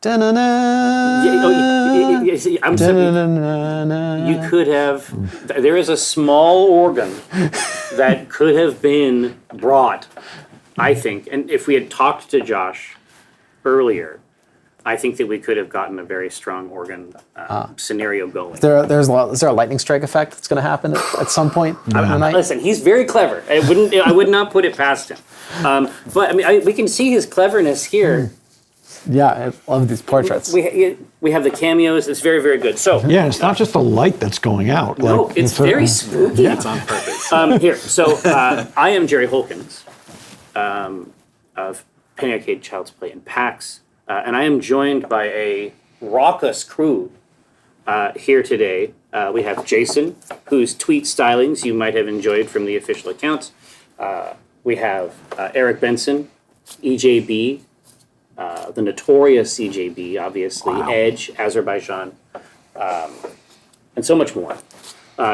I'm sorry. You could have. There is a small organ that could have been brought, I think, and if we had talked to Josh earlier, I think that we could have gotten a very strong organ scenario going. Is there a lightning strike effect that's going to happen at some point in the night? Listen, he's very clever. I would not put it past him. But I mean, we can see his cleverness here. Yeah, I love these portraits. We have the cameos. It's very, very good. So yeah, it's not just the light that's going out. No, it's very spooky. Yeah. It's on purpose. Here, so I am Jerry Holkins of Penny Arcade Child's Play and PAX, and I am joined by a raucous crew here today. We have Jason, whose tweet stylings you might have enjoyed from the official accounts. We have Eric Benson, EJB, the notorious EJB, obviously, wow. Edge, Azerbaijan, and so much more.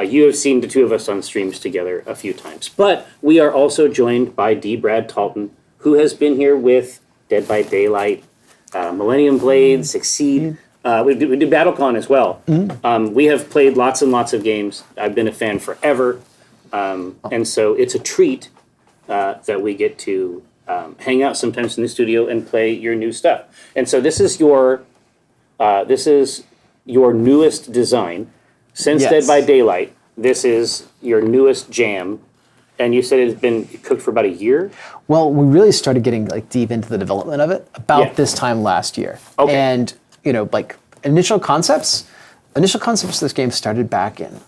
You have seen the two of us on streams together a few times. But we are also joined by D. Brad Talton, who has been here with Dead by Daylight, Millennium Blade, Succeed. We do BattleCon as well. We have played lots and lots of games. I've been a fan forever. And so it's a treat that we get to hang out sometimes in the studio and play your new stuff. And so this is your newest design since Dead by Daylight. This is your newest jam, and you said it's been cooked for about a year. Well, we really started getting deep into the development of it about this time last year. Okay. And initial concepts of this game started back in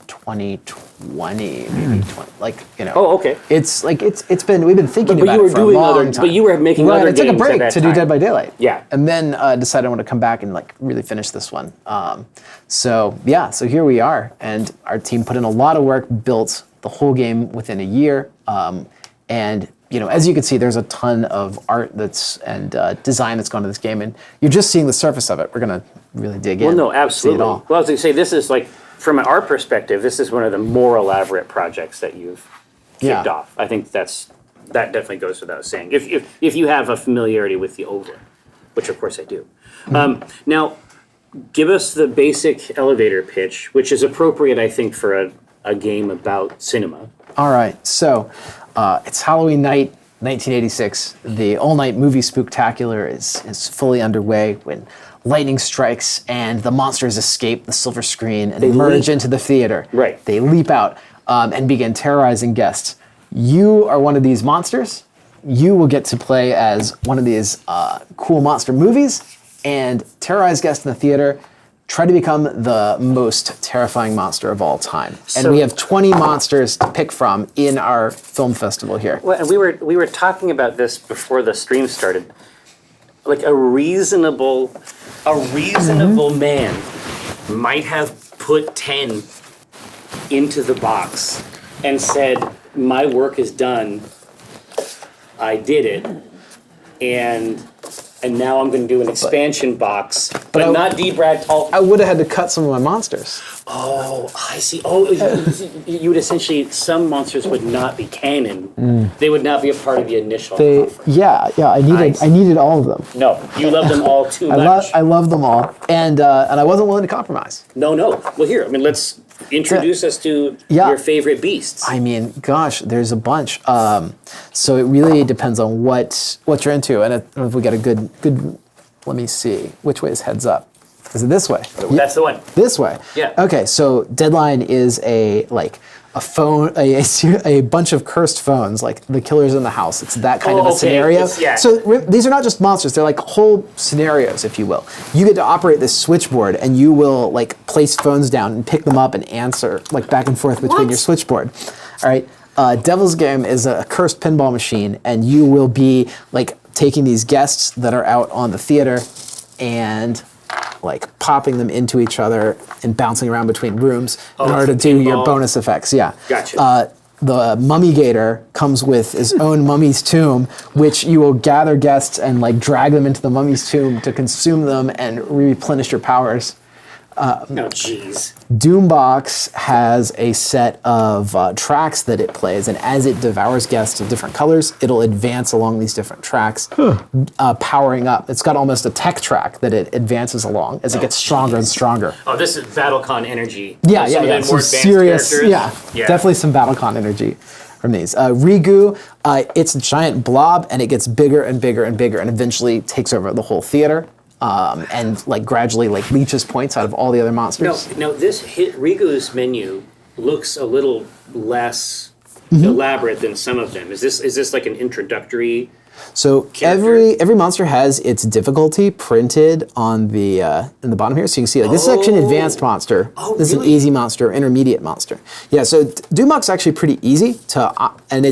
2020, maybe 20, Oh, okay. It's been we've been thinking about it for a long time. But you were making other games. I took a break to do Dead by Daylight. Yeah. And then decided I want to come back and really finish this one. So here we are, and our team put in a lot of work, built the whole game within a year, and as you can see, there's a ton of art and design that's gone into this game, and you're just seeing the surface of it. We're gonna really dig in. Well, no, absolutely. See it all. Well, I was going to say, this is from an art perspective, this is one of the more elaborate projects that you've kicked off. I think that definitely goes without saying. If you have a familiarity with the over, which of course I do. Now, give us the basic elevator pitch, which is appropriate, I think, for a game about cinema. All right, so it's Halloween night, 1986. The all-night movie Spooktacular is fully underway when lightning strikes and the monsters escape the silver screen and emerge into the theater. Right. They leap out and begin terrorizing guests. You are one of these monsters. You will get to play as one of these cool monster movies and terrorize guests in the theater. Try to become the most terrifying monster of all time. And we have 20 monsters to pick from in our film festival here. Well, and we were talking about this before the stream started. A reasonable man might have put 10 into the box and said, my work is done, I did it, and now I'm going to do an expansion box, but not D. Brad Talton. I would have had to cut some of my monsters. Oh, I see. Oh, you would essentially, some monsters would not be canon. They would not be a part of the initial offer. Yeah. I needed all of them. No, you love them all too much. I love them all, and I wasn't willing to compromise. No. Well, here, let's introduce us to your favorite beasts. I mean, gosh, there's a bunch. So it really depends on what you're into, and if we got a good. Let me see. Which way is heads up? Is it this way? That's the one. This way. Yeah. Okay. So Deadline is a phone, a bunch of cursed phones, like the killers in the house. It's that kind of a scenario. So these are not just monsters; they're whole scenarios, if you will. You get to operate this switchboard, and you will place phones down and pick them up and answer back and forth between your switchboard. All right. Devil's Game is a cursed pinball machine, and you will be taking these guests that are out on the theater and popping them into each other and bouncing around between rooms in order to do your bonus effects. Yeah. Gotcha. The Mummy Gator comes with his own mummy's tomb, which you will gather guests and drag them into the mummy's tomb to consume them and replenish your powers. Oh, jeez. Doombox has a set of tracks that it plays, and as it devours guests of different colors, it'll advance along these different tracks, powering up. It's got almost a tech track that it advances along as it gets stronger and stronger. Oh, this is BattleCon energy. Yeah. More Some advanced serious, characters. definitely some BattleCon energy from these. Rigu, it's a giant blob, and it gets bigger and bigger and bigger, and eventually takes over the whole theater. And like gradually like leeches points out of all the other monsters. No, Rigu's menu looks a little less elaborate than some of them. Is this like an introductory? So character? every monster has its difficulty printed on the in the bottom here. So you can see like this is actually an advanced monster. Oh, this really? is an easy monster, intermediate monster. Yeah. So Doombox is actually pretty easy to, and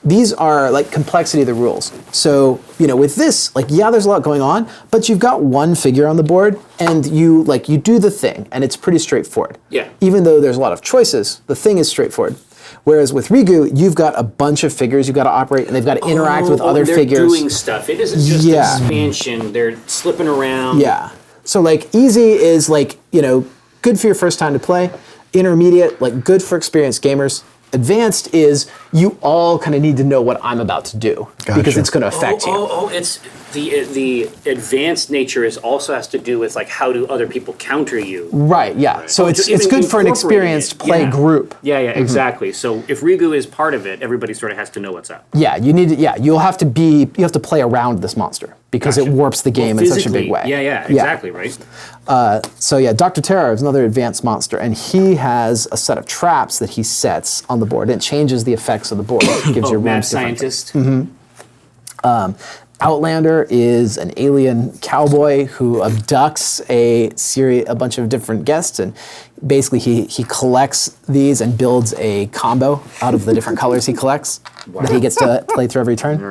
these are like complexity of the rules. So, with this, like, yeah, there's a lot going on, but you've got one figure on the board and you do the thing and it's pretty straightforward. Yeah. Even though there's a lot of choices, the thing is straightforward. Whereas with Rigu, you've got a bunch of figures you've got to operate and they've got to interact with other they're figures. Doing stuff. It isn't just expansion. They're slipping around. Yeah. So like easy is like, good for your first time to play. Intermediate, like good for experienced gamers. Advanced is you all kind of need to know what I'm about to do because it's going to affect you. It's the advanced nature also has to do with like how do other people counter you. Right, yeah. Right. So it's good for an experienced play group. Yeah, exactly. So if Rigu is part of it, everybody sort of has to know what's up. Yeah, you have to play around this monster because it warps the game in such a big way. Yeah, exactly, right. Dr. Terror is another advanced monster, and he has a set of traps that he sets on the board, and it changes the effects of the board. It gives your mad rooms scientist. Outlander is an alien cowboy who abducts a bunch of different guests, and basically he collects these and builds a combo out of the different colors he collects that he gets to play through every turn.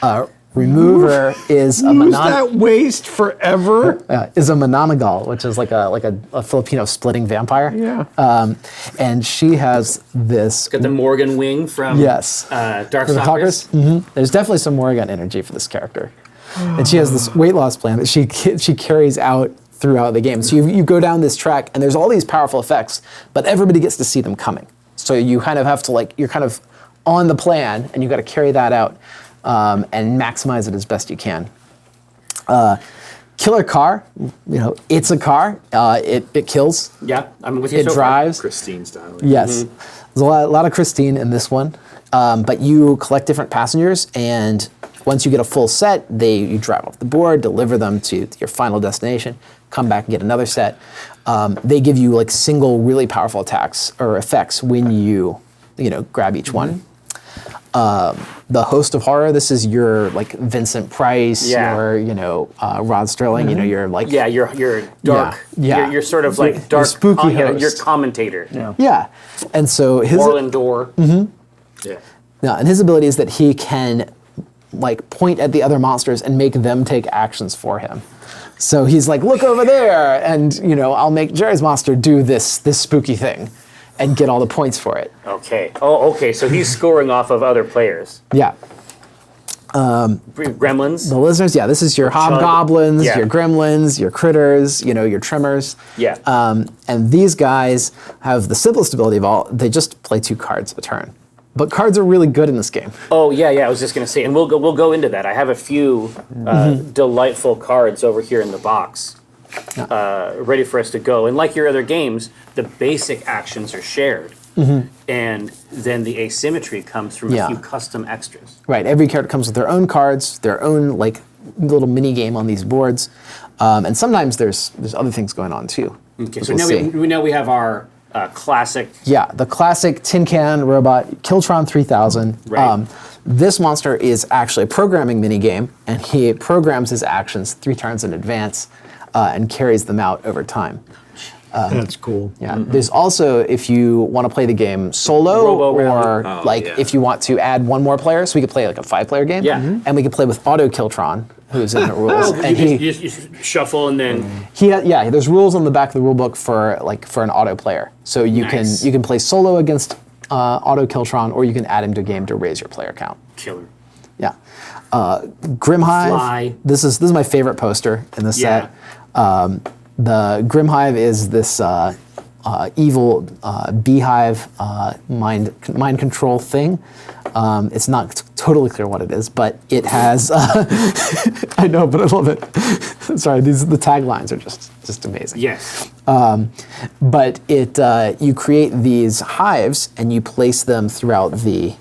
All right. Remover is a Use that waste forever. is a Mananagal, which is like a Filipino splitting vampire. Yeah. And she has this. Got the Morgan wing from Darkstalkers. Mm-hmm. There's definitely some Morgan energy for this character, and she has this weight loss plan that she carries out throughout the game. So you go down this track, and there's all these powerful effects, but everybody gets to see them coming. So you kind of have to you're kind of on the plan, and you got to carry that out. And maximize it as best you can. Killer car, it's a car. It kills. Yeah, I'm with you. It drives. Christine style. Yes, there's a lot of Christine in this one. But you collect different passengers, and once you get a full set, you drive off the board, deliver them to your final destination, come back and get another set. They give you like single really powerful attacks or effects when you grab each one. The Host of Horror, this is your like Vincent Price, your Rod Sterling, you're like you're dark. Yeah. You're sort of like dark spooky host. You're commentator. Yeah. And so his Orland Door. Yeah. and his ability is that he can like point at the other monsters and make them take actions for him. So he's like, look over there, and I'll make Jerry's monster do this spooky thing. And get all the points for it. Okay. Oh, okay. So he's scoring off of other players. Yeah. Gremlins. The listeners, this is your hobgoblins, Yeah. your gremlins, your critters, your tremors. Yeah. And these guys have the simplest ability of all. They just play 2 cards a turn. But cards are really good in this game. Oh yeah. I was just gonna say, and we'll go into that. I have a few delightful cards over here in the box. Ready for us to go. And like your other games, the basic actions are shared. And then the asymmetry comes from a few custom extras. Right, every character comes with their own cards, their own like little mini game on these boards. And sometimes there's other things going on too. Okay, so now we know we have our classic. Yeah, the classic tin can robot, Kiltron 3000. Right. This monster is actually a programming mini game, and he programs his actions 3 turns in advance. And carries them out over time. That's cool. Yeah. There's also, if you want to play the game solo, or if you want to add one more player, so we could play like a 5-player game. Yeah. And we could play with Auto Kiltron, who's in the rules. And you shuffle and then. There's rules on the back of the rule book for an auto player. So you can play solo against Auto Kiltron, or you can add him to a game to raise your player count. Killer. Yeah. Grimhive. Fly. This is my favorite poster in this set. The Grimhive is this evil beehive mind control thing. It's not totally clear what it is, but it has. I know, but I love it. Sorry, the taglines are just amazing. Yes. But you create these hives and you place them throughout the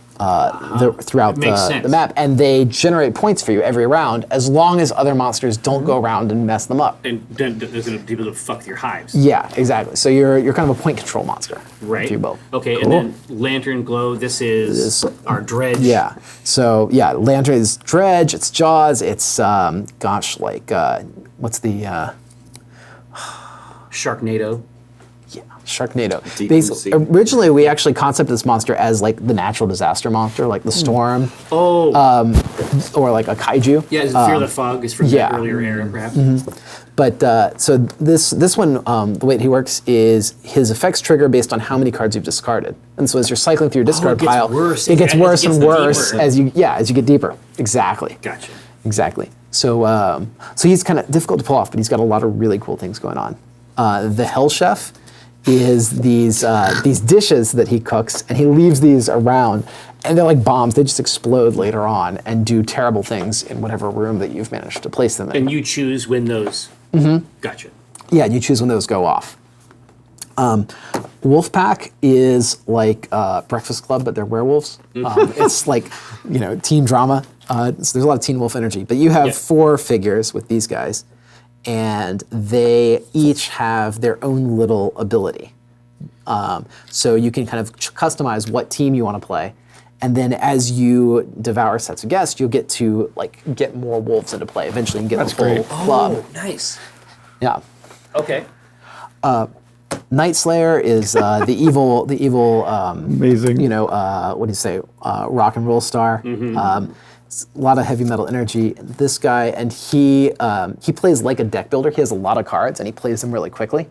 map, and they generate points for you every round as long as other monsters don't go around and mess them up. And then there's going to be able to fuck with your hives. Yeah, exactly. So you're kind of a point control monster, right? if you will. Okay, cool. And then Lantern Glow. This is our Dredge. Yeah. So yeah, Lantern is Dredge. It's Jaws. It's what's the Sharknado. Yeah, Sharknado. Originally, we actually concepted this monster as like the natural disaster monster, like the storm. Oh. Or like a kaiju. Yeah, Fear of the Fog is from that earlier era, perhaps. Mm-hmm. But so this one, the way he works is his effects trigger based on how many cards you've discarded, and so as you're cycling through your discard pile, it gets worse and worse as you get deeper. Exactly. Gotcha. Exactly. So he's kind of difficult to pull off, but he's got a lot of really cool things going on. The Hell Chef is these dishes that he cooks, and he leaves these around, and they're like bombs. They just explode later on and do terrible things in whatever room that you've managed to place them in. And you choose when those. Mm-hmm. Gotcha. Yeah, and you choose when those go off. Wolfpack is like Breakfast Club, but they're werewolves. It's like, teen drama. So there's a lot of Teen Wolf energy. But you have 4 figures with these guys, and they each have their own little ability. So you can kind of customize what team you want to play. And then as you devour sets of guests, you'll get to get more wolves into play. Eventually you can get the whole club. Oh, nice. Yeah. Okay. Night Slayer is the evil amazing. What do you say? Rock and roll star. Mm-hmm. A lot of heavy metal energy. This guy, and he plays like a deck builder. He has a lot of cards, and he plays them really quickly.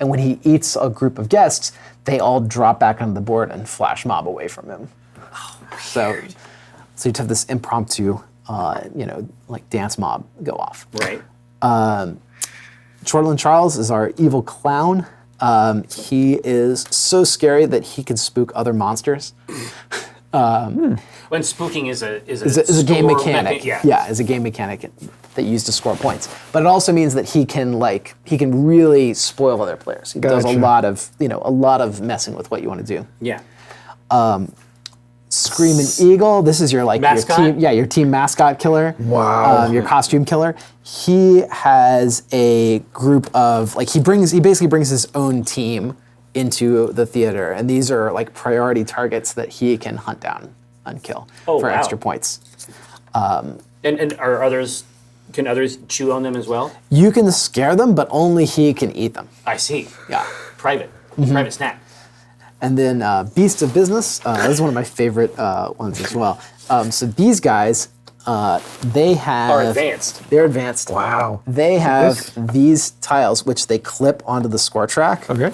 And when he eats a group of guests, they all drop back onto the board and flash mob away from him. Oh, so you'd have this impromptu, dance mob go off. Right. Chortland Charles is our evil clown. He is so scary that he can spook other monsters. When spooking is a game mechanic. Yeah, is a game mechanic that you use to score points. But it also means that he can really spoil other players. He does a lot of messing with what you want to do. Yeah. Screaming Eagle. This is your mascot? your team mascot killer. Wow. Your costume killer. He has a group of he basically brings his own team into the theater, and these are priority targets that he can hunt down and kill for extra points. And are others? Can others chew on them as well? You can scare them, but only he can eat them. I see. Yeah. Private snack. And then Beast of Business. This is one of my favorite ones as well. So these guys, they are advanced. They're advanced. Wow. They have these tiles which they clip onto the score track. Okay.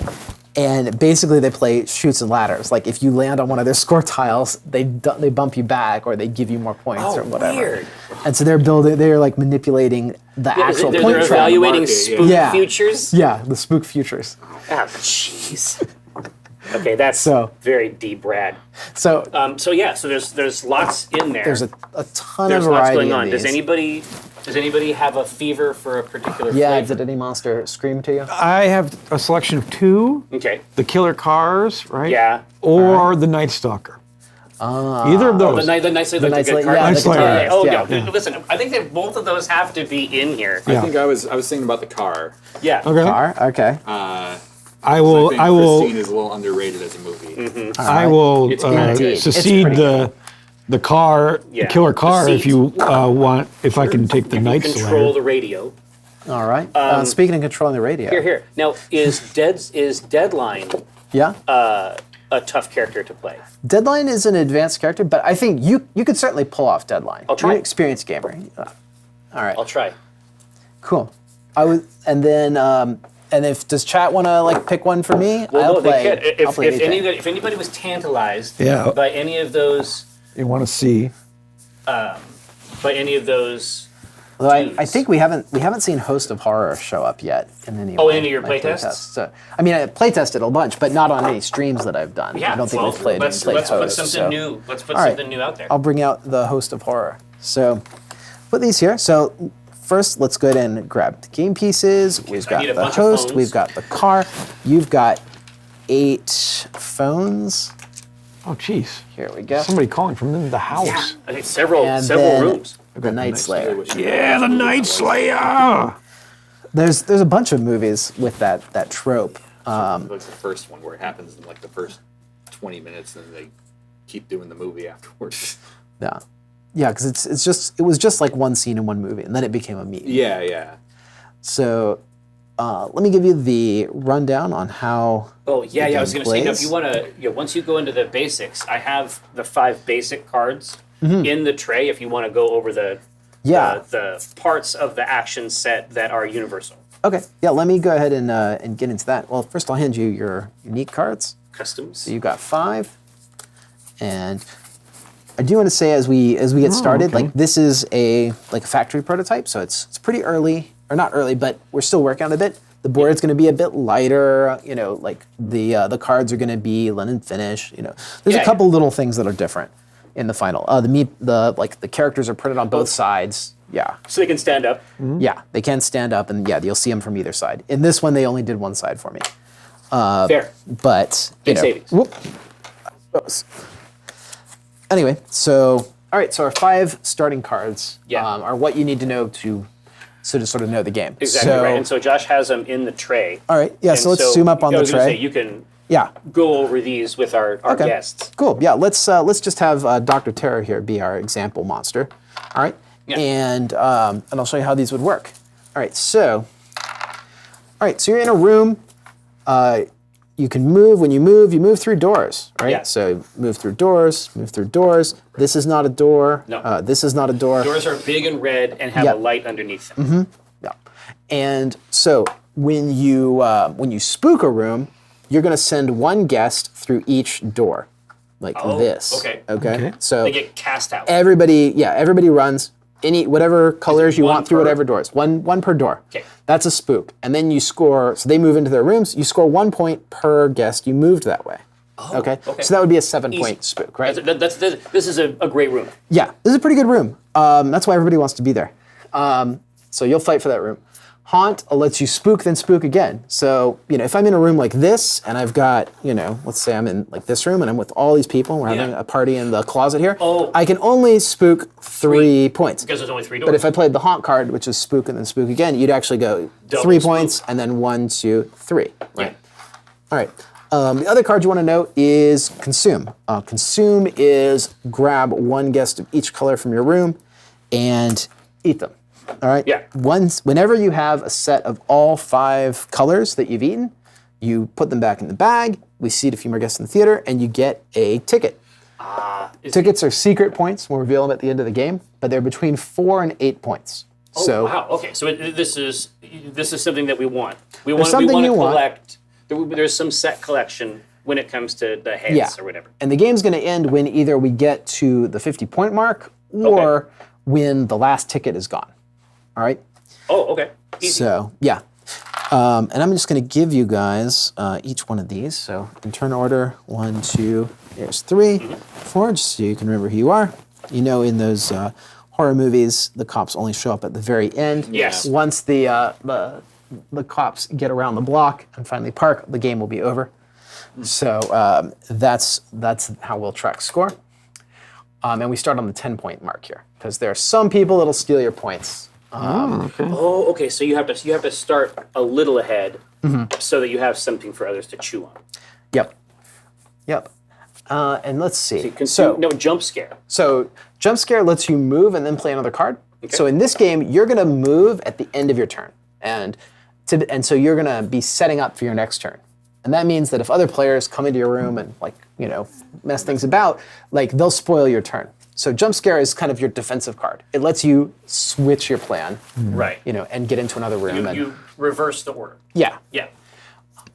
And basically they play chutes and ladders. Like if you land on one of their score tiles, they bump you back or they give you more points or whatever. Weird. And so they're manipulating the actual point they're track. evaluating spook futures? Yeah, the spook futures. Ah, jeez. Okay, that's very deep, rad. So there's lots in there. There's a ton There's of variety. Lots going on. In Does these. anybody have a fever for a particular Yeah, flavor? did any monster scream to you? I have a selection of 2. Okay. The Killer Cars, right? Yeah. Or the Night Stalker. Either of those. The Night Slayer, the good card. Night Slayer. Oh, yeah. no. Listen, I think that both of those have to be in here. Yeah. I think I was thinking about the car. Yeah. Okay. Car? Okay. I will. I think Christine is a little underrated as a movie. Mm-hmm. I will It's pretty good. secede It's pretty the car, Yeah. the Killer Car, The if you want. If I can take the You Night control Slayer. the radio. All right. Speaking of controlling the radio. Here. Now, is Deadline Yeah. a tough character to play? Deadline is an advanced character, but I think you could certainly pull off Deadline. I'll try. You're an experienced gamer. All right. I'll try. Cool. And if does chat want to pick one for me? Well, I'll no, play. they could. I'll play anything. If anybody was tantalized Yeah. by any of those, You want to see? Although I think we haven't seen Host of Horror show up yet in any. Oh, any of your playtests? So I mean, I playtested a bunch, but not on any streams that I've done. Yeah, I don't think we've played. Let's put something new. Let's put something new out there. I'll bring out the Host of Horror. So put these here. So first, let's go ahead and grab the game pieces. We've got the host. We've got the car. You've got 8 phones. Oh, jeez. Here we go. Somebody calling from in the house. Yeah, I think several rooms. The Night Slayer. Yeah, the Night Slayer. There's a bunch of movies with that trope. Like the first one where it happens in like the first 20 minutes, and then they keep doing the movie afterwards. Yeah, yeah, because it was just like one scene in one movie, and then it became a meme. Yeah, yeah. So let me give you the rundown on how. Oh yeah, I was going to say, if you want to, once you go into the basics, I have the 5 basic cards in the tray. If you want to go over the parts of the action set that are universal. Okay, yeah, let me go ahead and get into that. Well, first I'll hand you your unique cards. Customs. So you've got 5, and I do want to say as we get started, like this is a factory prototype, so it's pretty early, or not early, but we're still working on it a bit. The board's going to be a bit lighter, like the cards are going to be linen finish. There's a couple little things that are different in the final. The characters are printed on both sides. Yeah. So they can stand up. Mm-hmm. Yeah, they can stand up, and you'll see them from either side. In this one, they only did one side for me. Fair. But big savings. Whoop. Oops. Anyway, so all right, so our 5 starting cards are what you need to know to sort of know the game. Exactly right. And so Josh has them in the tray. All right, yeah. So let's zoom up on the tray. Say, you can go over these with our guests. Cool. Yeah. Let's just have Dr. Terror here be our example monster. All right. Yeah. And I'll show you how these would work. All right. So you're in a room. You can move. When you move through doors, right? Yeah. So move through doors. This is not a door. No. This is not a door. Doors are big and red and have a light underneath them. Mm-hmm. Yeah. And so when you spook a room, you're going to send one guest through each door, like this. Okay. So they get cast out. Everybody runs. Whatever colors you want through whatever doors. One per door. Okay. That's a spook. And then you score, so they move into their rooms, you score 1 point per guest you moved that way. Okay. So that would be a 7-point spook, right? This is a great room. Yeah, this is a pretty good room. That's why everybody wants to be there. So you'll fight for that room. Haunt lets you spook, then spook again. So, if I'm in a room like this, and I've got, let's say I'm in like this room, and I'm with all these people, and we're having a party in the closet here, I can only spook 3 points. Because there's only 3 doors. But if I played the Haunt card, which is spook and then spook again, you'd actually go 3 points, and then 1, 2, 3. Right? All right. The other card you want to know is Consume. Consume is grab 1 guest of each color from your room and eat them. All right? Yeah. Whenever you have a set of all 5 colors that you've eaten, you put them back in the bag, we seat a few more guests in the theater, and you get a ticket. Tickets are secret points. We'll reveal them at the end of the game, but they're between 4 and 8 points. Oh, wow. Okay, so this is something that we want. We want to collect. There's some set collection when it comes to the heads or whatever. And the game's going to end when either we get to the 50-point mark or when the last ticket is gone. All right? Oh, okay. Easy. So, yeah. And I'm just going to give you guys each one of these. So, in turn order, 1, 2, there's 3, 4, just so you can remember who you are. In those horror movies, the cops only show up at the very end. Yes. Once the cops get around the block and finally park, the game will be over. So that's how we'll track score. And we start on the 10-point mark here, because there are some people that'll steal your points. Okay. So you have to start a little ahead, so that you have something for others to chew on. Yep. And let's see. No jump scare. So jump scare lets you move and then play another card. Okay. So in this game, you're going to move at the end of your turn, and so you're going to be setting up for your next turn. And that means that if other players come into your room and mess things about, they'll spoil your turn. So jump scare is kind of your defensive card. It lets you switch your plan, right? And get into another room. You reverse the order. Yeah. Yeah.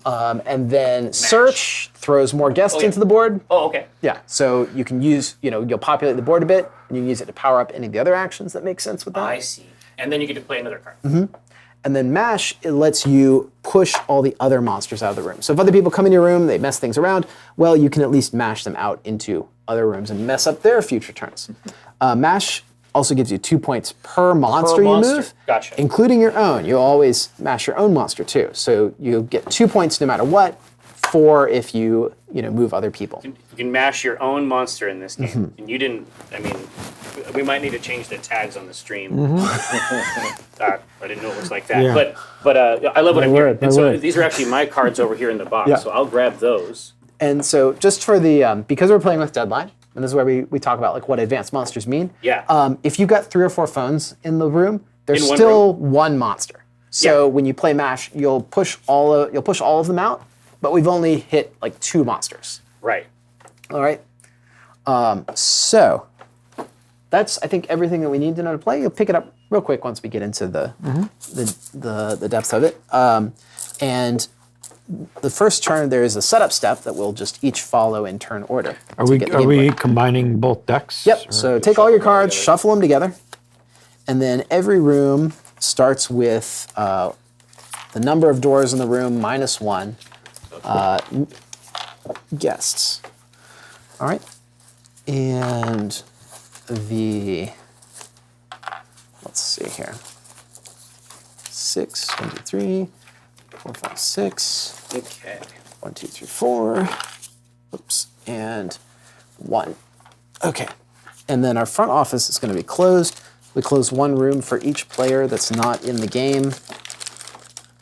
And then search throws more guests into the board. Oh, okay. Yeah. So you can use, you'll populate the board a bit, and you can use it to power up any of the other actions that make sense with that. I see. And then you get to play another card. And then mash, it lets you push all the other monsters out of the room. So if other people come in your room, they mess things around, well, you can at least mash them out into other rooms and mess up their future turns. Mash also gives you 2 points per monster you move, Gotcha. including your own. You always mash your own monster too. So you get 2 points no matter what, 4 if you move other people. You can mash your own monster in this game. And you didn't, I mean, we might need to change the tags on the stream. I didn't know it was like that. Yeah. But I love what I'm hearing. And so word. these are actually my cards over here in the box. Yeah. So I'll grab those. And so just for the, because we're playing with Deadline, and this is where we talk about like what advanced monsters mean. Yeah. If you've got 3 or 4 phones in the room, there's In one still one monster. So Yeah. when you play MASH, you'll push all of them out, but we've only hit like 2 monsters. Right. All right. So that's, I think, everything that we need to know to play. You'll pick it up real quick once we get into the depths of it. And the first turn, there is a setup step that we'll just each follow in turn order. Are to we get the game going. combining both decks? Yep. or- So take all your cards, shuffle them together, and then every room starts with the number of doors in the room minus 1. Guests. All right. And let's see here. 6, 1, 2, 3, 4, 5, 6. Okay. 1, 2, 3, 4. Oops. And 1. Okay. And then our front office is going to be closed. We close 1 room for each player that's not in the game,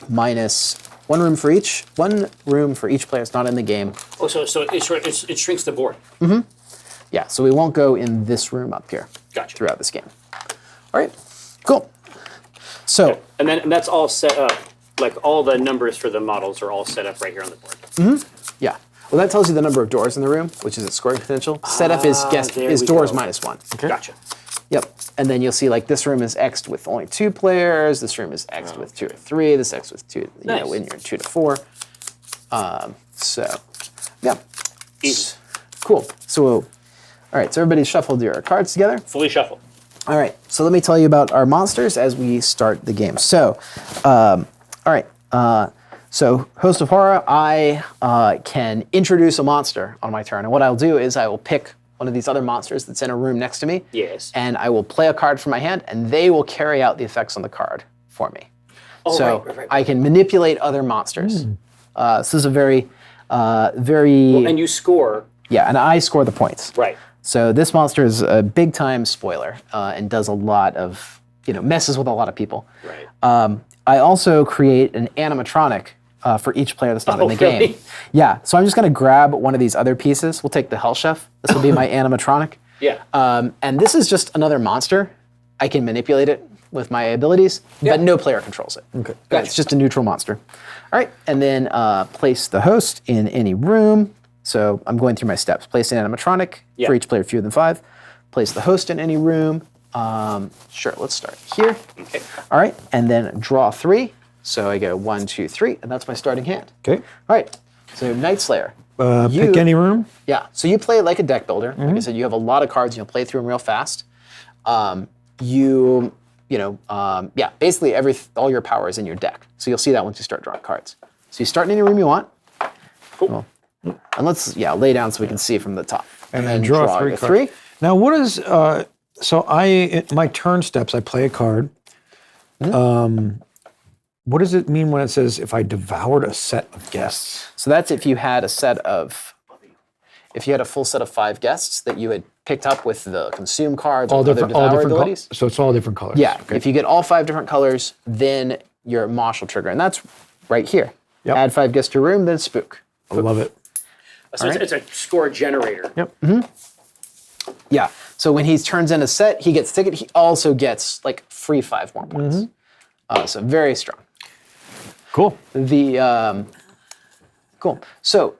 minus 1 room for each. 1 room for each player that's not in the game. Oh, so it shrinks the board. Yeah, so we won't go in this room up here Gotcha. throughout this game. All right, cool. So, And that's all set up. Like all the numbers for the models are all set up right here on the board. yeah. Well, that tells you the number of doors in the room, which is its scoring potential. Setup is there we doors go. minus 1. Gotcha. Yep. And then you'll see like this room is X'd with only 2 players. This room is X'd with 2 or 3. This X'd with 2. Nice. When you're 2 to 4. So, yeah. Easy. Cool. So, all right. So everybody shuffled your cards together. Fully shuffled. All right. So let me tell you about our monsters as we start the game. So, all right. So, Host of Horror, I can introduce a monster on my turn. And what I'll do is I will pick one of these other monsters that's in a room next to me. Yes. And I will play a card from my hand, and they will carry out the effects on the card for me. Oh, so right. I can manipulate other monsters. So this is a very. And you score. Yeah, and I score the points. Right. So this monster is a big time spoiler and does a lot of, messes with a lot of people. Right. I also create an animatronic for each player that's not in the really? game. Yeah, so I'm just going to grab one of these other pieces. We'll take the Hell Chef. This will be my animatronic. Yeah. And this is just another monster. I can manipulate it with my abilities, but no player controls it. Okay. It's just a neutral monster. All right, and then place the host in any room. So I'm going through my steps. Place an animatronic for each player fewer than 5. Place the host in any room. Sure, let's start here. Okay. All right, and then draw 3. So I go 1, 2, 3, and that's my starting hand. Okay. All right, so Night Slayer. Pick any room. Yeah, so you play like a deck builder. Like I said, you have a lot of cards. You'll play through them real fast. Basically all your power is in your deck. So you'll see that once you start drawing cards. So you start in any room you want. Cool. And let's lay down so we can see from the top. And then draw 3 a cards. 3. Now, what is in my turn steps? I play a card. What does it mean when it says if I devoured a set of guests? So that's if you had a full set of 5 guests that you had picked up with the consume cards or other devour abilities. So it's all different colors. Yeah, Okay. if you get all 5 different colors, then your Mosh will trigger, and that's right here. Yep. Add 5 guests to a room, then spook. I love it. So it's a score generator. Yep. Yeah. So when he turns in a set, he gets ticket. He also gets like free 5 more points. So very strong. Cool. Cool. So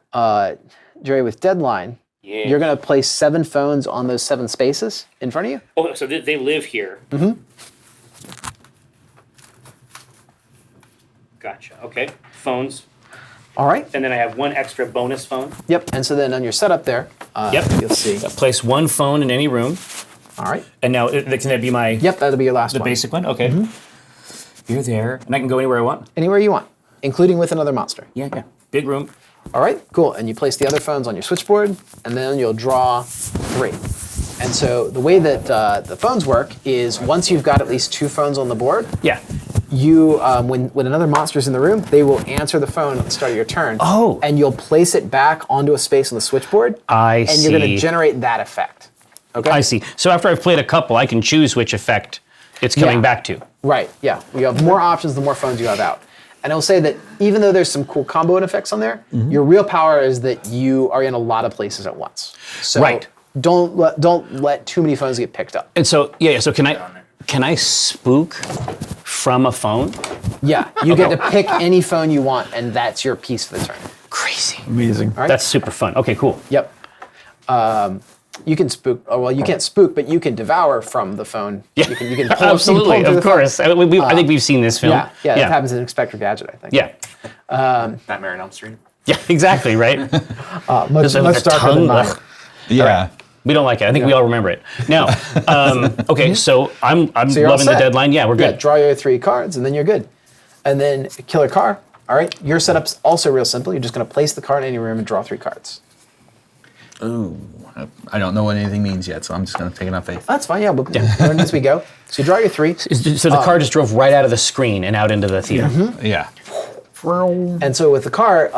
Jerry, with Deadline, you're going to place 7 phones on those 7 spaces in front of you. Oh, so they live here. Gotcha. Okay. Phones. All right. And then I have 1 extra bonus phone. Yep. And so then on your setup there, you'll see. Place 1 phone in any room. All right. And now, can that be my Yep, that'll be your last the one. basic one? Okay. You're there, and I can go anywhere I want. Anywhere you want, including with another monster. Yeah. Big room. All right, cool. And you place the other phones on your switchboard, and then you'll draw 3. And so the way that the phones work is once you've got at least 2 phones on the board, Yeah. you when another monster's in the room, they will answer the phone at the start of your turn. Oh. And you'll place it back onto a space on the switchboard. I and see. you're going to generate that effect. Okay. I see. So after I've played a couple, I can choose which effect it's coming Yeah. back to. Right. Yeah. You have more options the more phones you have out. And I will say that even though there's some cool combo effects on there, your real power is that you are in a lot of places at once. So Right. don't let too many phones get picked up. And so so can I spook from a phone? Yeah. You get to pick any phone you want, and that's your piece for the turn. Crazy. Amazing. Right. That's super fun. Okay, cool. Yep. You can spook. Oh, well, you can't spook, but you can devour from the phone. Yeah. You can pull, Absolutely, you can pull of through the course. I think we've seen this film. phone. Yeah. That happens in Inspector Gadget, I think. Yeah. Nightmare on Elm Street. Yeah, exactly, right? Much Like a darker tongue, than mine. ugh. Yeah. We don't like it. I think we all remember it. Now, okay, so I'm So you're all loving the set. deadline. Yeah, we're Yeah, good. draw your 3 cards, and then you're good. And then killer car. All right, your setup's also real simple. You're just going to place the card in any room and draw 3 cards. Ooh. I don't know what anything means yet, so I'm just going to take it on faith. That's fine. Yeah, we'll learn as we go. So you draw your 3, So the car just drove right out of the screen and out into the theater. Yeah. and so with the car,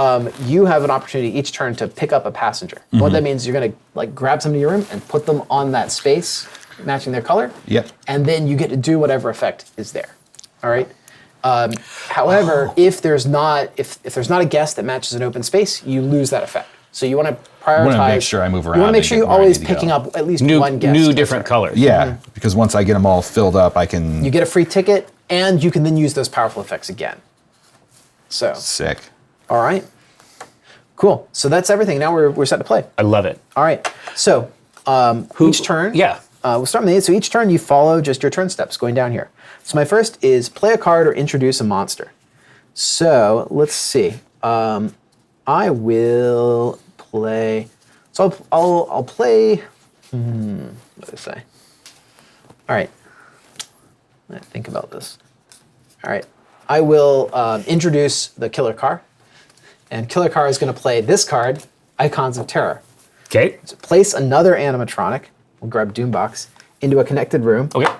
you have an opportunity each turn to pick up a passenger. And what that means is you're going to like grab somebody in your room and put them on that space, matching their color. Yep. And then you get to do whatever effect is there. All right. However, if there's not a guest that matches an open space, you lose that effect. So you want to prioritize. make sure I move You around want to make and sure get you're where I always need to go. picking up at least New one guest. new per different turn. colors. Yeah, because once I get them all filled up, I can. You get a free ticket, and you can then use those powerful effects again. So, Sick. all right, cool. So that's everything. Now we're set to play. I love it. All right. So each turn. Yeah. We'll start with the 8. So each turn you follow just your turn steps going down here. So my first is play a card or introduce a monster. So let's see. I will play. So I'll play. What did I say? All right. Let me think about this. All right. I will introduce the killer car, and killer car is going to play this card, Icons of Terror. Okay. So place another animatronic. We'll grab Doombox into a connected room Okay.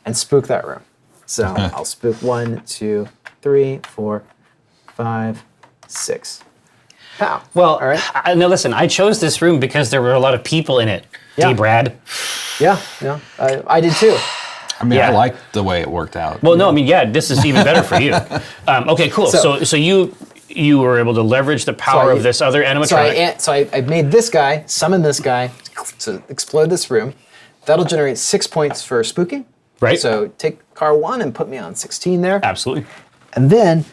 and spook that room. So I'll spook 1, 2, 3, 4, 5, 6. Pow. Well, all right. now listen, I chose this room because there were a lot of people in it. Yeah. Brad. Yeah. I did too. I mean, Yeah. I like the way it worked out. Well, no, I mean, yeah, this is even better for you. Okay, cool. So you were able to leverage the power of this other animatronic. So I made this guy, summon this guy to explode this room. That'll generate 6 points for spooking. Right. So take car 1 and put me on 16 there. Absolutely. And then,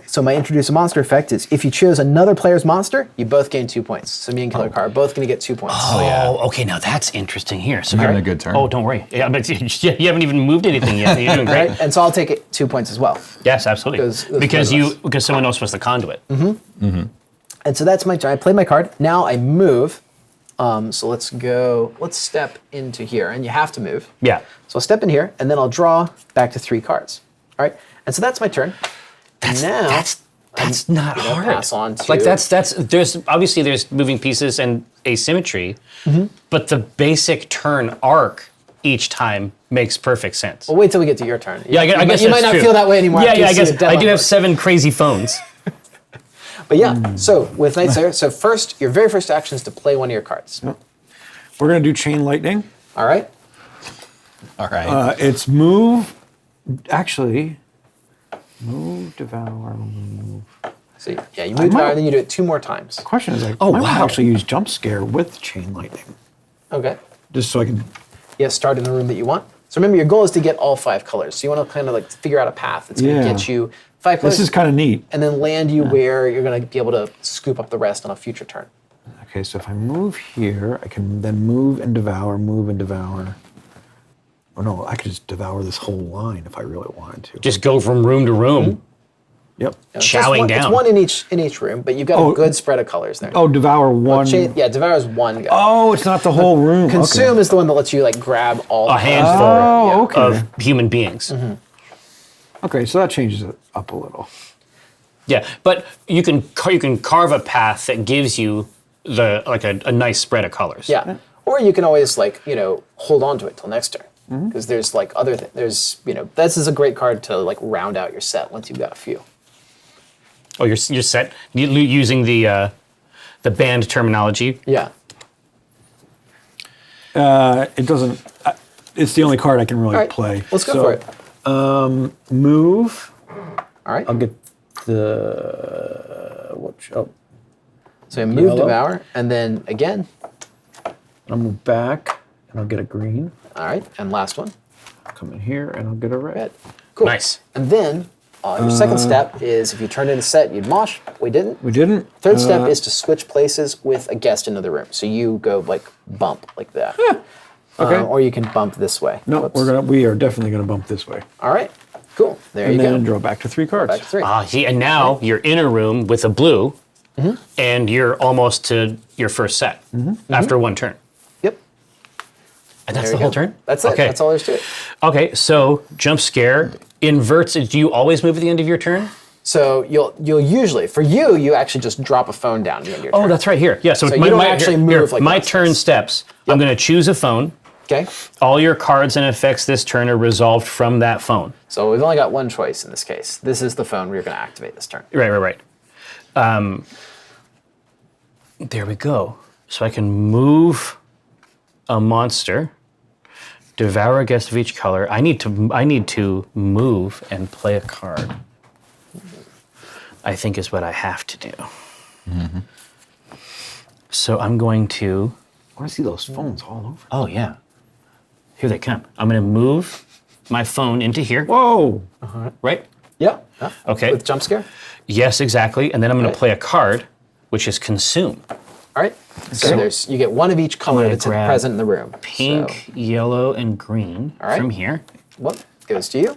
so my introduce a monster effect is if you chose another player's monster, you both gain 2 points. So me and Killer Car are both going to get 2 points. Oh, okay. Now that's interesting here. So Having a good turn. Oh, don't worry. Yeah, but you haven't even moved anything yet. You're doing great. Right? And so I'll take it 2 points as well. Yes, absolutely. Because Because someone else was the conduit. And so that's my turn. I play my card. Now I move. So let's step into here. And you have to move. Yeah. So I'll step in here, and then I'll draw back to 3 cards. All right? And so that's my turn. That's not hard. Pass on to Like there's moving pieces and asymmetry, but the basic turn arc each time makes perfect sense. Well, wait till we get to your turn. Yeah, I guess you that's might not true. feel that way anymore. Yeah, after yeah, you I see guess the deadline I do have work. 7 crazy phones. But yeah, so with Knight Slayer, so first, your very first action is to play one of your cards. We're going to do chain lightning. All right? All right. It's move. Actually, move, devour, move. So yeah, you move power, then you do it 2 more times. Question is, I Oh, might wow. actually use jump scare with chain lightning, Okay. just so I can. Yeah, start in the room that you want. So remember, your goal is to get all 5 colors. So you want to kind of like figure out a path that's going to Yeah. get you 5 colors. This is kind of neat. and then land you where you're going to be able to scoop up the rest on a future turn. Okay, so if I move here, I can then move and devour, move and devour. Or no, I could just devour this whole line if I really wanted to. Just go from room to room. Yep. Chowing down. It's one in each room, but you've got a good spread of colors there. Oh, devour one. Devour is one guy. Oh, it's not the whole room. Consume is the one that lets you like grab all A handful Oh, okay. of human beings. Okay, so that changes it up a little. Yeah, but you can carve a path that gives you a nice spread of colors. Yeah. Or you can always hold on to it till next turn. Because there's like other things. This is a great card to like round out your set once you've got a few. Oh, you're set using the band terminology. Yeah. It doesn't. It's the only card I can really All right. play. Let's go for it. Move. All right. I'll get the So you move Yellow. Devour, and then again. I'll move back, and I'll get a green. All right. And last one. Come in here, and I'll get a red. Red. Cool. Nice. And then your second step is if you turned in a set, you'd mosh. We didn't. We didn't. Third step is to switch places with a guest into the room. So you go like bump like that. Okay. Or you can bump this way. No, Whoops. we are definitely gonna bump this way, All right. Cool. There and you then go. draw back to 3 cards. Back to 3. See, and now you're in a room with a blue, and you're almost to your first set after one turn. Yep. And that's There the you whole go. turn? That's it. Okay. That's all there's to it. Okay, so jump scare inverts. Do you always move at the end of your turn? So you'll usually, for you actually just drop a phone down at the end of your turn. Oh, that's right here. Yeah, so, So you don't actually move like my that. turn steps. I'm going to choose a phone. Okay. All your cards and effects this turn are resolved from that phone. So we've only got one choice in this case. This is the phone we're going to activate this turn. Right. There we go. So I can move a monster, devour a guest of each color. I need to move and play a card. I think is what I have to do. So I'm going to. I want to see those phones all over. Oh yeah, here they come. I'm going to move my phone into here. Whoa! Right? Yeah. Okay. With jump scare. Yes, exactly. And then I'm going Right. to play a card, which is consume. All right. So you get one of each color gonna that's grab present in the room. Pink, So, yellow, and green right. from here. what goes to you?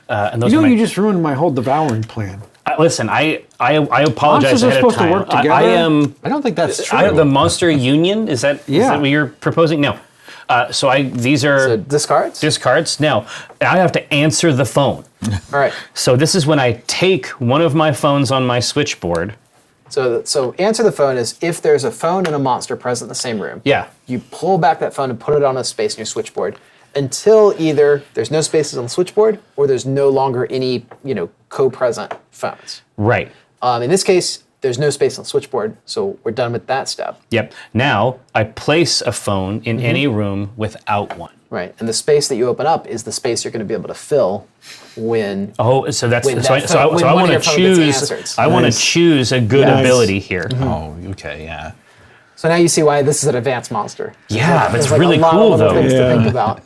And those You know, are my, you just ruined my whole devouring plan. listen. I apologize Monsters are ahead of supposed to time. work together. I am. I don't think that's true. The monster union is that Yeah. what you're proposing? No. These are So discards? discards. Now I have to answer the phone. All right. So this is when I take one of my phones on my switchboard. So answer the phone is if there's a phone and a monster present in the same room. Yeah. You pull back that phone and put it on a space in your switchboard until either there's no spaces on the switchboard or there's no longer any, co-present phones. Right. In this case, there's no space on the switchboard, so we're done with that step. Yep. Now I place a phone in any room without one. Right. And the space that you open up is the space you're going to be able to fill when. Oh, so that's When so. that So phone- when I one of want your to phone gets choose. answered. I want to Nice. choose a good Nice. ability here. Oh, okay, yeah. So now you see why this is an advanced monster. Yeah, There's that's really a lot cool of other though. things to Yeah. think about.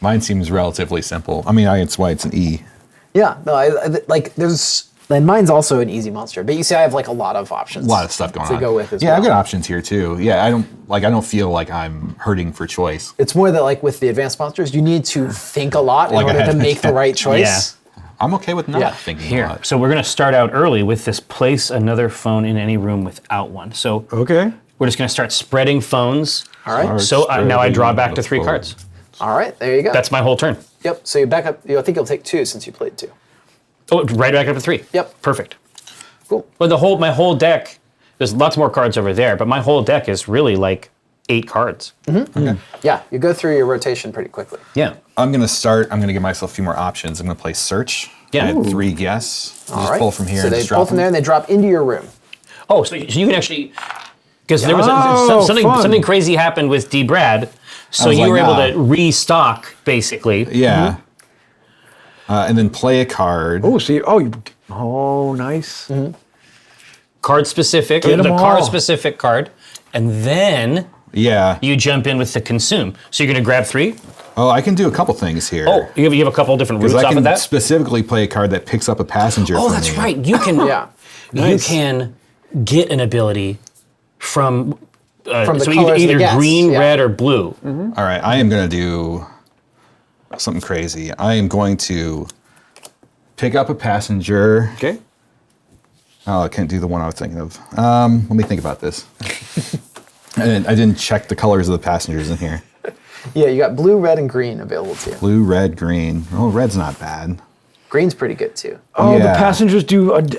Mine seems relatively simple. I mean, it's why it's an E. Yeah, no, there's, and mine's also an easy monster, but you see, I have like a lot of options. A lot of stuff going to on. go with as yeah, well. I've got options here too. Yeah, I don't feel like I'm hurting for choice. It's more that like with the advanced monsters, you need to think a lot in Like order to ahead. make the right choice. I'm okay with not Yeah. thinking a Here. lot. So we're going to start out early with this place another phone in any room without one. So Okay. we're just going to start spreading phones. All right. So now I draw back to Let's 3 go. cards. All right, there you go. That's my whole turn. Yep. So you back up. I think you'll take 2 since you played 2. Oh, right back up to 3. Yep. Perfect. Cool. Well, my whole deck. There's lots more cards over there, but my whole deck is really like 8 cards. Yeah, you go through your rotation pretty quickly. Yeah. I'm gonna give myself a few more options. I'm gonna play search. Yeah. I had 3 guess. All Just right. pull from here So and they just pull drop from there and them. they drop into your room. Oh, so you can actually, because there was Oh, something fun. something crazy happened with D. Brad, so was you like, were able ah. to restock basically. Yeah. And then play a card. Oh, see. Oh, nice. Card specific, Get 'em the card all. specific card, and then Yeah. you jump in with the consume. So you're going to grab 3. Oh, I can do a couple things here. Oh, you have a couple different routes Because I off can of that. specifically play a card that picks up a passenger. Oh, for that's me. right. You can. Yeah. You Nice. can get an ability from. From the so colors either of the guests, green, yeah. red, or blue. All right, I am going to do something crazy. I am going to pick up a passenger. Okay. Oh, I can't do the one I was thinking of. Let me think about this. I didn't check the colors of the passengers in here. Yeah, you got blue, red, and green available to you. Blue, red, green. Oh, red's not bad. Green's pretty good too. Oh, the Yeah. passengers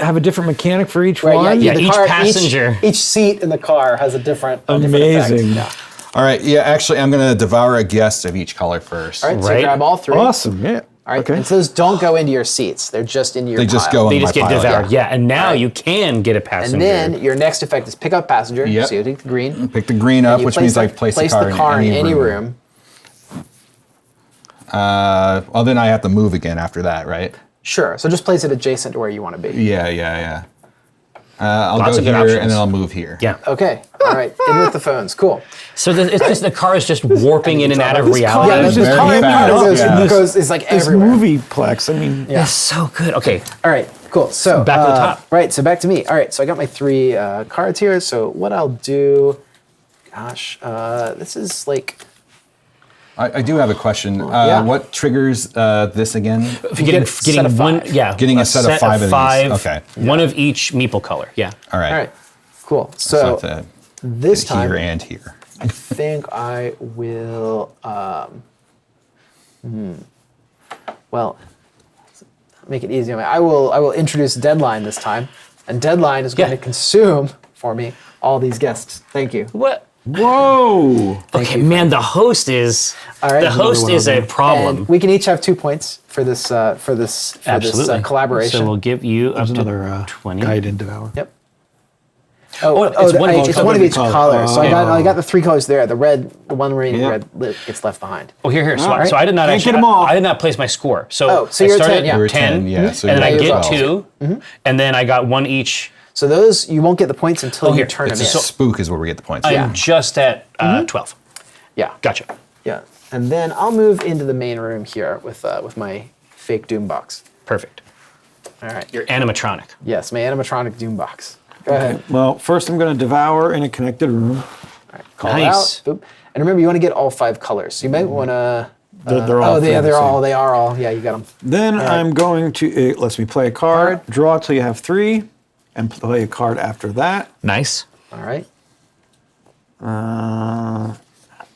have a different mechanic for each one? yeah, the each passenger. Each seat in the car has a different Amazing. Different effect. All right, yeah, actually, I'm going to devour a guest of each color first. Yeah. All right, so Right. grab all three. Awesome, yeah. All right, Okay. and so those don't go into your seats. They're just into your They just pile. go in They my just get pile. devoured. Yeah, and now Right. you can get a passenger. And then your next effect is pick up passenger. Yep. So you take the green. Pick the green up, You which means I place the car in in any room. Well, then I have to move again after that, right? Sure. So just place it adjacent to where you want to be. Yeah. I'll Lots go of good here, options. and then I'll move here. yeah. Okay. All right. In with the phones. Cool. So it's just the car is just warping in and out of This car reality. is just Very coming fast, out. yeah. It's like This everywhere. movie plex, I mean, It's so good. Okay. All right, cool. So Back to the top. Right, so back to me. All right, so I got my three cards here. So what I'll do, gosh, this is like I do have a question. Yeah. What triggers this again? If you're get a set of one, five. yeah, Getting a set of five of these. Okay. One of each meeple color. Yeah. All right. all right, cool. So So I have to this get time, here and here. I think I will. Well, make it easy. I will introduce Deadline this time, and Deadline is going Yeah. to consume for me all these guests. Thank you. What? whoa. Okay, man. The host is All right. the host is a problem. And we can each have 2 points for this Absolutely. collaboration. So we'll give you up There's to another 20. guide in Devour. Yep. it's one of each it's color. one of each color. So okay. I got the three colors there. The red, the one remaining Yeah. red gets left behind. Oh, here. So, right. so I did not Can't actually. get 'em all. I did not place my score. So, Oh, so I you're a started 10, yeah. You're a 10, yeah. So and then I you're get 12. 2, and then I got one each. So those you won't get the points until you here. turn It's them a in. spook is where we get the points. I'm Yeah. just at 12. Yeah. Gotcha. Yeah. And then I'll move into the main room here with my fake Doom box. Perfect. All right. Your animatronic. Yes, my animatronic Doom box. Go ahead. Well, first I'm going to devour in a connected room. Call Nice. it out. Boop. And remember, you want to get all 5 colors. So you might want to. They're all They the same. are all. Yeah, you got them. Then I'm going to, it lets me play a card, draw till you have 3, and play a card after that. Nice. All right.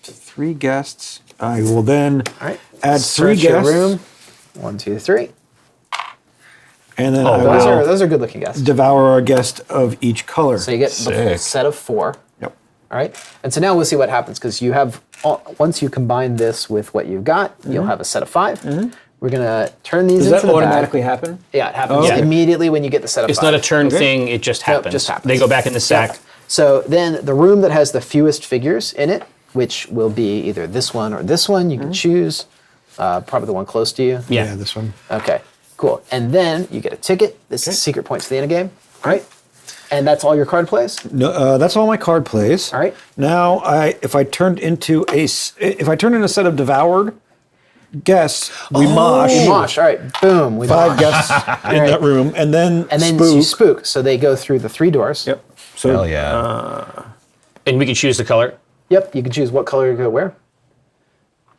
3 guests. I will then All right. add 3 Search your guests. room. 1, 2, 3. And then Oh, I Those will are good looking guests. devour a guest of each color. So you get the full Sick. set of 4. Yep. All right. And so now we'll see what happens because you have once you combine this with what you've got, you'll have a set of 5. We're gonna turn these Does into that the automatically bag. happen? Yeah, it happens Yeah. immediately when you get the set of It's 5. not a turn Okay. thing. It just happens. just happens. They go back in the sack. So then the room that has the fewest figures in it, which will be either this one or this one, you can choose. Probably the one close to you. Yeah. This one. Okay, cool. And then you get a ticket. This is secret points to the end of game. All right. And that's all your card plays? No, that's all my card plays. All right. Now, if I turned into a set of devoured guests, we mosh Mosh. All right. Boom. We 5 mosh. guests in that room, and then you spook. So they go through the 3 doors. Yep. So Hell yeah. And we can choose the color. Yep. You can choose what color you go where.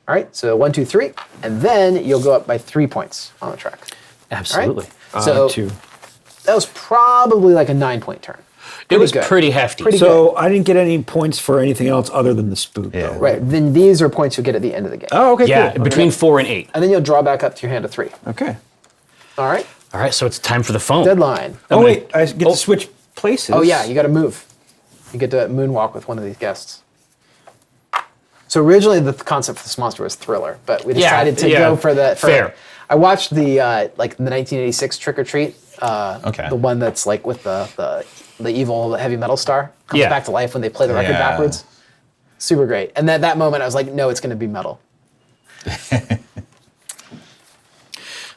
All right. So 1, 2, 3, and then you'll go up by 3 points on the track. Absolutely. All right. So 2. that was probably like a 9-point turn. It was good. pretty hefty. Pretty So I didn't get any points for anything else other than the spook. Yeah. Though. Right. Then these are points you'll get at the end of the game. Oh, okay. yeah, Cool. between 4 and 8. And then you'll draw back up to your hand of 3. Okay. All right. All right, so it's time for the phone. Deadline. Oh wait, I get to switch places. Oh yeah, you got to move. You get to moonwalk with one of these guests. So originally the concept for this monster was thriller, but we decided to go for the fair. I watched the like the 1986 Trick or Treat. Okay. The one that's like with the evil heavy metal star comes Yeah. back to life when they play the record Yeah. backwards. Super great. And at that moment I was like, no, it's going to be metal.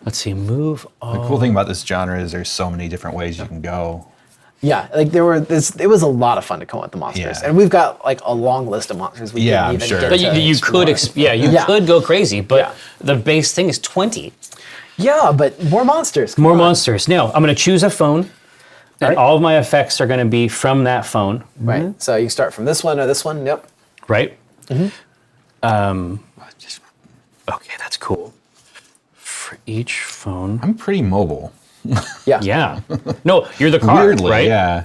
Let's see, move on. The cool thing about this genre is there's so many different ways you can go. Yeah, like it was a lot of fun to come up with the monsters, Yeah. and we've got like a long list of monsters. We Yeah, didn't I'm even sure. get But to you could, explore. you Yeah. could go crazy, but Yeah. the base thing is 20. Yeah, but more monsters. Come More on. monsters. Now, I'm going to choose a phone, and Right. all of my effects are going to be from that phone, Right. So you start from this one or this one. Yep. right? Okay, that's cool. for each phone. I'm pretty mobile. Yeah. Yeah. No, you're the car, Weirdly, right? yeah.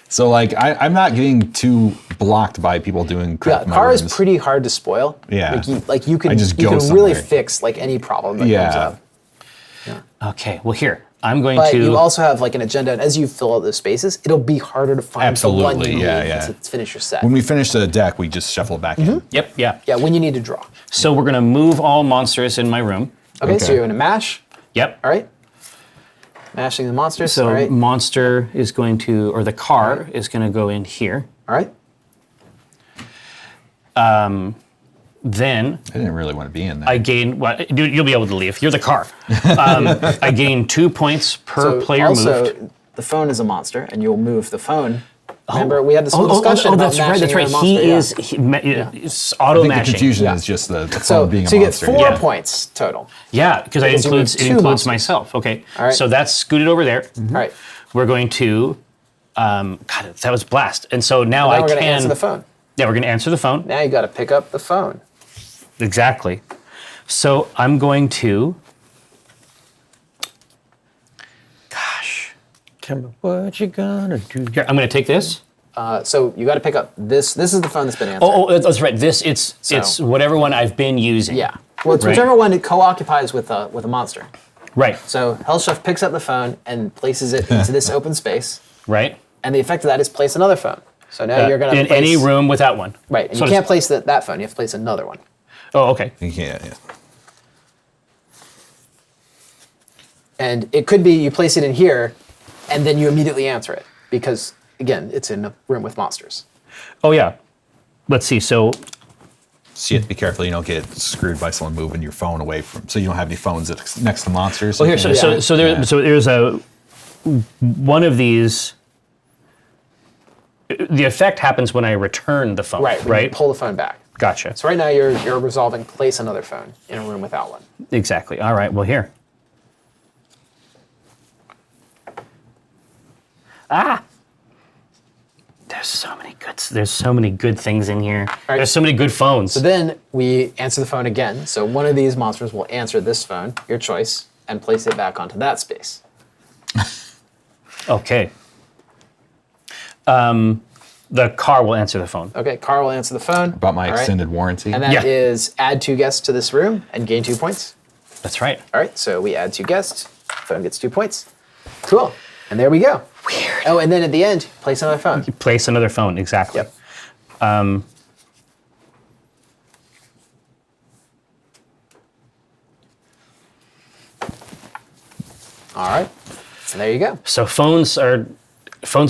So like I'm not getting too blocked by people doing crap. Yeah, in my car is rooms. pretty hard to spoil. Yeah. You can I just you go can really somewhere. fix like any problem that comes Yeah. up. Okay. Well, here I'm going But to. you also have like an agenda, and as you fill out those spaces, it'll be harder to find the one Absolutely, you yeah, need yeah. to finish your set. When we finish the deck, we just shuffle it back in. Yep. Yeah. Yeah, when you need to draw. So we're gonna move all monsters in my room. Okay, so Okay. you're gonna mash. Yep. All right. Mashing the monsters. So all right. monster is going to, or the car is going to go in here. All right. Then I didn't really want to be in there. I gain. Well, dude, you'll be able to leave. You're the car. I gain 2 points per So player also, moved. the phone is a monster, and you'll move the phone. Remember, we had this whole discussion about that's right. mashing That's right. your He monster, is yeah. it's auto I think the mashing. confusion Yeah. is just the phone So, being a so you get monster. 4 Yeah. points total. Yeah, because it Because you includes moved it 2 includes monsters. myself. Okay. All right. So that's scooted over there. All right. We're going to. God, that was blast. And so now Now I we're can. gonna answer the phone. Yeah, we're going to answer the phone. Now you got to pick up the phone. Exactly. So I'm going to. Gosh. Tell me what you gonna do. Here, I'm going to take this. So you got to pick up this. This is the phone that's been answered. Oh, that's right. It's whatever one I've been using. Yeah. Well, it's Right. whichever one it co-occupies with a monster. Right. So Hellchef picks up the phone and places it into this open space, Right. and the effect of that is place another phone. So now you're going to in place, any room without one. right? And So you does- can't place that phone. You have to place another one. Oh, okay. Yeah. And it could be you place it in here, and then you immediately answer it because again, it's in a room with monsters. Oh yeah. Let's see. So So you have to be careful you don't get screwed by someone moving your phone away from, so you don't have any phones next to monsters. well, here. So Yeah. so there's a one of these. The effect happens when I return the phone. Right. when you Right. pull the phone back. Gotcha. So right now you're resolving place another phone in a room without one. Exactly. All right. Well, here. There's so many good things in here. right. There's so many good phones. So then we answer the phone again. So one of these monsters will answer this phone, your choice, and place it back onto that space. Okay. The car will answer the phone. Okay, Carl will answer the phone. About my All right. extended warranty. And that Yeah. is add 2 guests to this room and gain 2 points. That's right. All right, so we add 2 guests. Phone gets 2 points. Cool. And there we go. Weird. Oh, and then at the end, place another phone. Place another phone. Exactly. Yep. All right. And there you go. So phones are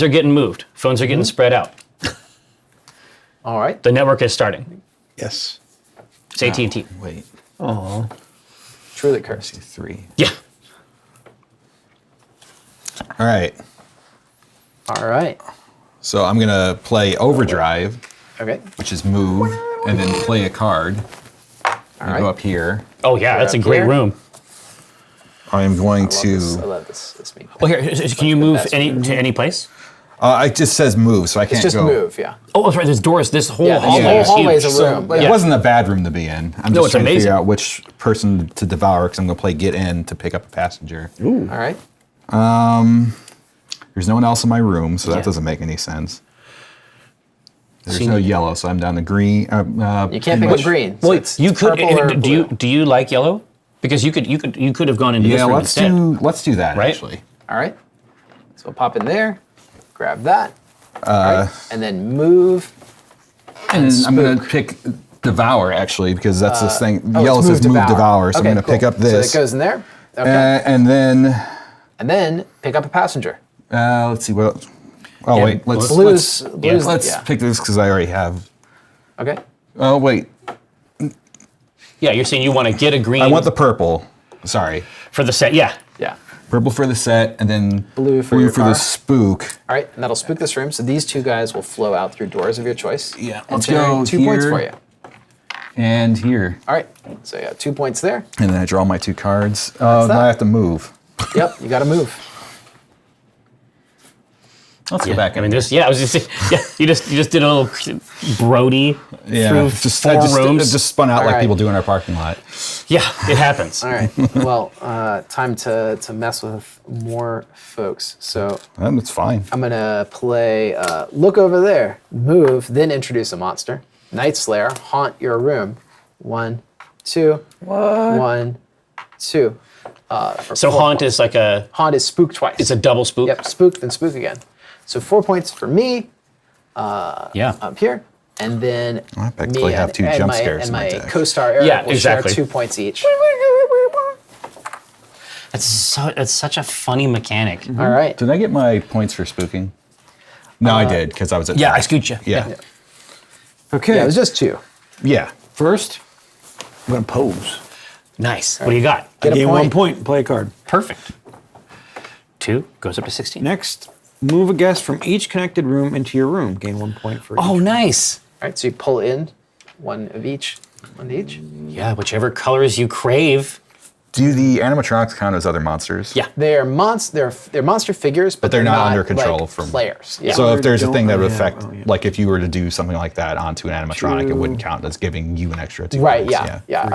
getting moved. Phones are getting spread out. All right. The network is starting. Yes. It's AT&T. Wait, Truly cursed. 3. Yeah. All right. All right. So I'm gonna play Overdrive, Okay. which is move, and then play a card. And right. go up here. Oh yeah, that's a up great here. room. I'm going I to. love this meme. Well, here, can you move best to any place? It just says move, so I can't It's just go. move, yeah. Oh, that's right. There's doors. This whole Yeah, this hallway whole is hallway huge. is a room. It Yeah. wasn't a bad room to be in. I'm No, just it's trying to amazing. figure out which person to devour because I'm going to play get in to pick up a passenger. All right. There's no one else in my room, so that Yeah. doesn't make any sense. There's See- no yellow, so I'm down to green. You can't pick up green. So Well, it's you could. purple or Do blue. you like yellow? Because you could have gone into this Yeah, room let's instead. do that Right? actually. All right. So we'll pop in there, grab that, all right, and then move. And I'm going to pick devour actually because that's this thing. Oh, Yellow it's says move devour, so Okay, I'm going to pick cool. up this. So it goes in there. Okay. And then And then pick up a passenger. let's see what. Oh Yeah, wait, let's Blues. let's, Blues. let's yeah. pick this because I already have. Okay. Oh wait, Yeah, you're saying you want to get a green I want the purple. Sorry, for the set. Yeah. Yeah. purple for the set, and then Blue for your the car. spook. All right, and that'll spook this room. So these 2 guys will flow out through doors of your choice. Yeah, And let's generate go 2 points here. for you. And here, All right. So you got 2 points there. and then I draw my 2 cards. Now that. I have to move. Yep. You got to move. Let's go back. I mean, I was just you just did a little Brody through four rooms. It just spun out like right. people do in our parking lot. Yeah, it happens. All right. Well, time to mess with more folks. So That's fine. I'm gonna play. Look over there. Move. Then introduce a monster. Night Slayer. Haunt your room. 1, 2. What? 1, 2. So haunt is like a Haunt is spook twice. it's a double spook. Yep. Spook then spook again. So 4 points for me Yeah. up here, and then I practically have two jump scares and in my my deck. co-star Eric Yeah, will exactly. share 2 points each. It's such a funny mechanic. All right. Did I get my points for spooking? No, I did because I was at. Yeah, I scoot you. Yeah. Okay. Yeah, it was just 2. Yeah. First, I'm gonna pose. Nice. What do you got? Get a Gain point. 1 point. Play a card. Perfect. 2 goes up to 16. Next, move a guest from each connected room into your room. Gain 1 point for Oh, each. nice. All right. So you pull in one of each. One to each. Yeah, whichever colors you crave. Do the animatronics count as other monsters? Yeah. They're monster figures, but they're not under like, control from players. Yeah. So if there's a Don't- thing that would yeah, affect, oh, yeah. like if you were to do something like that onto an animatronic, it True. wouldn't count as giving you an extra 2 right. points. Yeah.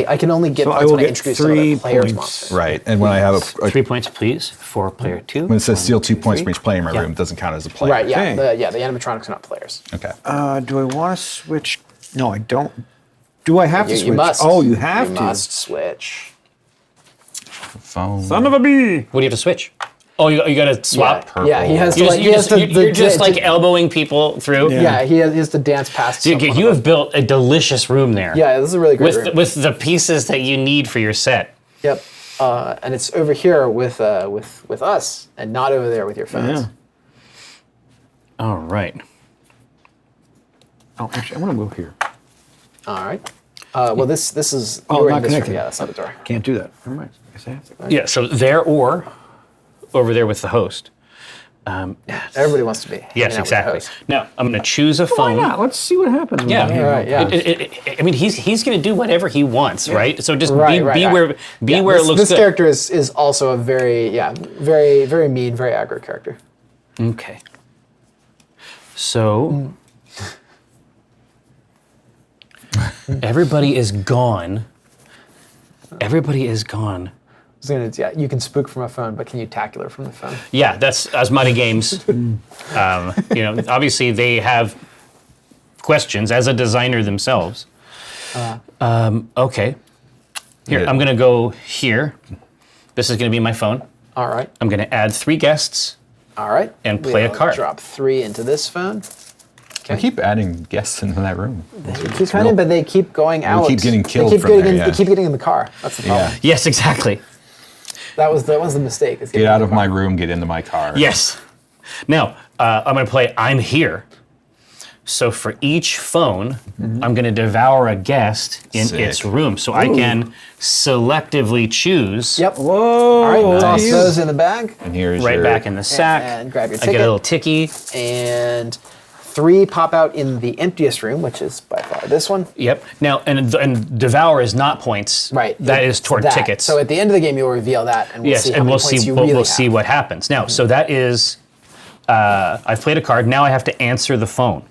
I can only get So I points will when I get introduce 3 another player's points. monster. Right. And when I have a 3 points, please, for player 2. when it says steal 2 points from each player in my Yeah. room, it doesn't count as a player. Right. Yeah. Okay. The animatronics are not players. Okay. Do I want to switch? No, I don't. Do I have to switch? You must. Oh, you have You to. must switch. Phone. Son of a bee. What do you have to switch? Oh, you got to swap? Yeah. He has to. You're Like, he has to. you're just like elbowing people through. Yeah. He has to dance past. Dude, someone. you have built a delicious room there. Yeah. This is a really great room. With the pieces that you need for your set. Yep. And it's over here with us, and not over there with your phones. Yeah. All right. Oh, actually, I want to move here. All right. Well, this is. Oh, you're in not this room. connected. Yeah, that's not the door. Can't do that. Never mind. I guess I have to. Yeah, so there or over there with the host. Everybody wants to be. hanging Yes, out with the exactly. host. Now, I'm going to choose a Why phone. not? Let's see what happens. when Yeah. we hang All out. right. Yeah. I mean, he's going to do whatever he wants, right? So just Right, be right. where Yeah, where this, it looks this good. character is also a very mean, very aggro character. Okay. So everybody is gone. Everybody is gone. You can spook from a phone, but can you tacular from the phone? Yeah, that's Asmati Games. Obviously they have questions as a designer themselves. Okay. Here, Yeah. I'm gonna go here. This is gonna be my phone. All right. I'm gonna add 3 guests. All right. And play a We'll card. Drop 3 into this phone. I keep adding guests into that room. Keep coming, but they keep going out. keep getting killed They keep from getting there, in, yeah. They keep getting in the car. That's the problem. Yeah. Yes, exactly. That was the mistake. is Get getting out in of the my car. room, get into my car. Yes. Now, I'm gonna play I'm here. So for each phone, I'm gonna devour a guest in Sick. its room. So I can selectively choose Yep. Whoa. All right. Toss Nice. those in the bag And here's right your, back in the sack. and grab your I get ticket. a little ticky. and 3 pop out in the emptiest room, which is by far this one. Yep. Now, and devour is not points. Right. That is toward that. tickets. So at the end of the game, you'll reveal that, and we'll yes, see how and many we'll points see you we'll, really we'll have. see what happens. Now, so that is I've played a card. Now I have to answer the phone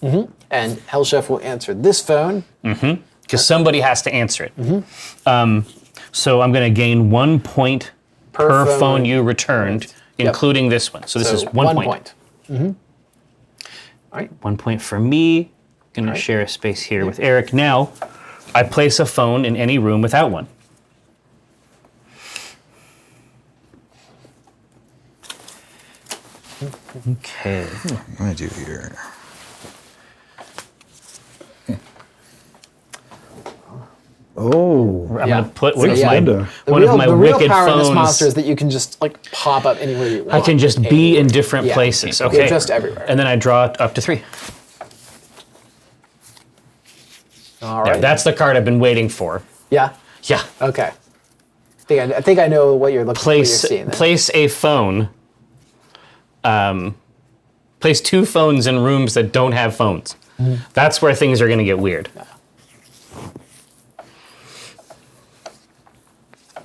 And Hellchef will answer this phone. because somebody has to answer it. Mm-hmm. So I'm going to gain 1 point per phone you returned, Yep. including this one. So this is 1 point. All right. 1 point for me. Going to share a space here with Eric. Now, I place a phone in any room without one. Okay. What do I do here? Oh. I'm Yeah. going to put So, one of yeah. my, Linda. one of my the real wicked power in this phones. monster is that you can just like pop up anywhere you want. I can just be in different Yeah. places. You're Okay. just everywhere. And then I draw up to 3. All There, right. that's the card I've been waiting for. Yeah. Yeah. Okay. I think I know what you're looking. Place what you're seeing then. place a phone. Place 2 phones in rooms that don't have phones. That's where things are going to get weird.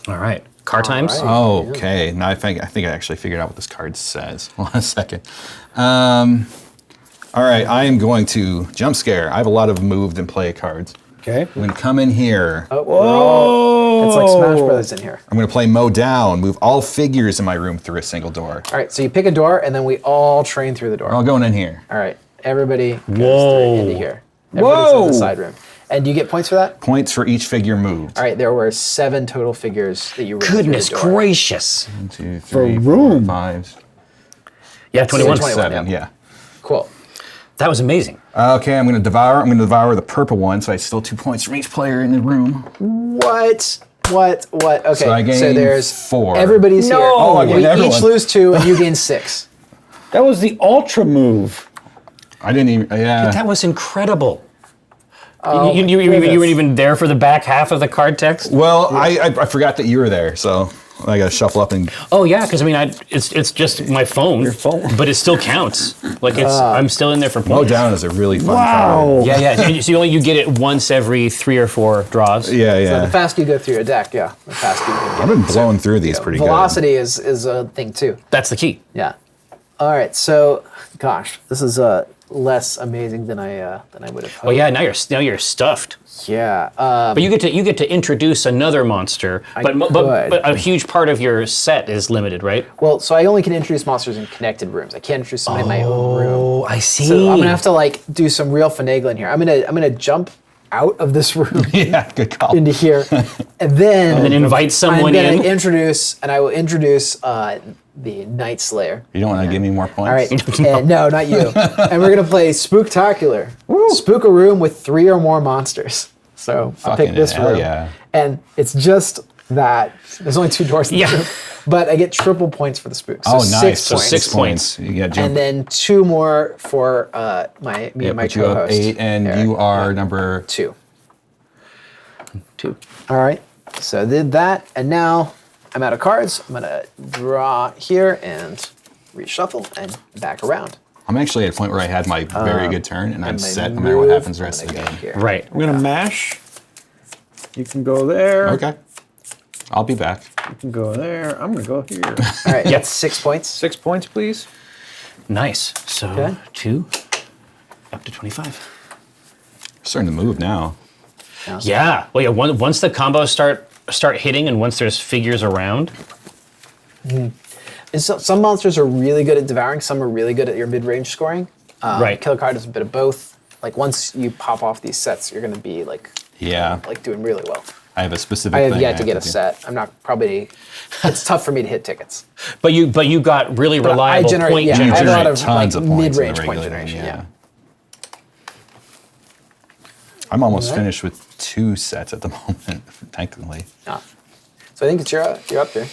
All right. car times. right. Okay, now I think I actually figured out what this card says. Hold on a second. All right, I am going to jump scare. I have a lot of moved and play cards. Okay. I'm going to come in here. Oh, it's like Smash Brothers in here. I'm going to play mow down, move all figures in my room through a single door. All right, so you pick a door, and then we all train through the door. We're all going in here. All right, everybody goes Whoa. through into here. Everybody's in Whoa. the side room. And do you get points for that? Points for each figure moved. All right, there were 7 total figures that you ran Goodness through the door. gracious. 1, 2, 3, 4, room. 5, Yeah, 21. 21, 7. yeah. Yeah. Cool. That was amazing. Okay, I'm going to devour the purple one, so I still 2 points from each player in the room. What? Okay, So I gain there's 4. Everybody's here. Oh, I gained we everyone. each lose 2, and you gain 6. That was the ultra move. I didn't even. Yeah. That was incredible. Oh, you weren't even there for the back half of the card text? Well, I forgot that you were there, so I got to shuffle up and. Oh yeah, because I mean, it's just my phone. Your phone. But it still counts. Like I'm still in there for Mow points. down is a really fun Wow. card. Yeah. So you get it once every 3 or 4 draws. Yeah, So yeah. the faster you go through your deck, the faster you can I've get been blowing through these pretty Velocity is a thing too. That's the key. Yeah. All right. So, gosh, this is less amazing than I would have hoped. Well, yeah. Now you're stuffed. Yeah. But you get to introduce another monster. But could. a huge part of your set is limited, right? Well, so I only can introduce monsters in connected rooms. I can't introduce somebody in my own room. Oh, I see. So I'm gonna have to like do some real finagling here. I'm gonna jump out of this room good. Yeah, good call. into here, and then invite someone I'm gonna in. I will introduce the Night Slayer. You don't want to give me more points? All right, and, no, not you. And we're gonna play Spooktacular. Spook a room with 3 or more monsters. So I pick Fucking this hell room, yeah. and it's just that. There's only 2 doors in the Yeah. room, but I get triple points for the spook. So Oh, 6 nice. So points. 6 points. You got jump. And then 2 more for me and my put you up co-host. 8, and Eric. you are number 2. All right. So I did that, and now I'm out of cards. I'm gonna draw here and reshuffle and back around. I'm actually at a point where I had my very good turn, and I'm And my set no matter what move, happens the rest I'm of the gonna game. go here. Right. I'm gonna mash. You can go there. Okay. I'll be back. You can go there. I'm gonna go here. All right. That's 6 points. 6 points, please. Nice. So Okay. 2 up to 25. Starting to move now. Yeah. Well, yeah. Once the combos start hitting, and once there's figures around. And so, some monsters are really good at devouring. Some are really good at your mid-range scoring. Right. Killer card is a bit of both. Like once you pop off these sets, you're gonna be like Yeah. doing really well. I have a specific I have thing yet to get a do. set. I'm not probably. It's tough for me to hit tickets. But you got really But reliable I generate, point yeah, I have a lot generation. of Tons like, of points in the mid-range point regular game, generation. Yeah. I'm almost Alright. finished with 2 sets at the moment, thankfully. Ah. So I think it's you're up there.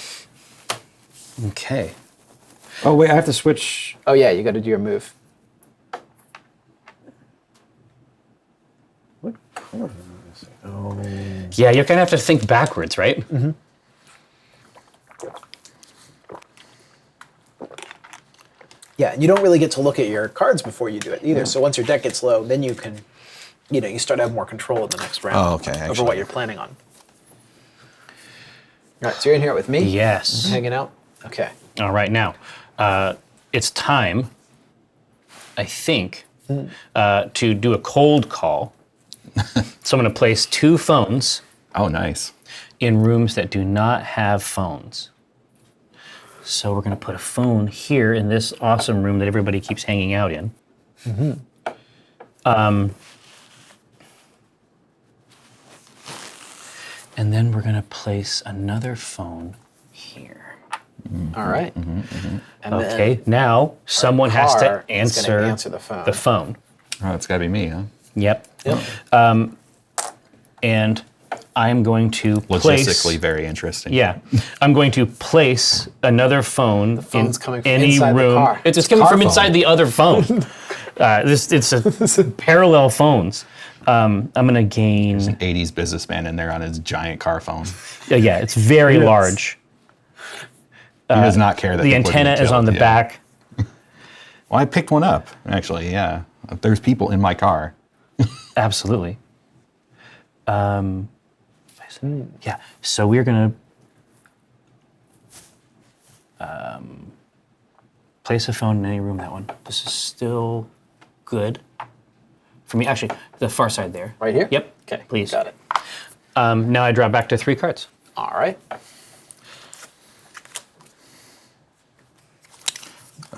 Okay. Oh wait, I have to switch. Oh yeah, you got to do your move. What color am I missing? Oh. Yeah, you're gonna have to think backwards, right? Mm-hmm. Yeah, and you don't really get to look at your cards before you do it either. So once your deck gets low, then you can, you start to have more control in the next round. Oh, okay, Over actually. what you're planning on. All right, so you're in here with me. Yes. Hanging out. Okay. All right, now it's time, I think, to do a cold call. So I'm going to place 2 phones Oh, nice. in rooms that do not have phones. So we're going to put a phone here in this awesome room that everybody keeps hanging out in. And then we're going to place another phone here. All right. And Okay, then now someone has car to is gonna answer, answer the phone. the phone. Oh, it's got to be me, huh? Yep. Yep. And I'm going to place. Logistically very interesting. Yeah, I'm going to place another phone in phone's coming from any inside the room. car. It's coming car from phone. inside the other phone. It's a parallel phones. I'm gonna gain. 80s businessman in there on his giant car phone. Yeah, it's very large. He does not care that The people are antenna being is on the killed, yeah. back. Well, I picked one up, actually, yeah. There's people in my car. Absolutely. Yeah, so we're gonna. Place a phone in any room. That one. This is still good for me. Actually, the far side there. Right here? Yep. Okay, Please. got it. Now I draw back to 3 cards. All right.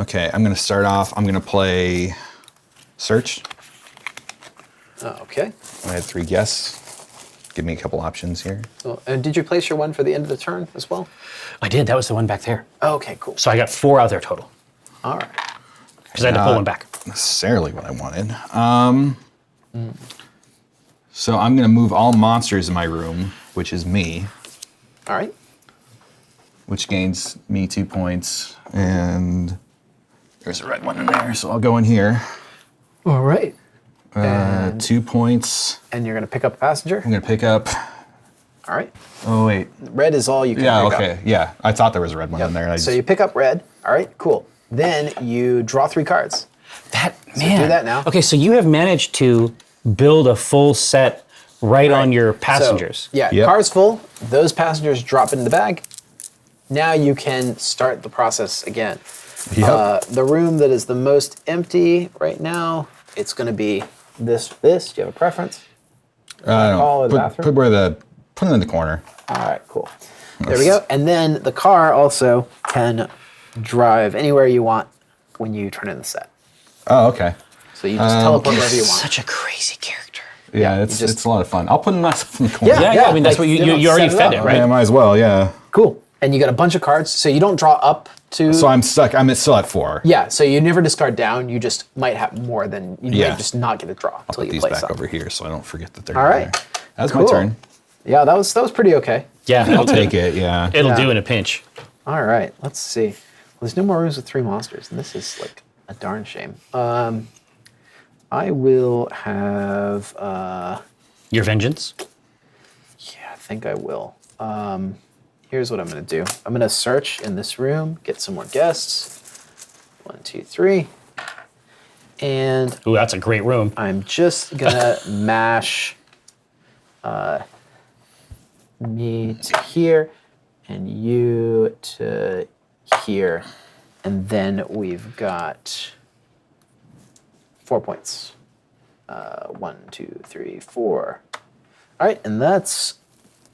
Okay, I'm going to start off. I'm going to play Search. Okay. I had 3 guess. Give me a couple options here. So, and did you place your one for the end of the turn as well? I did. That was the one back there. Okay, cool. So I got 4 out there total All right. because I had to pull one back. Necessarily what I wanted. So I'm going to move all monsters in my room, which is me, All right. which gains me 2 points. And there's a red one in there, so I'll go in here. All right. And- 2 points. And you're going to pick up a passenger? I'm going to pick up. All right. Oh, wait. Red is all you can Yeah, pick okay. up. Yeah, I thought there was a red one in there. And I So just, you pick up red. All right, cool. Then you draw 3 cards. That So man. do that now. Okay, so you have managed to build a full set right on your passengers. So, yeah, Yep. car's full. Those passengers drop into the bag. Now you can start the process again. Yep. The room that is the most empty right now, it's going to be this. Do you have a preference? I don't hall know. or the bathroom? Put it in the corner. All right, cool. There we go. And then the car also can drive anywhere you want when you turn in the set. Oh, okay. So you just teleport wherever you want. Such a crazy character. Yeah, you it's just- it's a lot of fun. I'll put myself in the corner. Yeah, I mean, that's like, what you you know, already set it fed up. it, right? Yeah, might as well, yeah. Cool. And you got a bunch of cards, so you don't draw up to. So I'm stuck. I'm still at 4. Yeah, so you never discard down. You just might have more than you Yeah. might just not get a draw I'll until put you these play back some. over here so I don't forget that they're All right. there. That's Cool. my turn. Yeah, that was pretty okay. Yeah, I'll take it, yeah. It'll Yeah. do in a pinch. All right, let's see. Well, there's no more rooms with 3 monsters, and this is like a darn shame. I will have. Your vengeance. Yeah, I think I will. Here's what I'm going to do. I'm going to search in this room, get some more guests. 1, 2, 3. And Ooh, that's a great room. I'm just going to mash me to here and you to here. And then we've got 4 points. 1, 2, 3, 4. All right, and that's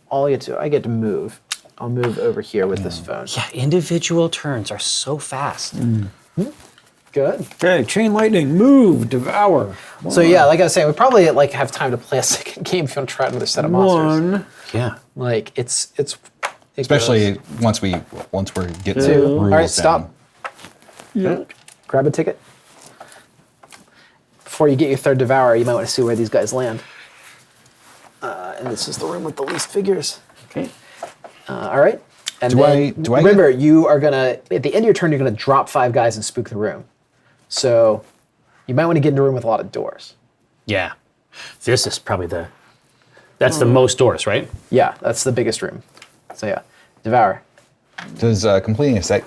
all I get to. I get to move. I'll move over here with this phone. Yeah, individual turns are so fast. Good. Okay, chain lightning, move, devour. So yeah, like I was saying, we probably like have time to play a second game if you want to try another set of monsters. 1, Yeah. Like it Especially goes. once we're getting 2. the All rules right, down. stop. Grab a ticket. Before you get your 3rd devour, you might want to see where these guys land. And this is the room with the least figures. Okay. All right. And Do then, I remember, you are gonna at the end of your turn, you're gonna drop 5 guys and spook the room. So you might want to get into a room with a lot of doors. Yeah. This is probably that's the most doors, right? Yeah, that's the biggest room. So yeah, devour. Does completing a set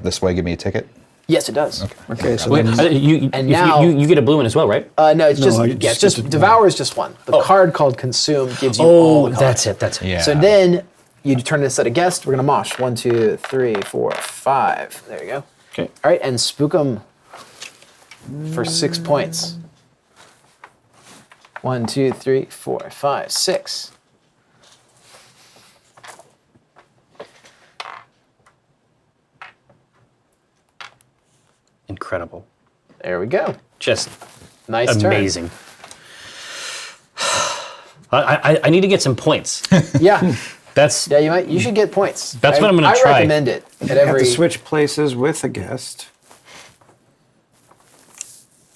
this way give me a ticket? Yes, it does. Okay, so Wait, then you And if now- you get a blue one as well, right? No, it's just I yeah, just it's just did devour is just one. The card called consume gives you all the colors. that's it. That's it. Yeah. So then you turn this set of guests. We're gonna mosh 1, 2, 3, 4, 5. There you go. Okay. All right, and spook them for 6 points. 1, 2, 3, 4, 5, 6. Incredible. There we go. Just Nice turn. amazing. I need to get some points. Yeah, That's yeah. You should get points. That's what I'm gonna I try. recommend it at you have every. to switch places with a guest.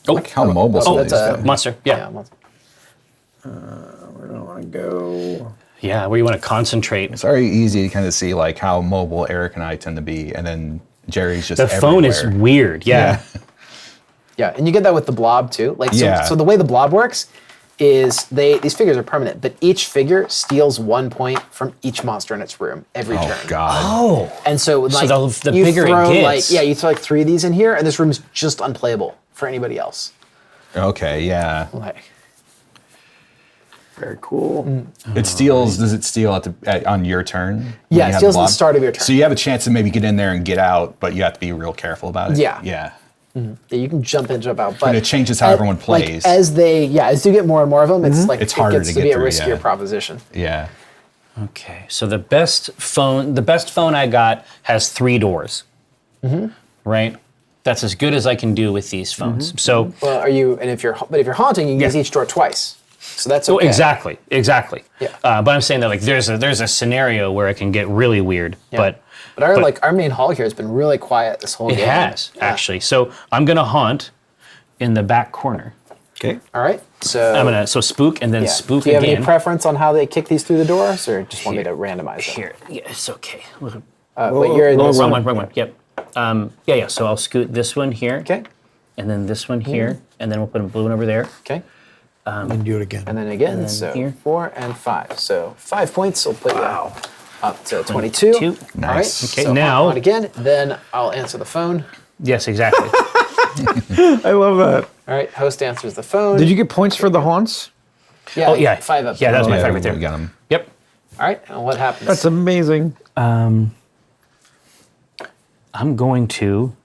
Look how mobile some of that's these a- guys. monster. Yeah. well, Where do I want to go? Yeah, where you want to concentrate. It's very easy to kind of see like how mobile Eric and I tend to be, and then Jerry's just The phone is everywhere. weird. Yeah. yeah, and you get that with the blob too. Like so, Yeah. so the way the blob works is these figures are permanent, but each figure steals 1 point from each monster in its room every Oh turn. God. Oh. And so like the you bigger it throw gets. you throw like 3 of these in here, and this room's just unplayable for anybody else. Okay. Yeah. Like Very cool. It steals. Does it steal on your turn? Yeah, it steals at the start of your turn. So you have a chance to maybe get in there and get out, but you have to be real careful about it. Yeah. Yeah. Yeah, you can jump in, jump out, but it changes how everyone plays. Like, as you get more and more of them, it's like It's harder it gets to to get be a through, riskier yeah. proposition. Yeah. Okay, so the best phone I got has 3 doors. Right? That's as good as I can do with these phones. So, Well, if you're haunting, you can use each door twice, so that's okay. exactly. Yeah. But I'm saying that like there's a scenario where it can get really weird, but our main hall here has been really quiet this whole it game. has actually. So I'm gonna haunt in the back corner. Okay. All right, so So spook and then yeah. spook Do you have again. any preference on how they kick these through the doors, or just want me to randomize them? Here, yeah, it's okay. Wait, you're in this Wrong one. one. Yep. Yeah. So I'll scoot this one here. Okay. And then this one here, and then we'll put a blue one over there. Okay. And do it again. And then again, then so here. 4 and 5. So 5 points will put you up to 22. 22. All right. Nice. Okay, So now- on again, then I'll answer the phone. Yes, exactly. I love that. All right, host answers the phone. Did you get points for the haunts? Yeah, Oh, yeah. 5 up. Yeah, that's my Yeah, favorite there. we got him. Yep. All right, and what happens? That's amazing. I'm going to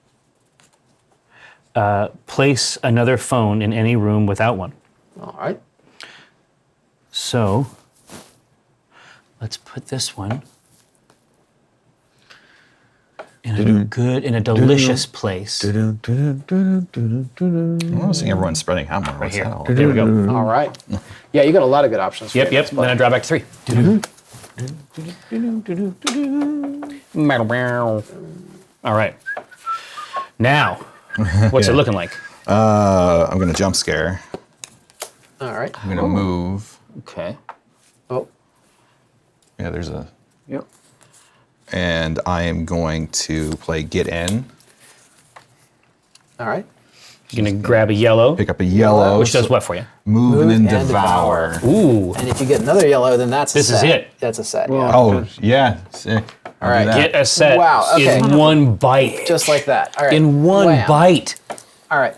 place another phone in any room without one. All right. So let's put this one in a delicious place. I don't see everyone spreading out more. What's here. that all There we go. All right. Yeah, you got a lot of good options. For Yep. your Then next play. I draw back 3. All right. Now, what's it Yeah. looking like? I'm gonna jump scare. All right. I'm gonna move. Okay. Oh, Yeah, there's a. Yep. And I am going to play get in. all right. You're gonna grab a yellow, Pick up a yellow. which does what for you? Move and then and devour. Ooh. And if you get another yellow, then that's a This is set. it. That's a set. Well, Yeah. Oh yeah, sick. All right, Get a set Wow, okay. in one bite. Just like that. All right. in one Wham. bite. All right.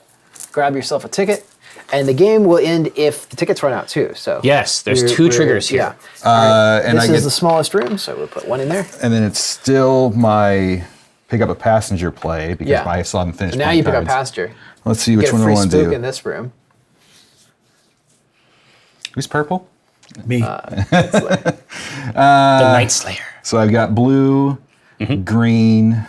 Grab yourself a ticket, and the game will end if the tickets run out too. So Yes, there's we're- 2 we're- triggers here. Yeah. All right. and this I is get, the smallest room, so we'll put 1 in there. and then it's still my pick up a passenger play because Yeah. I still haven't finished. Now playing you pick up cards. pasture. Let's see which Get a one I free want to spook do. in this room. Who's purple? Me. The Night Slayer. So I've got blue, green.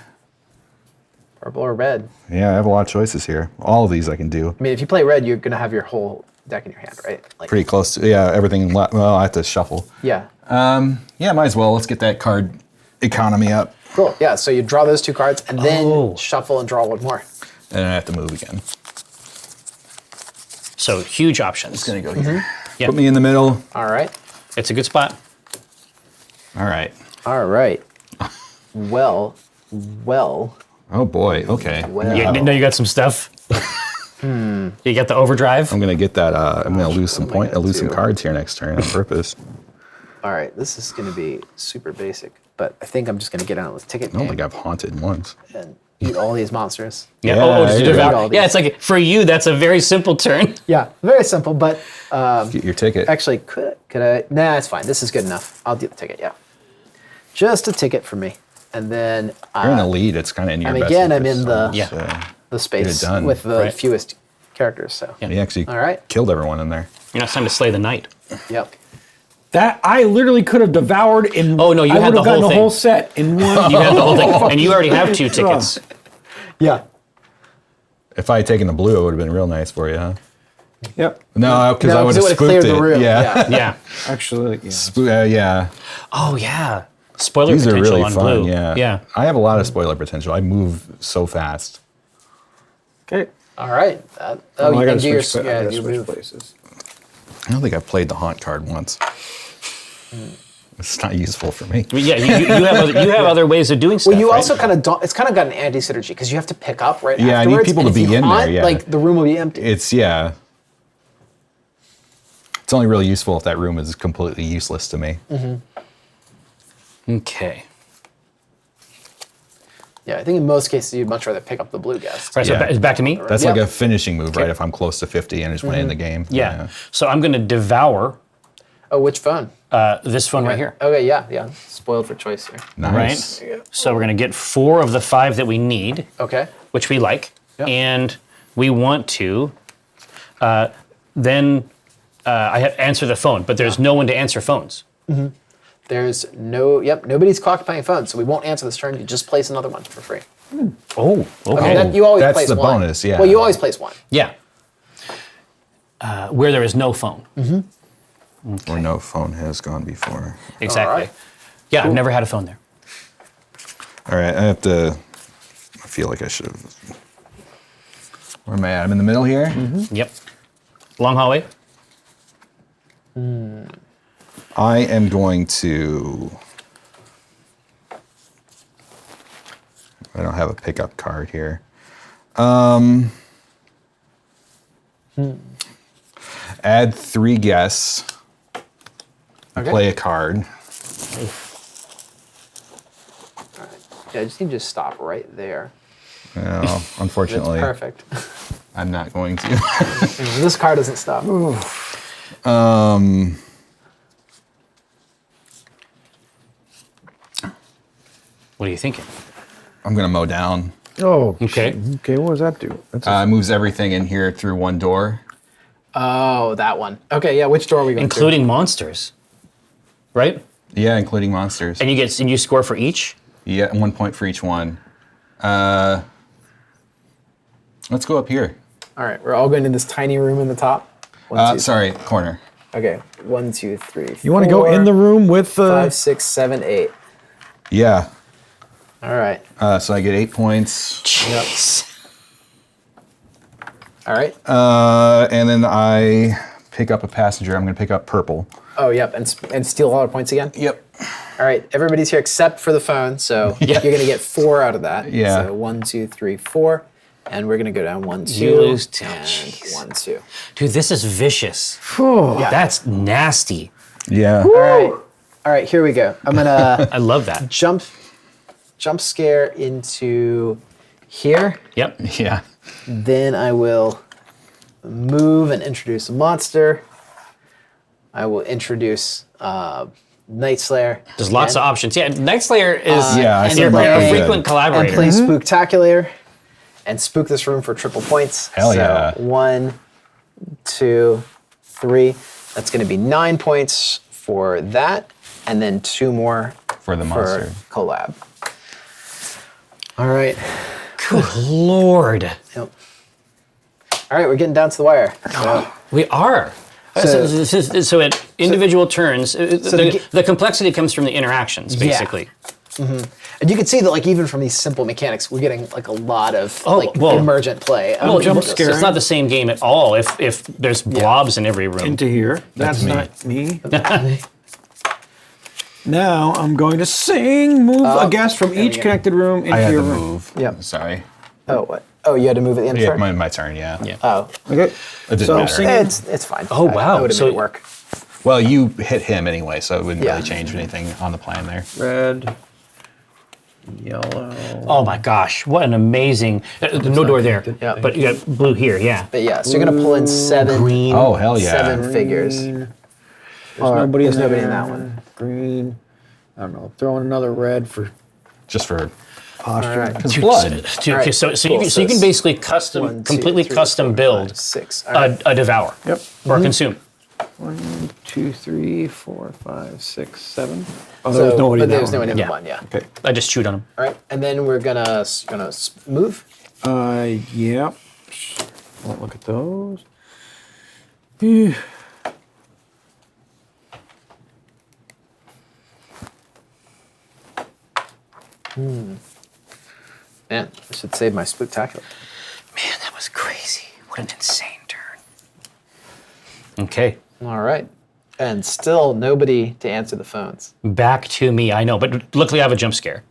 Purple or red. Yeah, I have a lot of choices here. All of these I can do. I mean, if you play red, you're gonna have your whole deck in your hand, right? Like, Pretty close to, yeah, everything. Well, I have to shuffle. yeah. Yeah, might as well. Let's get that card economy up. Cool. Yeah. So you draw those 2 cards, and then Oh. shuffle and draw 1 more. And then I have to move again. So huge options. Gonna go here. Yep. Put me in the middle. All right. It's a good spot. All right. All right. Well. Oh boy. Okay. Well. Yeah, no, you got some stuff. You got the overdrive. I'm gonna get that. I'm gonna lose some What am I point. I'll gonna lose some do? cards here next turn on purpose. All right. This is gonna be super basic, but I think I'm just gonna get on with ticket I don't game think I've haunted once. and eat all these monsters. Yeah. Yeah, Just yeah. devour- All yeah, these. it's like for you, that's a very simple turn. Yeah. Very simple, but Get your ticket. actually, could I? Nah, it's fine. This is good enough. I'll do the ticket. Yeah. Just a ticket for me, and then You're in a lead. It's kind of in your and best again, I'm interest, in the- so Yeah. it's, the space done. with the Right. fewest characters. So. Yeah. He actually All right. killed everyone in there. You know, it's time to slay the knight. Yep. That I literally could have devoured in. Oh, no, you I had would the have gotten whole the thing. whole set in one. You had the whole thing, and you already have 2 tickets. Yeah. If I had taken the blue, it would have been real nice for you, huh? Yep. No, because No, I would 'cause it have would've cleared spooked the it. room. Yeah. Yeah. Actually, yeah. Yeah. Oh yeah. Spoiler These are potential really on fun. blue. Yeah. Yeah. I have a lot of spoiler potential. I move so fast. Okay. All right. You I can gotta do your switch, I yeah, gotta you switch move. places. I don't think I've played the haunt card once. It's not useful for me. But yeah, you have other ways of doing stuff. Well, you right? also kind of it's kind of got an anti-synergy because you have to pick up right Yeah, I need afterwards. people and to if be you in there, haunt, yeah. like the room will be empty. It's It's only really useful if that room is completely useless to me. Okay. Yeah, I think in most cases you'd much rather pick up the blue guest. All right, so Yeah. it's back to me. That's Yep. like a finishing move, right? If I'm close to 50 and I just want to end the game. Yeah. So I'm going to devour Oh, which phone? This phone right here. Okay, yeah. Spoiled for choice here. Nice. Right? So we're going to get 4 of the 5 that we need, Okay. which we like. Yep. And we want to then I have answer the phone, but there's no one to answer phones. There's nobody's occupying phones, so we won't answer this turn. You just place another one for free. Oh, okay. You always That's place the one. bonus, yeah. Well, you always place one. Yeah. Where there is no phone. Or no phone has gone before. Exactly. All right. Yeah, I've never had a phone there. All right, I feel like I should have. Where am I at? I'm in the middle here. Yep. Long hallway. I am going to. I don't have a pickup card here. Add 3 guests. Okay. Play a card. Yeah, I just need you to stop right there. No, That's unfortunately, perfect. I'm not going to. This card doesn't stop. What are you thinking? I'm going to mow down. Oh, Okay. Okay, what does that do? That's Moves everything in here through one door. Oh, that one. Okay, yeah. Which door are we going Including monsters. Right? Yeah, including monsters. And you score for each? Yeah, 1 point for each one. Let's go up here. to? All right, we're all going to this tiny room in the top. One, two, Sorry, corner. Okay, 1, 2, 3. you want to go in the room with 5, 6, 7, 8. Yeah. All right. So I get 8 points. Jeez. All right. And then I pick up a passenger. I'm going to pick up purple. Oh, yep. And steal all our points again. Yep. All right. Everybody's here except for the phone, so you're going to get 4 out of that. Yeah. So 1, 2, 3, 4, and we're going to go down 1, 2, You lose 2. and Jeez. 1, 2. Dude, this is vicious. Yeah. That's nasty. Yeah. All right. Here we go. I'm gonna I love that. jump scare into here. Yep. Yeah. Then I will move and introduce a monster. I will introduce Night Slayer. There's lots of options. Yeah, Night Slayer is Yeah, I and see you're that. a Good. frequent and collaborator. play Spooktacular and spook this room for triple points. Hell yeah. 1, 2, 3. That's going to be 9 points for that, and then 2 more For the monster. collab. All right. Good Lord. Yep. All right, we're getting down to the wire. So, We are. So at individual turns, the complexity comes from the interactions, basically. and you can see that, like, even from these simple mechanics, we're getting like a lot of well, emergent play. Well, jump it's scaring. not the same game at all if there's blobs in every room. into here. That's me. not me. Now I'm going to move a guest from each go. connected room into I had your to room. move. Yep. Sorry. Oh, what? Oh, you had to move at the end. Yeah, Sorry? my turn, yeah. Yeah. Oh, Okay. It didn't So matter. sing- it's fine. Oh, wow. I would have So- made it work. Well, you hit him anyway, so it wouldn't Yeah. really change anything on the plan there. Red, yellow. Oh my gosh, what an amazing. No door there. Yeah. But you got blue here, yeah. But yeah, so you're gonna pull in 7. Green. Oh, hell yeah. 7 figures. There's nobody there's in nobody there. in that one. Green. I don't know. Throw in another red for Just for posture. All right. his blood. Okay, All right, so cool. you can basically 1, 2, completely 3, custom 4, build 5, 6. All right. a devour Yep. or consume. 1, 2, 3, 4, 5, 6, 7. Oh, So- there was nobody but in that there's no one. one in Yeah. the one, yeah. Okay. I just chewed on them. All right, and then we're gonna move. Yeah. Won't look at those. Eh. Man, I should save my Spooktacular. Man, that was crazy. What an insane turn. Okay, All right, and still nobody to answer the phones. back to me. I know, but luckily I have a jump scare.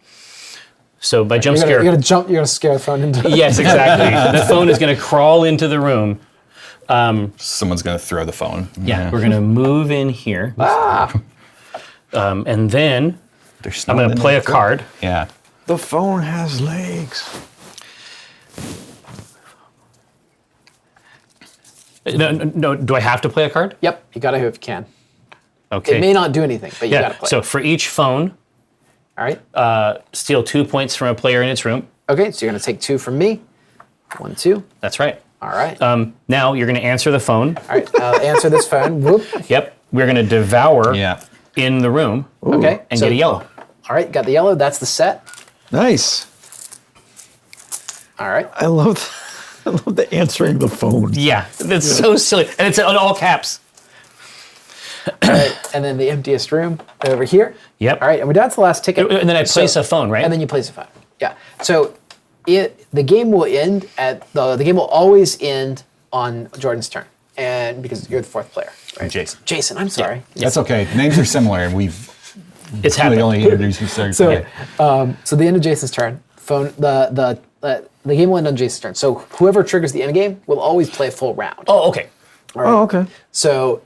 So by jump You're scare, gonna jump. You're gonna scare the phone into. yes, exactly. The phone is going to crawl into the room. Someone's going to throw the phone. Yeah, we're going to move in here. And then There's I'm going to play a card. Yeah. The phone has legs. No, do I have to play a card? Yep, you gotta if you can. Okay. It may not do anything, but you Yeah. gotta play. So for each phone, All right. steal 2 points from a player in its room. Okay, so you're gonna take 2 from me. 1, 2. That's right. All right. Now you're going to answer the phone. All right. Answer this phone. Whoop. Yep. We're going to devour Yeah. in the room Okay. and so- get a yellow. All right. Got the yellow. That's the set. Nice. All right. I love the answering the phone. Yeah, that's so silly, and it's in all caps. And then the emptiest room over here. Yep. All right. And we're down to the last ticket. And then I place a phone, right? And then you place a phone. Yeah. So the game will end at the game will always end on Jordan's turn, and because you're the 4th player. Right? Jason. Jason, I'm sorry. That's okay. Names are similar, and we've it's really happened. only introduced you certain. So, so the end of Jason's turn, the game will end on Jason's turn. So whoever triggers the end game will always play a full round. Oh, okay. Oh, okay. So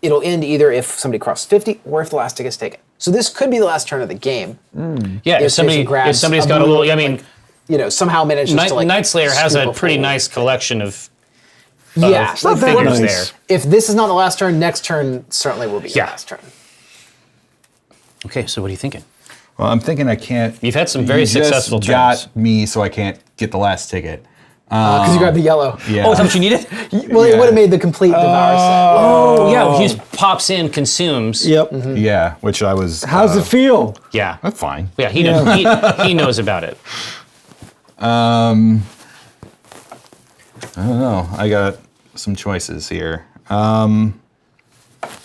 it'll end either if somebody crosses 50 or if the last ticket's taken. So this could be the last turn of the game. Yeah, If Jason if grabs somebody's a got a blue, little, I mean, Somehow manages to like. Night Slayer has scoop a pretty full- nice collection of Yeah, It's not that figures nice. there. if this is not the last turn, next turn certainly will be the Yeah. last turn. Okay, so what are you thinking? Well, I'm thinking I can't. You've had some very you just successful turns. got me, so I can't get the last ticket. Because you grabbed the yellow. Yeah. Oh, is that what you needed? Well, it Yeah. would have made the complete devour set. Oh, yeah, he just pops in, consumes. Yep. Yeah, which I was. How's it feel? Yeah. That's fine. Yeah, he knows, he knows about it. I don't know. I got some choices here.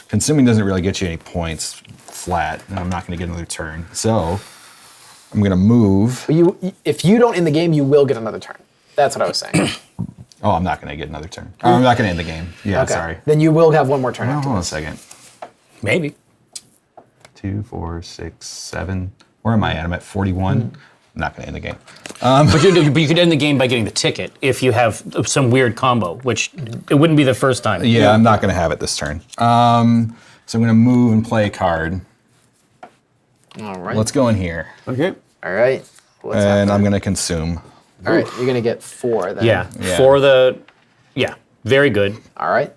Consuming doesn't really get you any points flat, and I'm not going to get another turn. So I'm going to move. If you don't end the game, you will get another turn. That's what I was saying. Oh, I'm not going to get another turn. Oh, I'm not going to end the game. Yeah, Okay. sorry. Then you will have one more turn Oh, after hold on a this. second. Maybe. 2, 4, 6, 7. Where am I at? I'm at 41. I'm not going to end the game. But you could end the game by getting the ticket if you have some weird combo, which it wouldn't be the first time. Yeah, I'm not going to have it this turn. So I'm going to move and play a card. All right. Let's go in here. Okay. All right. What's And happening? I'm going to consume. All right. You're gonna get 4 then. Yeah. Yeah. For the, yeah, very good. All right.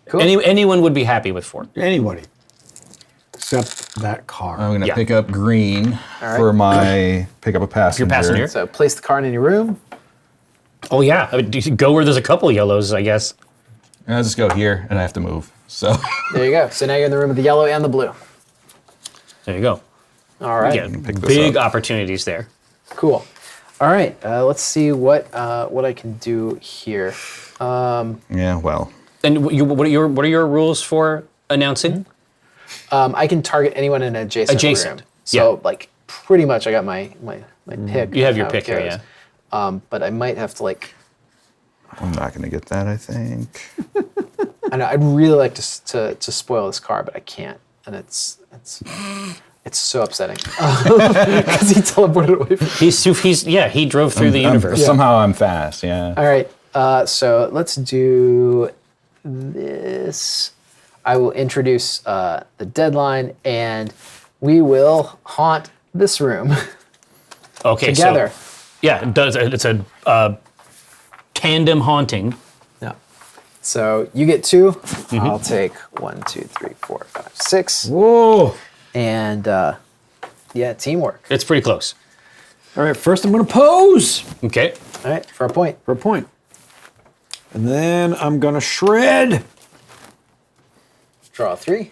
Cool. Anyone would be happy with 4. Anybody. Except that car. I'm going to Yeah. pick up green right. for my pick up a passenger. passenger. So place the card in your room. Oh yeah, I mean, you could go where there's a couple yellows, I guess. And I'll just go here, and I have to move. So There you go. So now you're in the room with the yellow and the blue. There you go. All right. Yeah, pick this big up. opportunities there. Cool. All right. Let's see what I can do here. yeah, well, And what are your rules for announcing? I can target anyone in an adjacent Adjacent, room. So yeah. like pretty much I got my pick. You have your how it pick here, goes. yeah. But I might have to like. I'm not going to get that, I think. I know I'd really like to spoil this car, but I can't, and it's so upsetting because he teleported away from. He drove through the universe. Somehow I'm fast, yeah. All right. So let's do this. I will introduce the deadline, and we will haunt this room Okay, together. so yeah, it does. It's a tandem haunting. Yeah. So you get 2. I'll take 1, 2, 3, 4, 5, 6, Whoa. and yeah, teamwork. It's pretty close. All right, first I'm going to pose Okay. All right, for a point. for a point. And then I'm going to shred. Draw 3,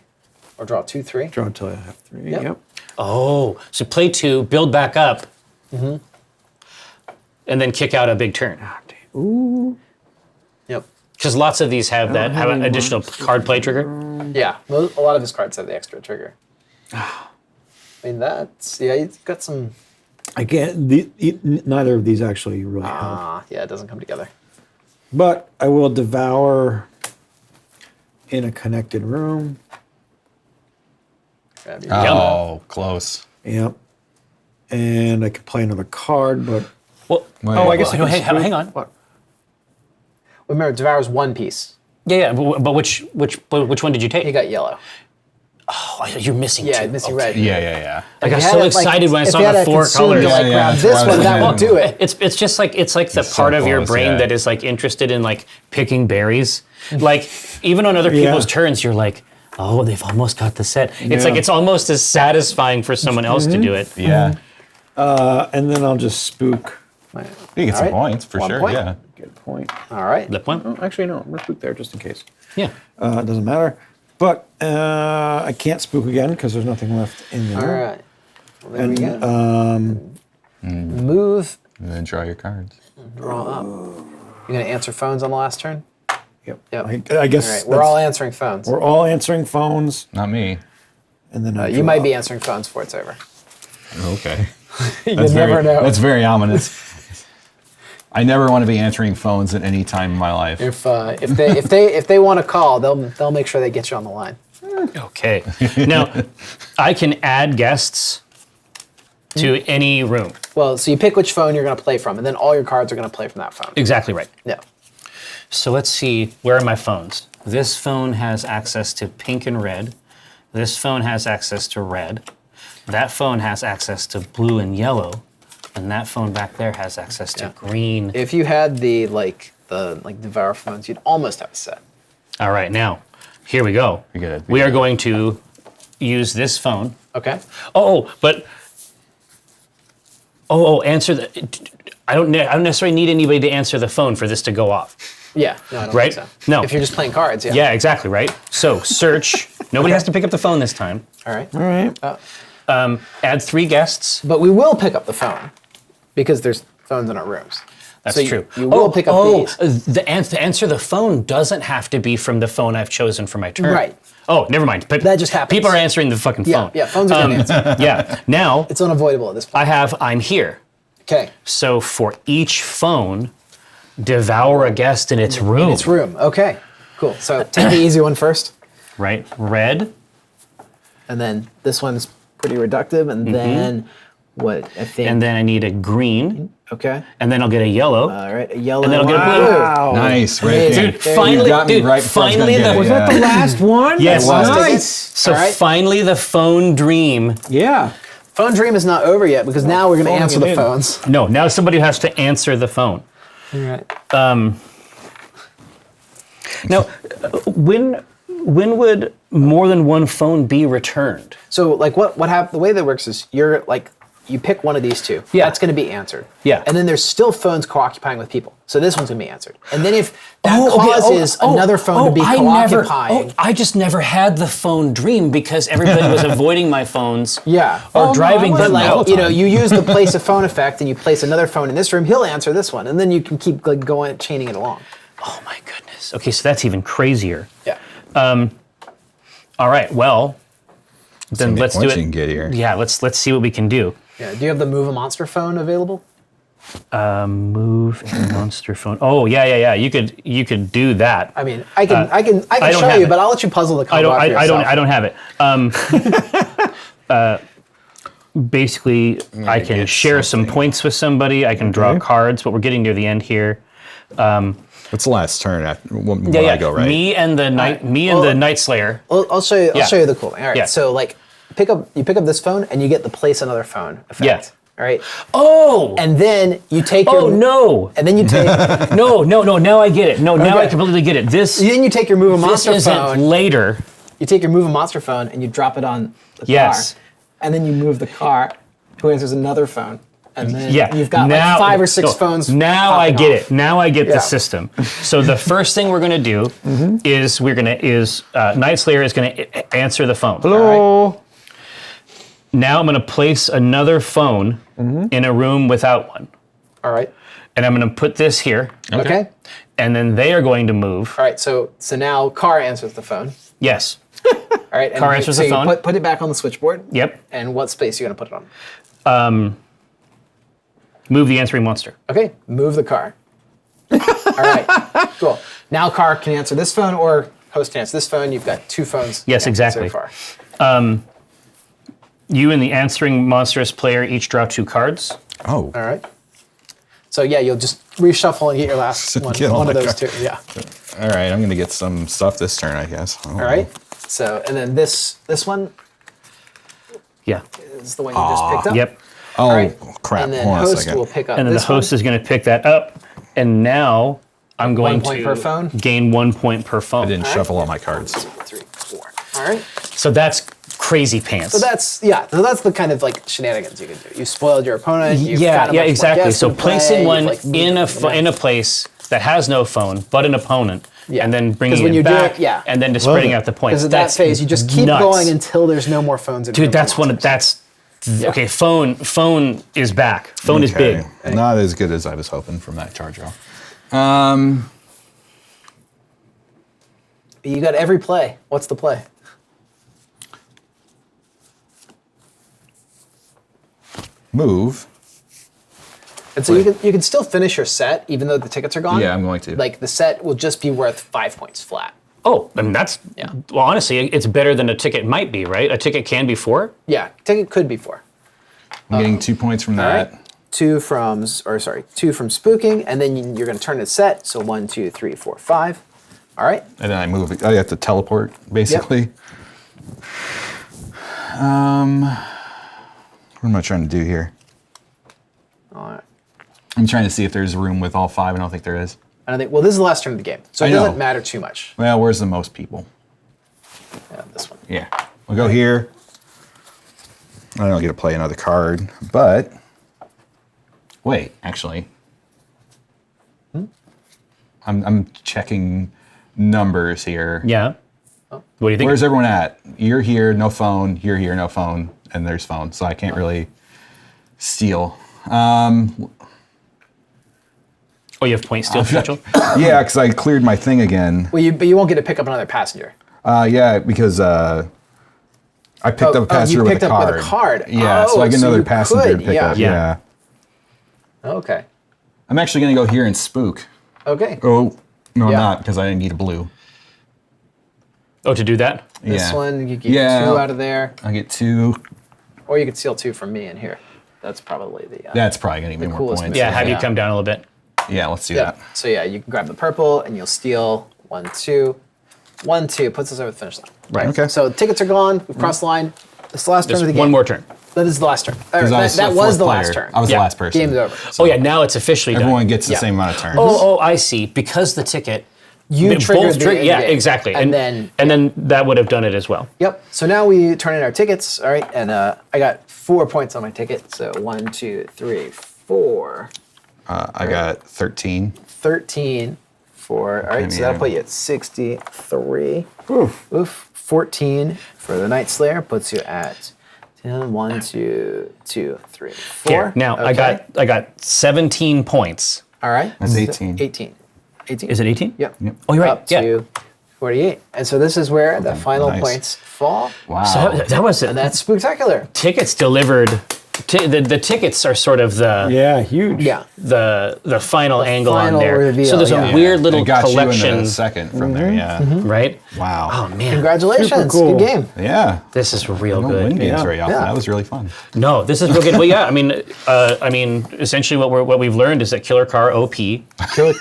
or draw 2, 3. Draw until I have 3. Yep. Yep. Oh, so play 2, build back up, and then kick out a big turn. Ooh. Yep. Because lots of these have an additional card play trigger. Yeah, a lot of his cards have the extra trigger. I mean, you've got some. I can't. Neither of these actually really help. Yeah, it doesn't come together. But I will devour in a connected room. Grab your Oh, close. Yep. And I could play another card, but Well, Wait. I guess I no, can hey, hang on. What? Remember, devours 1 piece. Yeah, but which one did you He take? got yellow. Oh, you're missing Yeah, two. missing Okay. red. Yeah. I got If you so had it, excited when I if saw you had the it 4 consumed colors. to, like, Yeah, grab yeah, this that's one, what I that was won't do it. It's just like the so part of your close, brain yeah. that is like interested in like picking berries. Like even on other people's Yeah. turns, you're like, Oh, they've almost got the set. It's like it's almost as satisfying for someone else to do it. Yeah. And then I'll just spook. You get some All right. points for 1 sure. point. Yeah. Good point. All right. The point? Oh, actually, no. I'm gonna spook there just in case. Yeah. It doesn't matter. But I can't spook again because there's nothing left in there. All right. Well, there we And go. Move. And then draw your cards. Draw up. You gonna answer phones on the last turn? yep. Yep. I guess All right. We're all answering phones. we're all answering phones, Not me. and then I You draw. might be answering phones before it's over. Okay. You That's never very, know. That's very ominous. I never want to be answering phones at any time in my life. If they want to call, they'll make sure they get you on the line. Okay. Now, I can add guests to any room. Well, so you pick which phone you're going to play from, and then all your cards are going to play from that phone. Exactly right. Yeah. So let's see, where are my phones? This phone has access to pink and red. This phone has access to red. That phone has access to blue and yellow. And that phone back there has access to green. If you had the Devour phones, you'd almost have a set. All right, now, here we go. We get it. We are going to use this phone. Okay. Answer the. I don't necessarily need anybody to answer the phone for this to go off. Yeah. No, I don't Right? think so. No. If you're just playing cards, yeah. Yeah, exactly, right? So search. Nobody has to pick up the phone this time. All right. All right. Add 3 guests. But we will pick up the phone because there's phones in our rooms. That's So true. You will pick up these. To answer the phone doesn't have to be from the phone I've chosen for my turn. Right. Oh, never mind. That just happens. People are answering the fucking Yeah. phone. Yeah. Phones are going to answer. Yeah. Now, It's unavoidable at this point. I'm here. Okay. So for each phone, devour a guest in its room. It's room. Okay. Cool. So take the easy one first, Right? Red. and then this one's pretty reductive, and then what I think. And then I need a green. Okay. And then I'll get a yellow. All right. A yellow. And then I'll get a blue. Wow. Nice, right Amazing. there. Dude, There you finally, You got me right before I was gonna finally get it, Was that the last one? Yes. It was. Nice. So All right. finally the phone dream. Yeah. Phone dream is not over yet because now we're going to phoning answer it the in. phones. No, now somebody has to answer the phone. All right. Now, when would more than one phone be returned? So like what happened? The way that works is you pick one of these two. Yeah. That's going to be answered. Yeah. And then there's still phones co-occupying with people. So this one's going to be answered. And then if that causes another phone to be co-occupying. I just never had the phone dream because everybody was avoiding my phones. Yeah. Or driving But them like, out. you use the place a phone effect and you place another phone in this room, he'll answer this one. And then you can keep like going, chaining it along. Oh my goodness. Okay, so that's even crazier. Yeah. All right, well, then many let's do points it. you can get here. Yeah, let's see what we can do. Yeah. Do you have the Move a Monster phone available? Move a monster phone. Oh yeah. You could do that. I mean, I can don't show have you, it. but I'll let you puzzle the combo out for yourself. I don't have it. Basically, I can get share some something. points with somebody. I can draw cards, but we're getting near the end here. What's the last turn after when Yeah. I go, right? Me and the Night Slayer. I'll show you. Yeah. I'll show you the cool thing. All right. Yeah. So like, you pick up this phone and you get the place another phone effect. Yeah. All right. Oh. And then you take Oh your. no. And then you take. No. Now I get it. No. Now I Okay. completely get it. This Then you take your Move a Monster isn't phone. later. You take your Move a Monster phone and you drop it on the Yes. car. And then you move the car. Who answers another phone? And then Yeah. you've got now, like 5 or 6 phones. Now I popping get off. it. Now I get Yeah. the system. So the first thing we're gonna do is Night Slayer is gonna answer the phone. Hello. Now I'm gonna place another phone in a room without one, All right. and I'm gonna put this here, Okay. and then they are going to move. All right. So now car answers the phone. Yes. All right. And Car answers the you phone. Put it back on the switchboard. Yep. And what space are you going to put it on? Move the answering monster. Okay, move the car. All right, cool. Now car can answer this phone or host can answer this phone. You've got 2 phones. Yes, answered exactly. So far. You and the answering monstrous player each draw 2 cards. Oh, All right. So yeah, you'll just reshuffle and get your last one, Get all one of my those cards. 2. Yeah. all right. I'm gonna get some stuff this turn, I guess. All right. So and then this one Yeah. is the one you just picked up. Yep. Oh right. crap! And then Hold on a host second. will pick up. And then the this one. host is going to pick that up, and now I'm going 1 point to per phone? gain 1 point per phone. I didn't shuffle all my cards. 1, 2, 3, 4. All right. So that's crazy pants. So that's the kind of like shenanigans you can do. You spoiled your opponent. You've yeah, got a yeah, bunch more exactly. guests So to play, placing you've, one like, moved in them around. a place that has no phone but an opponent, Yeah. and then 'Cause bringing when it you're back, doing- and then just spreading out the points. Because at that That's phase, you just keep nuts. going until there's no more phones. And Dude, no that's more one. monsters. Okay, phone is back. Phone is Okay. big. Not as good as I was hoping from that charge roll. You got every play. What's the play? Move. And so you can still finish your set even though the tickets are gone. Yeah, I'm going to. Like the set will just be worth 5 points flat. Oh, I mean that's Yeah. well. Honestly, it's better than a ticket might be, right? A ticket can be 4. Yeah, ticket could be 4. I'm getting 2 points from All that. right. 2 from spooking, and then you're going to turn it set. So 1, 2, 3, 4, 5. All right. And then I move. I have to teleport, basically. What am I trying to do here? All right. I'm trying to see if there's room with all 5. I don't think there is. And I think, well, this is the last turn of the game, so it I know. doesn't matter too much. Well, where's the most people? Yeah, this one. Yeah. We'll go here. I don't get to play another card, but wait, actually. I'm checking numbers here. Yeah. What do you think? Where's everyone at? You're here, no phone. You're here, no phone. And there's phone, so I can't really steal. Oh, you have point steal potential. Yeah, because I cleared my thing again. Well, but you won't get to pick up another passenger. Yeah, because I picked up a passenger you with picked a up card. with a card. Yeah, Oh, so I get so another you passenger could, to pick yeah. up. Yeah. Yeah. Okay. I'm actually going to go here and spook. Okay. Oh, no, Yeah. I'm not, because I need a blue. Oh, to do that? This Yeah. one, you get Yeah. 2 out of there, I get 2. or you could steal 2 from me in here. That's probably the. That's probably going to give me more coolest points. Yeah. Have you Yeah. come down a little bit? Yeah, let's do Yeah. that. So yeah, you can grab the purple and you'll steal 1, 2. 1, 2 puts us over the finish line. Right. Okay. So tickets are gone. We've crossed the line. This is the last turn Just of the game. one more turn. That is the last turn. Because I That the was fourth the last player. turn. I was Yeah. the last person. Game's over. Oh yeah, now it's officially done. Everyone gets the Yeah. same amount of turns. Oh, I see. Because the ticket. You they triggered both the trigger- end Yeah, game. exactly. And then that would have done it as well. Yep. So now we turn in our tickets. All right. And I got 4 points on my ticket. So 1, 2, 3, 4, I got 13. 13. 4. All right. So that'll put you at 63. Oof. 14 for the Night Slayer puts you at 10, 1, 2, 3, 4. Here. Now I got 17 points. All right. That's 18. 18. 18. Is it 18? Yep. Oh, you're right. Up Yeah. to 48. And so this is where the final nice. points fall. Wow. So that was it. And that's Spooktacular. Tickets delivered. The tickets are sort of the Yeah, huge. Yeah. the final angle final on there. reveal, So there's yeah. a weird little It got you in collection, a second from there, yeah. right? Wow. Oh man, Congratulations. Super cool. Good game. Yeah. this is real I don't good. win games Yeah. very often. Yeah. That was really fun. No, this is real good. Well, yeah, I mean, essentially what we've learned is that Killer Car OP.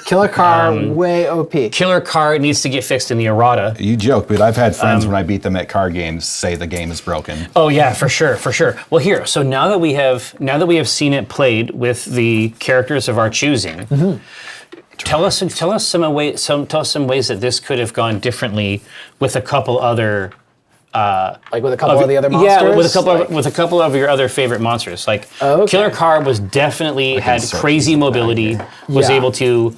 Killer car, way OP. Killer Car needs to get fixed in the errata. You joke, but I've had friends when I beat them at card games say the game is broken. Oh yeah, for sure, for sure. Well, here, so now that we have seen it played with the characters of our choosing, tell us some ways that this could have gone differently with a couple other. Like with a couple of the other monsters? Yeah, with a couple Like- with a couple of your other favorite monsters. Like Oh, okay. Killer Car was definitely had insert crazy these in the mobility, bag was Yeah. able to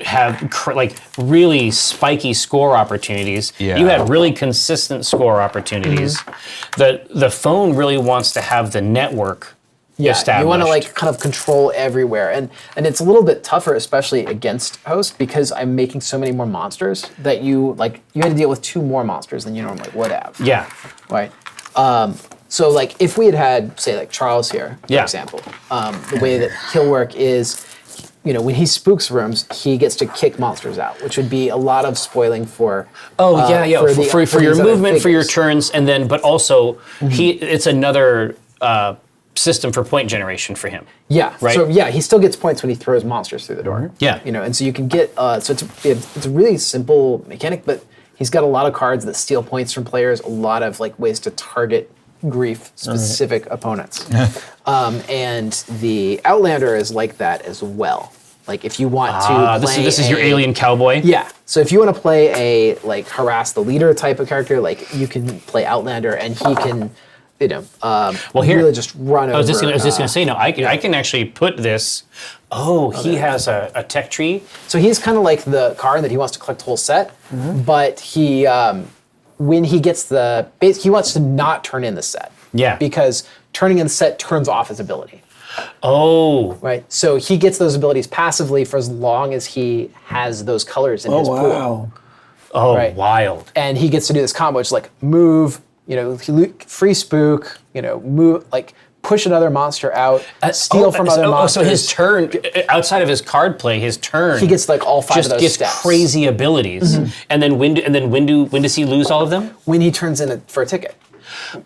have like really spiky score opportunities. Yeah. You had really consistent score opportunities. The phone really wants to have the network established. You want to like kind of control everywhere, and it's a little bit tougher, especially against host, because I'm making so many more monsters that you had to deal with 2 more monsters than you normally would have. Yeah. Right. So like if we had say like Charles here, for Yeah. example, the way that he'll work is, when he spooks rooms, he gets to kick monsters out, which would be a lot of spoiling for. Oh yeah, yeah. For your these other movement, for your figures. turns, and then but also it's another system for point generation for him. Yeah. Right? So yeah, he still gets points when he throws monsters through the door. Yeah. And so you can get so it's a really simple mechanic, but he's got a lot of cards that steal points from players, a lot of like ways to target grief specific opponents. And the Outlander is like that as well. Like if you want to play this is your alien cowboy. Yeah. So if you want to play a like harass the leader type of character, like you can play Outlander, and he can, really just run over. I was just gonna say no. I can actually put this. Oh, he has a tech tree. So he's kind of like the card that he wants to collect the whole set, but he when he gets the base, he wants to not turn in the set. Yeah. Because turning in the set turns off his ability. Oh. Right. So he gets those abilities passively for as long as he has those colors in his pool. Oh, Right. wild. And he gets to do this combo, which is like move, free spook, move, like push another monster out, steal from other monsters. So his turn, outside of his card play, his turn, he gets like all 5 just of those gets steps. crazy abilities. And then when does he lose all of them? When he turns in for a ticket.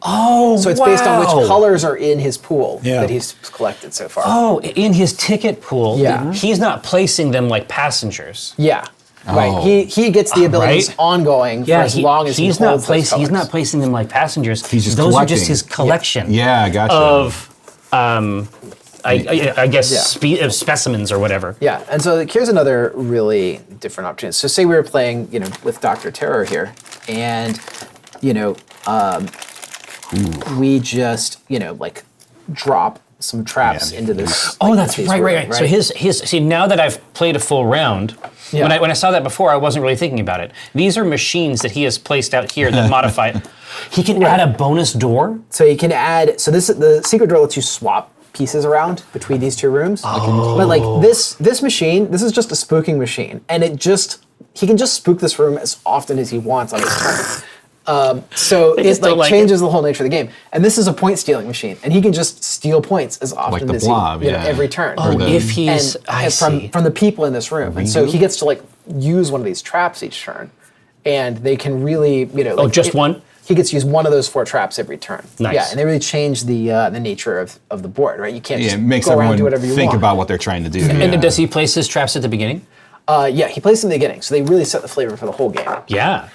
Oh, So it's based on which colors are in his pool Yeah. that he's collected so far. Oh, in his ticket pool, Yeah. he's not placing them like passengers. Yeah. Right. Oh. He gets the abilities Right. ongoing for as long as he's he not holds those colors. He's not placing them like passengers. He's just Those collecting. are just his collection. Yeah, gotcha. Of I guess Yeah. of specimens or whatever. Yeah, and so like, here's another really different opportunity. So say we were playing, with Dr. Terror here, and we just, like drop some traps Yeah. into this. Oh, like, that's this right. room, So his see, now that I've played a full round, Yeah. when I saw that before, I wasn't really thinking about it. These are machines that he has placed out here that modify it. He can add a bonus door. So you can add. So the secret door lets you swap pieces around between these two rooms. But like this machine, this is just a spooking machine, and he can just spook this room as often as he wants on his turn. So it just don't like changes the whole nature of the game. And this is a point stealing machine, and he can just steal points as often the as blob, he, yeah. every turn. Oh, the- if he's from the people in this room, and so he gets to like use one of these traps each turn, and they can really just one? He gets to use one of those 4 traps every turn. Nice. Yeah, and they really change the nature of the board, right? You can't Yeah, just it makes go around everyone and do whatever you think want. about what they're trying to do. And does he place his traps at the beginning? Yeah, he plays them in the beginning, so they really set the flavor for the whole game. Yeah.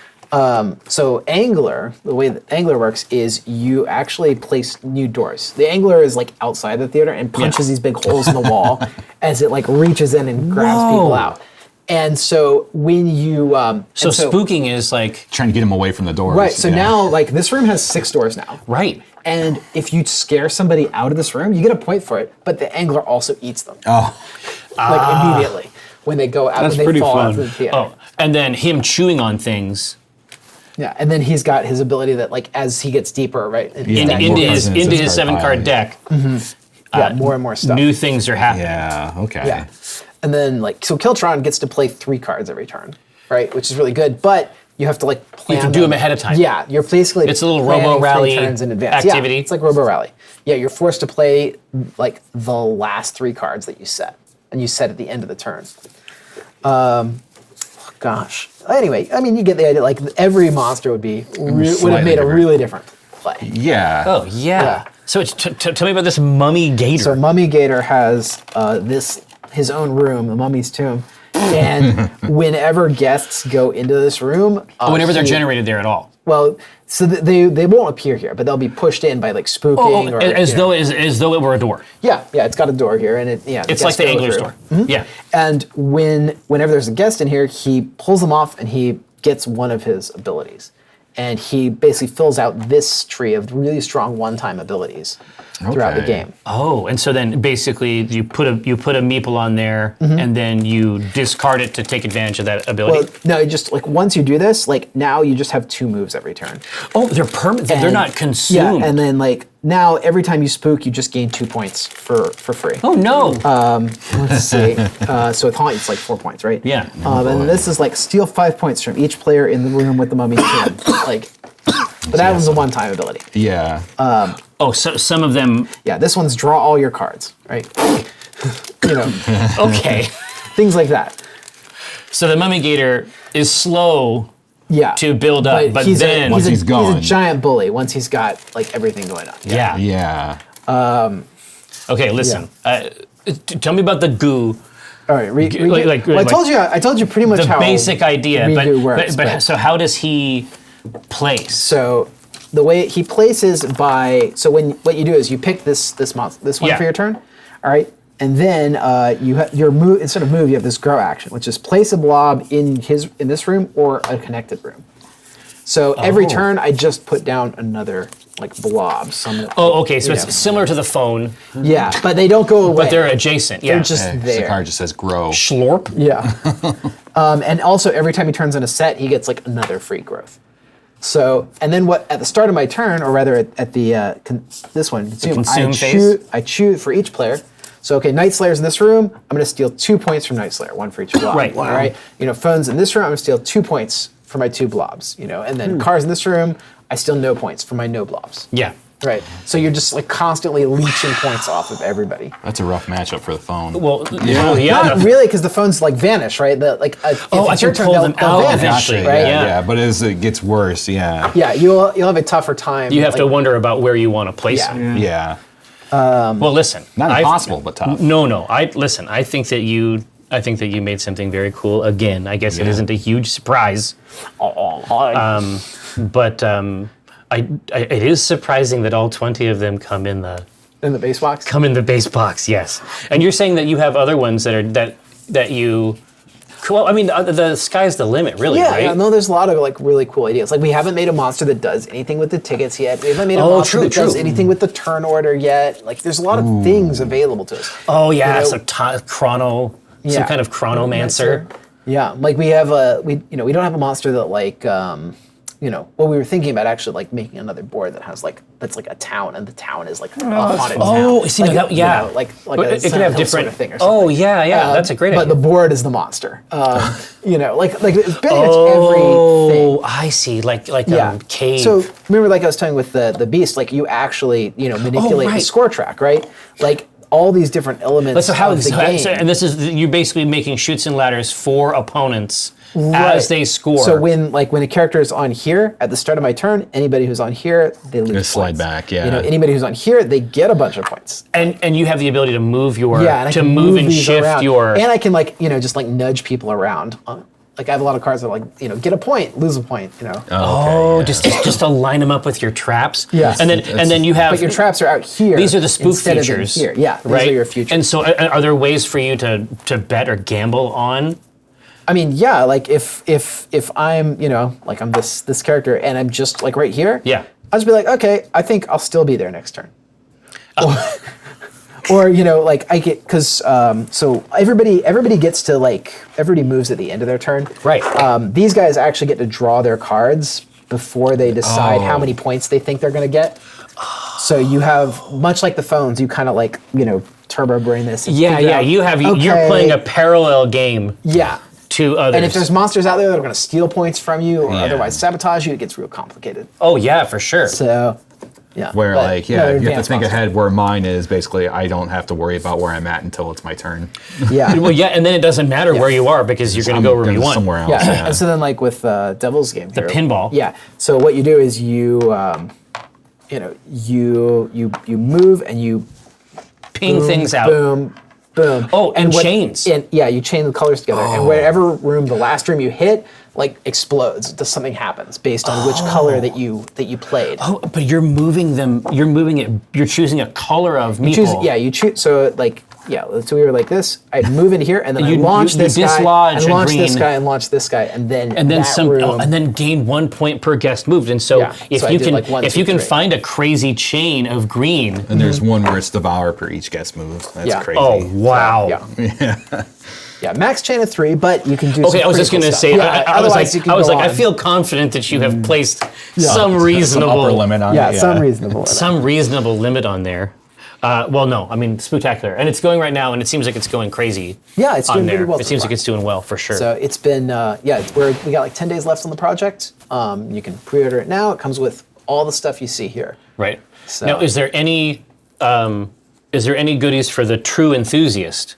So Angler, the way that Angler works is you actually place new doors. The Angler is like outside the theater and punches these big holes in the wall as it like reaches in and grabs people out. And so when you So spooking is like Trying to get him away from the doors. right, so yeah. now like this room has 6 doors now. right. And if you scare somebody out of this room, you get a point for it, but the Angler also eats them. Oh, Like immediately when they go out, That's when they pretty fall out fun. of the theater. Oh, and then him chewing on things Yeah, and then he's got his ability that like as he gets deeper, right? Yeah, into, more into his presence into in his card 7-card pile. deck. more and more stuff. New things are happening. yeah. Okay. Yeah. And then like so Kiltron gets to play 3 cards every turn, right? Which is really good, but you have to like plan You have to do them ahead of time. Yeah, you're basically It's a little planning Robo 3 Rally turns in advance. activity. Yeah, it's like Robo Rally. Yeah, you're forced to play like the last 3 cards that you set, and you set at the end of the turn. Gosh. Anyway, I mean, you get the idea. Like every monster would have slightly made a different. really different play. Yeah. Oh yeah. Yeah. So tell me about this mummy gator. So Mummy Gator has his own room, the Mummy's Tomb, and whenever guests go into this room, Whenever they're he- generated there at all. Well, so they won't appear here, but they'll be pushed in by like spooking or as you know. though it were a door. Yeah, it's got a door here, and It's like the angler's door. Yeah. And whenever there's a guest in here, he pulls them off and he gets one of his abilities, and he basically fills out this tree of really strong one-time abilities throughout the Okay. game. Oh, and so then basically you put a meeple on there, and then you discard it to take advantage of that ability. Well, no, just like once you do this, like now you just have 2 moves every turn. oh, they're permanent. They're And- not consumed. Yeah, and then like now every time you spook, you just gain 2 points for free. oh no. Let's see. So with Haunt, it's like 4 points, right? Yeah. And this is like steal 5 points from each player in the room with the Mummy's Tomb. Like, but that was a one-time ability. Yeah. oh, so some of them. Yeah, this one's draw all your cards, right? Okay. Things like that. So the mummy gator is slow Yeah. to build up, but he's then Once he's he's a gone. giant bully once he's got like everything going on. yeah. Yeah. Okay, listen. Tell me about the goo. All right. like- I told you pretty much The how basic idea, Redo works, but so how does he place? So the way he places by what you do is you pick this one Yeah. for your turn, all right, And then you have your move. Instead of move, you have this grow action, which is place a blob in this room or a connected room. So every turn, I just put down another like blob. Okay. So it's similar to the phone, Yeah, but they don't go away. but they're adjacent. Yeah. They're just So the there. card just says grow. Schlorp. Yeah. And also, every time he turns in a set, he gets like another free growth. So, and then at the start of my turn, or rather at the this one, consume phase? I choose for each player. So, okay, Night Slayer's in this room. I'm going to steal 2 points from Night Slayer, one for each blob. Right. All right. Phone's in this room. I'm going to steal 2 points for my 2 blobs. And then Car's in this room. I steal no points for my no blobs. Yeah. Right. So you're just like constantly leeching points off of everybody. That's a rough matchup for the phone. Well, Not really, because the phones like vanish, right? If I it's can your turn, pull they'll them out vanish, eventually, right? yeah. But as it gets worse, yeah. Yeah, you'll have a tougher time. You have to wonder about where you want to place Yeah. them. Yeah. Well, listen. Not impossible, but tough. No. I think that you made something very cool again. I guess it isn't a huge surprise. But it is surprising that all 20 of them come in the base box. come in the base box. Yes, and you're saying that you have other ones that you. Well, I mean, the sky's the limit, really, Yeah, right? yeah, no, there's a lot of like really cool ideas. Like we haven't made a monster that does anything with the tickets yet. We haven't made a monster that does anything with the turn order yet. Like there's a lot of things available to us. Oh yeah, You know, some kind of chronomancer. Yeah, like we have we don't have a monster that like well, we were thinking about actually like making another board that has that's like a town, and the town is like a haunted town. Oh, see, like, that, yeah, like But a it could Silent have Hill different. sort of thing or something. Oh yeah, that's a great But idea. the board is the monster. Like it's pretty much Oh, everything. I see. Like cave. So remember, like I was telling with the beast, like you actually manipulate the right. score track, right? Like all these different elements So how of the game. and this is you're basically making chutes and ladders for opponents as they score. So when a character is on here at the start of my turn, anybody who's on here, they lose points. slide back, yeah. Anybody who's on here, they get a bunch of points. and you have the ability to move your Yeah, and I to can move and these shift around. your. And I can just nudge people around. Like I have a lot of cards that are like get a point, lose a point. Just to line them up with your traps. Yes. And then you have. But your traps are out here. These are the spook instead of in features. here. Yeah, these right? are your futures. And so, are there ways for you to bet or gamble on? I mean, yeah, like if I'm, like I'm this character and I'm just like right here, Yeah. I'll just be like, okay, I think I'll still be there next turn. Or like I get because so everybody gets to everybody moves at the end of their turn. Right. These guys actually get to draw their cards before they decide how many points they think they're going to get. So you have much like the phones, you kind of turbo brain this. And figure out, You're playing a parallel game. Yeah. To others. And if there's monsters out there that are going to steal points from you or otherwise sabotage you, it gets real complicated. Oh yeah, for sure. So, yeah. Where but, you have to advanced think monsters. ahead. Where mine is basically, I don't have to worry about where I'm at until it's my turn. Yeah. Well, yeah, and then it doesn't matter where you are because you're going to go where you want. Somewhere else. Yeah. And so then like with Devil's Game The here, pinball. Yeah. So what you do is you move and you Ping boom, things out. Boom. Boom. Oh, and chains. And yeah, you chain the colors together, and whatever room, the last room you hit, explodes. Something happens based on which color that you played. Oh, but you're moving them. You're moving it. You're choosing a color of meeple. You choose. So so we were like this. I'd move in here, and then I launch you this guy, dislodge and a launch this green. guy, and launch this guy, and then that room. and then gain 1 point per guest moved. And so Yeah, if so I you did, can like, 1, if 2, you can 3. find a crazy chain of green. And there's one where it's devour per each guest move. That's Yeah. crazy. Oh wow. Yeah, max chain of 3, but you can do. Okay, I was just going to say. I was like, I on. feel confident that you have placed some reasonable Some upper limit on it. some reasonable. some reasonable limit on there. Well, no, I mean Spooktacular, and it's going right now, and it seems like it's going crazy. Yeah, it's on doing there. pretty well. It so seems far. like it's doing well for sure. So it's been, we got 10 days left on the project. You can pre-order it now. It comes with all the stuff you see here. right So- now, is there any goodies for the true enthusiast?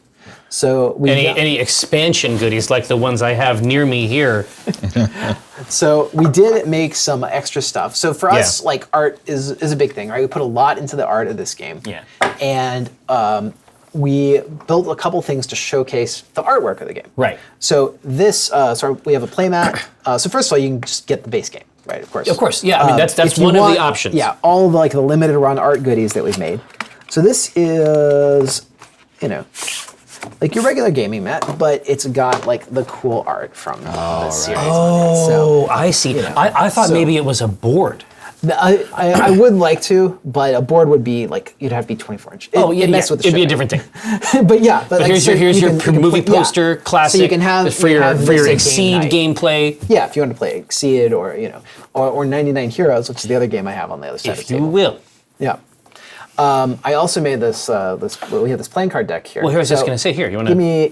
So we Any expansion goodies like the ones I have near me here? So we did make some extra stuff. So for us, Yeah. art is a big thing, right? We put a lot into the art of this game. Yeah. And we built a couple things to showcase the artwork of the game. Right. So this, we have a playmat. So first of all, you can just get the base game, right? Of course. Of course, yeah. I mean that's If you one of want- the options. Yeah, all of the limited run art goodies that we've made. So this is like your regular gaming mat, but it's got like the cool art from the series. Oh, I see. I thought so- maybe it was a board. I would like to, but a board would be like you'd have to be 24 inch. It messed with the it'd be a shipping. different thing. But yeah, but like, Here's so your you can movie play- poster, yeah. classic. So you can have for you your have for your this game Exceed night. gameplay, Yeah, if you want to play Exceed or or 99 Heroes, which is the other game I have on the other side of if the you table. will. Yeah. I also made this. We have this playing card deck here. Well, here I was just So going to say, here, you want Give to, me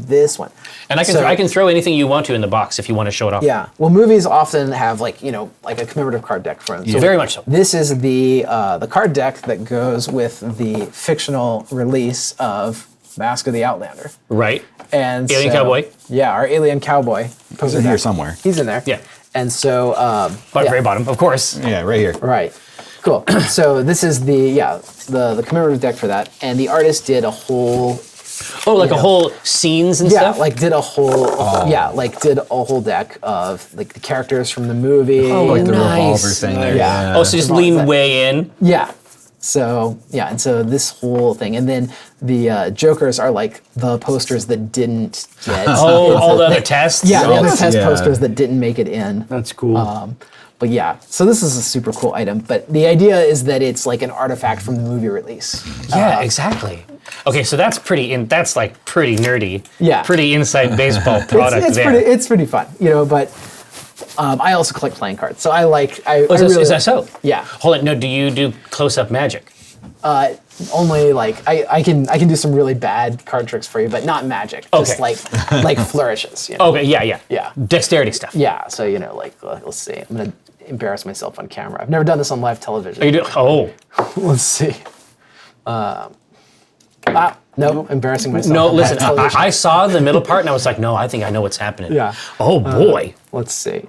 this one. and I can So- I can throw anything you want to in the box if you want to show it off. Yeah. Well, movies often have like a commemorative card deck for them. So Very much so. This is the card deck that goes with the fictional release of Mask of the Outlander. Right. And Alien so- Cowboy. Yeah, our alien cowboy. He's in here somewhere. He's in there. Yeah. And so. But yeah. very bottom, of course. Yeah, right here. Right. Cool. So this is the commemorative deck for that, and the artist did a whole. Oh, like a whole scenes and Yeah, stuff. like did a whole did a whole deck of like the characters from the movie. Oh, Like the nice. revolver thing there. Yeah. Oh, so just Come on, lean that- way in. Yeah. So and so this whole thing, and then the Jokers are like the posters that didn't get. Oh, all the other tests. Yeah, the Oh, other test yeah. posters that didn't make it in. That's cool. But yeah, so this is a super cool item. But the idea is that it's like an artifact from the movie release. Yeah, exactly. Okay, so that's that's like pretty nerdy. Yeah. Pretty inside baseball product it's there. it's pretty fun, But I also collect playing cards, so I like. Is that so? Yeah. Hold on. No, do you do close-up magic? Only like I can do some really bad card tricks for you, but not magic. Just Okay. like flourishes. Okay, yeah. Yeah. Dexterity stuff. Yeah. So let's see. I'm gonna embarrass myself on camera. I've never done this on live television. You do, oh. Let's see. No, embarrassing myself. No, on listen, live television. I saw the middle part and I was like, no, I think I know what's happening. Yeah. Oh, boy. Let's see.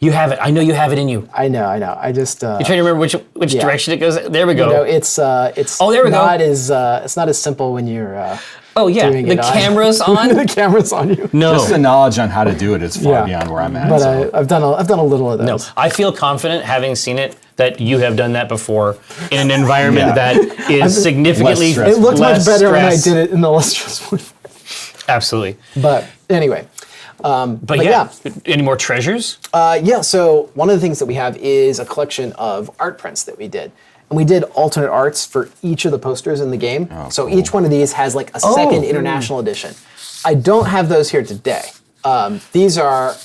You have it. I know you have it in you. I know. I just. You're trying to remember which Yeah. direction it goes. There we go. It's Oh, there we go. not as it's not as simple when you're oh, yeah. doing The it on- camera's on. the camera's on you. No. Just the knowledge on how to do it is far beyond where I'm at. But so. I've done a little of No, those. I feel confident having seen it that you have done that before in an environment Yeah. that is significantly Less stressful. It looked much less better when I stress. did it in the lustrous one. Absolutely. But anyway, But yeah, any more treasures? so one of the things that we have is a collection of art prints that we did. And we did alternate arts for each of the posters in the game. So cool. each one of these has like a second international edition. I don't have those here today. These are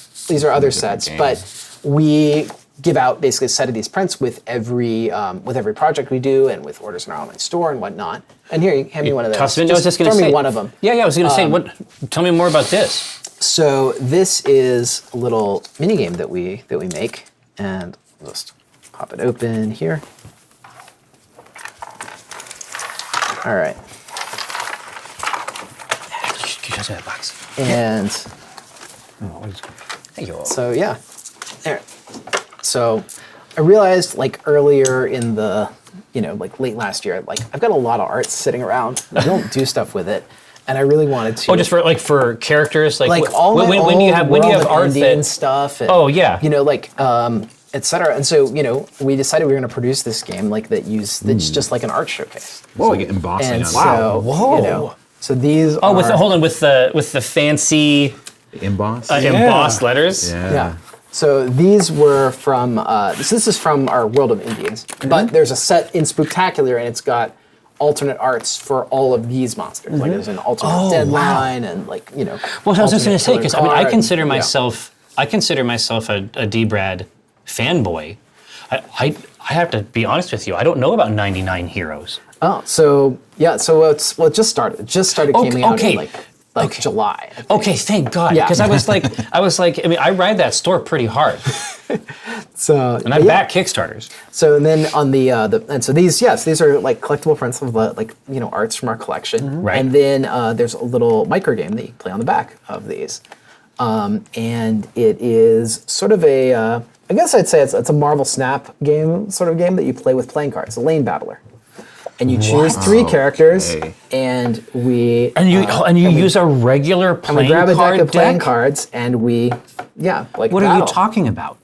other sets, games. but we give out basically a set of these prints with every project we do and with orders in our online store and whatnot. And here, hand me one of those. Toss it in. I was just going to throw say me one of them. Yeah, I was going to say what. Tell me more about this. So this is a little mini game that we make, and I'll just pop it open here. All right, You just that box. and Thank you. so yeah, there. So I realized like earlier in the, like late last year, like I've got a lot of art sitting around. I don't do stuff with it, and I really wanted to. Oh, just for characters, like wh- all my when do you have art Indian that? stuff. And, Oh, yeah. etc. And so we decided we were going to produce this game that's just like an art showcase. Whoa, you get embossing And on so Whoa. so these Oh, are hold on with the fancy the emboss. embossed letters. yeah. So these were from this is from our World of Indians, but there's a set in Spooktacular and it's got alternate arts for all of these monsters. Like there's an alternate deadline and Well, I was just going to say because I consider myself a D-Brad fanboy. I have to be honest with you. I don't know about 99 Heroes. Oh, so yeah, so it just started. It just started coming out in like July. I think. Okay, thank God. Yeah. Because I was like, I mean, I ride that store pretty hard, So and I back Kickstarters. So and then on the and so these are like collectible prints of arts from our collection. Right. And then there's a little micro game that you play on the back of these, and it is sort of a I guess I'd say it's a Marvel Snap game sort of game that you play with playing cards, a lane battler. And you choose 3 characters, Okay. and we And you use a regular and we playing grab a card deck of playing deck? cards, and we What are you battle. talking about?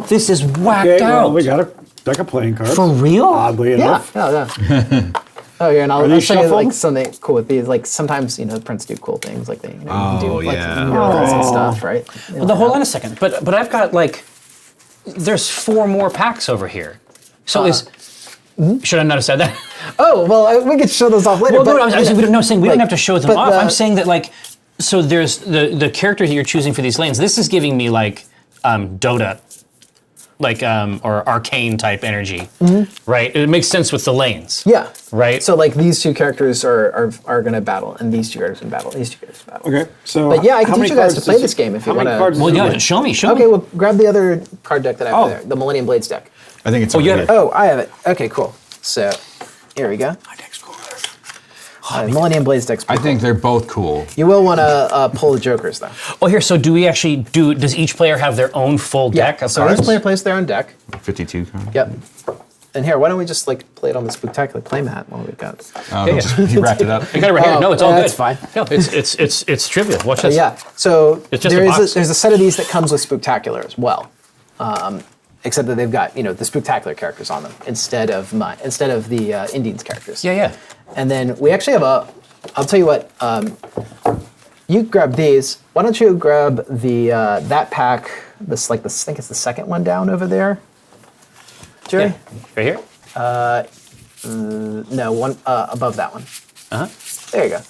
This is whacked Okay, well, out. we got a deck of playing cards. For real? Oddly Yeah, enough. yeah. Oh yeah, and I'll these show you like shuffled? something cool with these. Like sometimes prints do cool things, like they you can do Oh, like yeah. murals and stuff, right? Well, hold on a second. But I've got like, there's 4 more packs over here. So should I not have said that? Oh well, we could show those off later. Well, but, no, I'm saying we like, don't have to show them but off. the- I'm saying that like, so there's the character that you're choosing for these lanes. This is giving me like Dota, like or arcane type energy, right? It makes sense with the lanes. Yeah. Right. So like these 2 characters are going to battle, and these 2 characters can battle. These 2 characters can battle. Okay, so But yeah, I can how teach many you guys cards to play does this it- game if you how many wanna- cards well, does it yeah, win? show me. Okay, well grab the other card deck that I have Oh. there, the Millennium Blades deck. I think it's you over had here. it. Oh, I have it. Okay, cool. So here we go. My deck's cool. Millennium Blades deck's I pretty think they're both cool. You will want to pull the jokers though. Oh, here. So do we actually do? Does each player have their own full deck of So cards? each player plays their own deck. 52 cards. Yep. And here, why don't we just like play it on the Spooktacular playmat while we've got. He wrapped it up. I got it right here. No, it's all that's good. fine. No, it's trivial. Watch But this. yeah, so It's just a box. there's a set of these that comes with Spooktacular as well, except that they've got the Spooktacular characters on them instead of the Indians characters. Yeah, yeah. And then we actually have I'll tell you what. You grab these. Why don't you grab the that pack? I think it's the second one down over there. Jerry? Yeah. Right here. No, one above that one. Uh huh. There you go.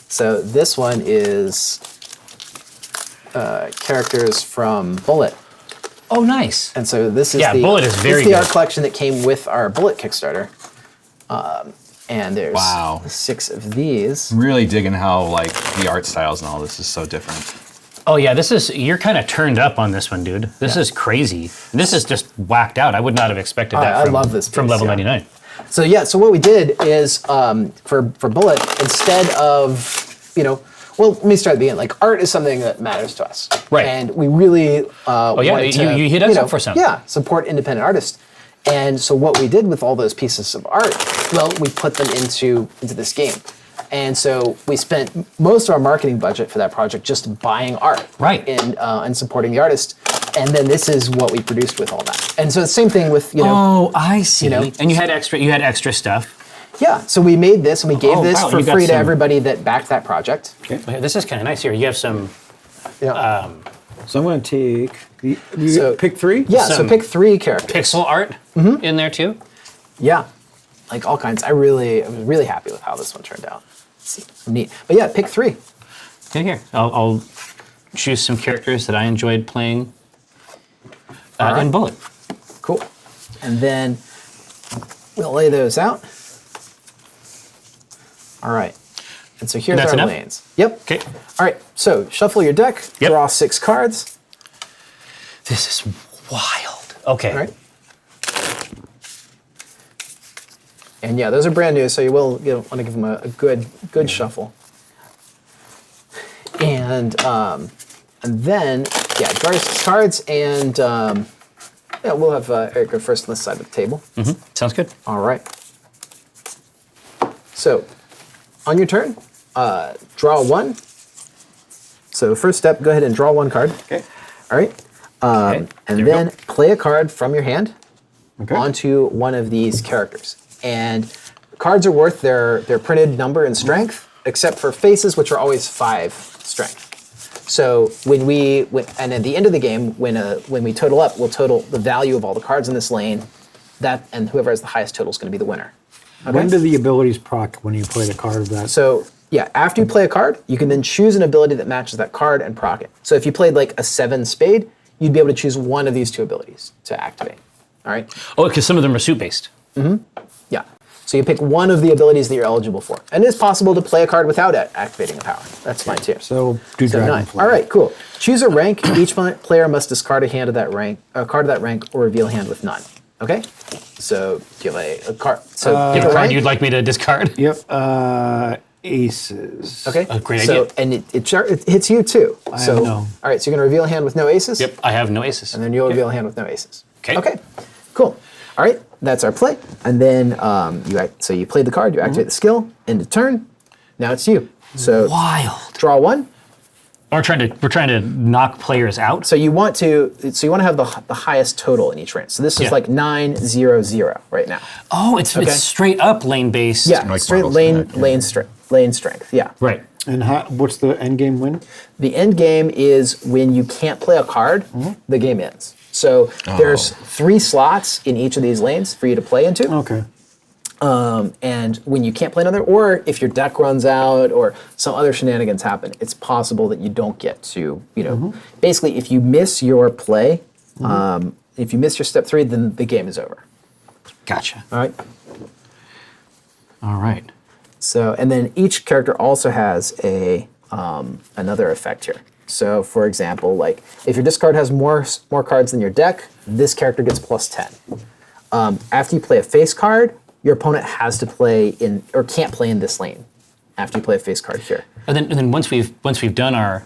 So this one is characters from Bullet. Oh, nice. And so this is Bullet is very this is the art good. collection that came with our Bullet Kickstarter. And there's Wow. 6 of these. Really digging how like the art styles and all this is so different. Oh yeah, you're kind of turned up on this one, dude. This is crazy. This is just whacked out. I would not have expected that I from, love this from piece, level yeah. 99. So what we did is for Bullet, instead of well, let me start at the beginning. Like art is something that matters to us, Right. And we really wanted to, you hit us up for some. Yeah, support independent artists. And so what we did with all those pieces of art, well, we put them into this game. And so we spent most of our marketing budget for that project just buying art, Right. and supporting the artist. And then this is what we produced with all that. And so the same thing with Oh, I see. know, And you had extra stuff. yeah. So we made this and we gave Oh, this wow, for you got free to some- everybody that backed that project. Okay, this is kind of nice here. You have some. Yeah. So I'm going to take So- pick 3. Yeah. So some pick 3 characters. pixel art Mm-hmm. in there too. Yeah. Like all kinds. I was really happy with how this one turned out. It's neat. But yeah, pick 3. Okay, here. I'll choose some characters that I enjoyed playing in Bullet. Cool. And then we'll lay those out. All right. And so here's That's our enough? lanes. Yep. Okay. All right. So shuffle your deck. Yep. Draw 6 cards. This is wild. Okay. All right. And yeah, those are brand new, so you will want to give them a good shuffle. And then draw your 6 cards, and we'll have Eric go first on this side of the table. Sounds good. All right. So, on your turn, draw 1. So first step, go ahead and draw 1 card. Okay. All right. Okay, And there we then go. play a card from your hand Okay. onto one of these characters. And cards are worth their printed number and strength, except for faces, which are always 5 strength. So and at the end of the game, when we total up, we'll total the value of all the cards in this lane. And whoever has the highest total is going to be the winner. When do the abilities proc when you play the card of that? So yeah, after you play a card, you can then choose an ability that matches that card and proc it. So if you played like a 7 spade, you'd be able to choose one of these 2 abilities to activate. All right. Oh, because some of them are suit based. Yeah. So you pick one of the abilities that you're eligible for. And it is possible to play a card without activating a power. That's fine too. So do So 9. Dragonfly. All right, cool. Choose a rank. Each player must discard a card of that rank or reveal hand with none. Okay? So give a card. So You pick have a a card rank. you'd like me to discard? Yep. Aces. Okay. A great so, idea. And it hits you too. I so have no. all right, so you're gonna reveal a hand with no aces? Yep, I have no aces. And then you'll reveal a hand with no aces. Okay. Okay. Cool. All right, that's our play. And then so you played the card, you activate the skill, end of turn. Now it's you. So Wild. draw 1. we're trying to knock players out. So you want to have the highest total in each range. So this is like 9, 0, 0 right now. Oh, it's straight up lane based. Yeah, Like straight Marvel's lane strength. Yeah. Right. And what's the end game win? The end game is when you can't play a card, the game ends. So there's 3 slots in each of these lanes for you to play into. Okay. And when you can't play another, or if your deck runs out or some other shenanigans happen, it's possible that you don't get to, basically if you miss your play, if you miss your step 3, then the game is over. Gotcha. All right. All right. So, and then each character also has another effect here. So, for example, like if your discard has more cards than your deck, this character gets plus 10. After you play a face card, your opponent has to play in or can't play in this lane. After you play a face card here, And then once we've done our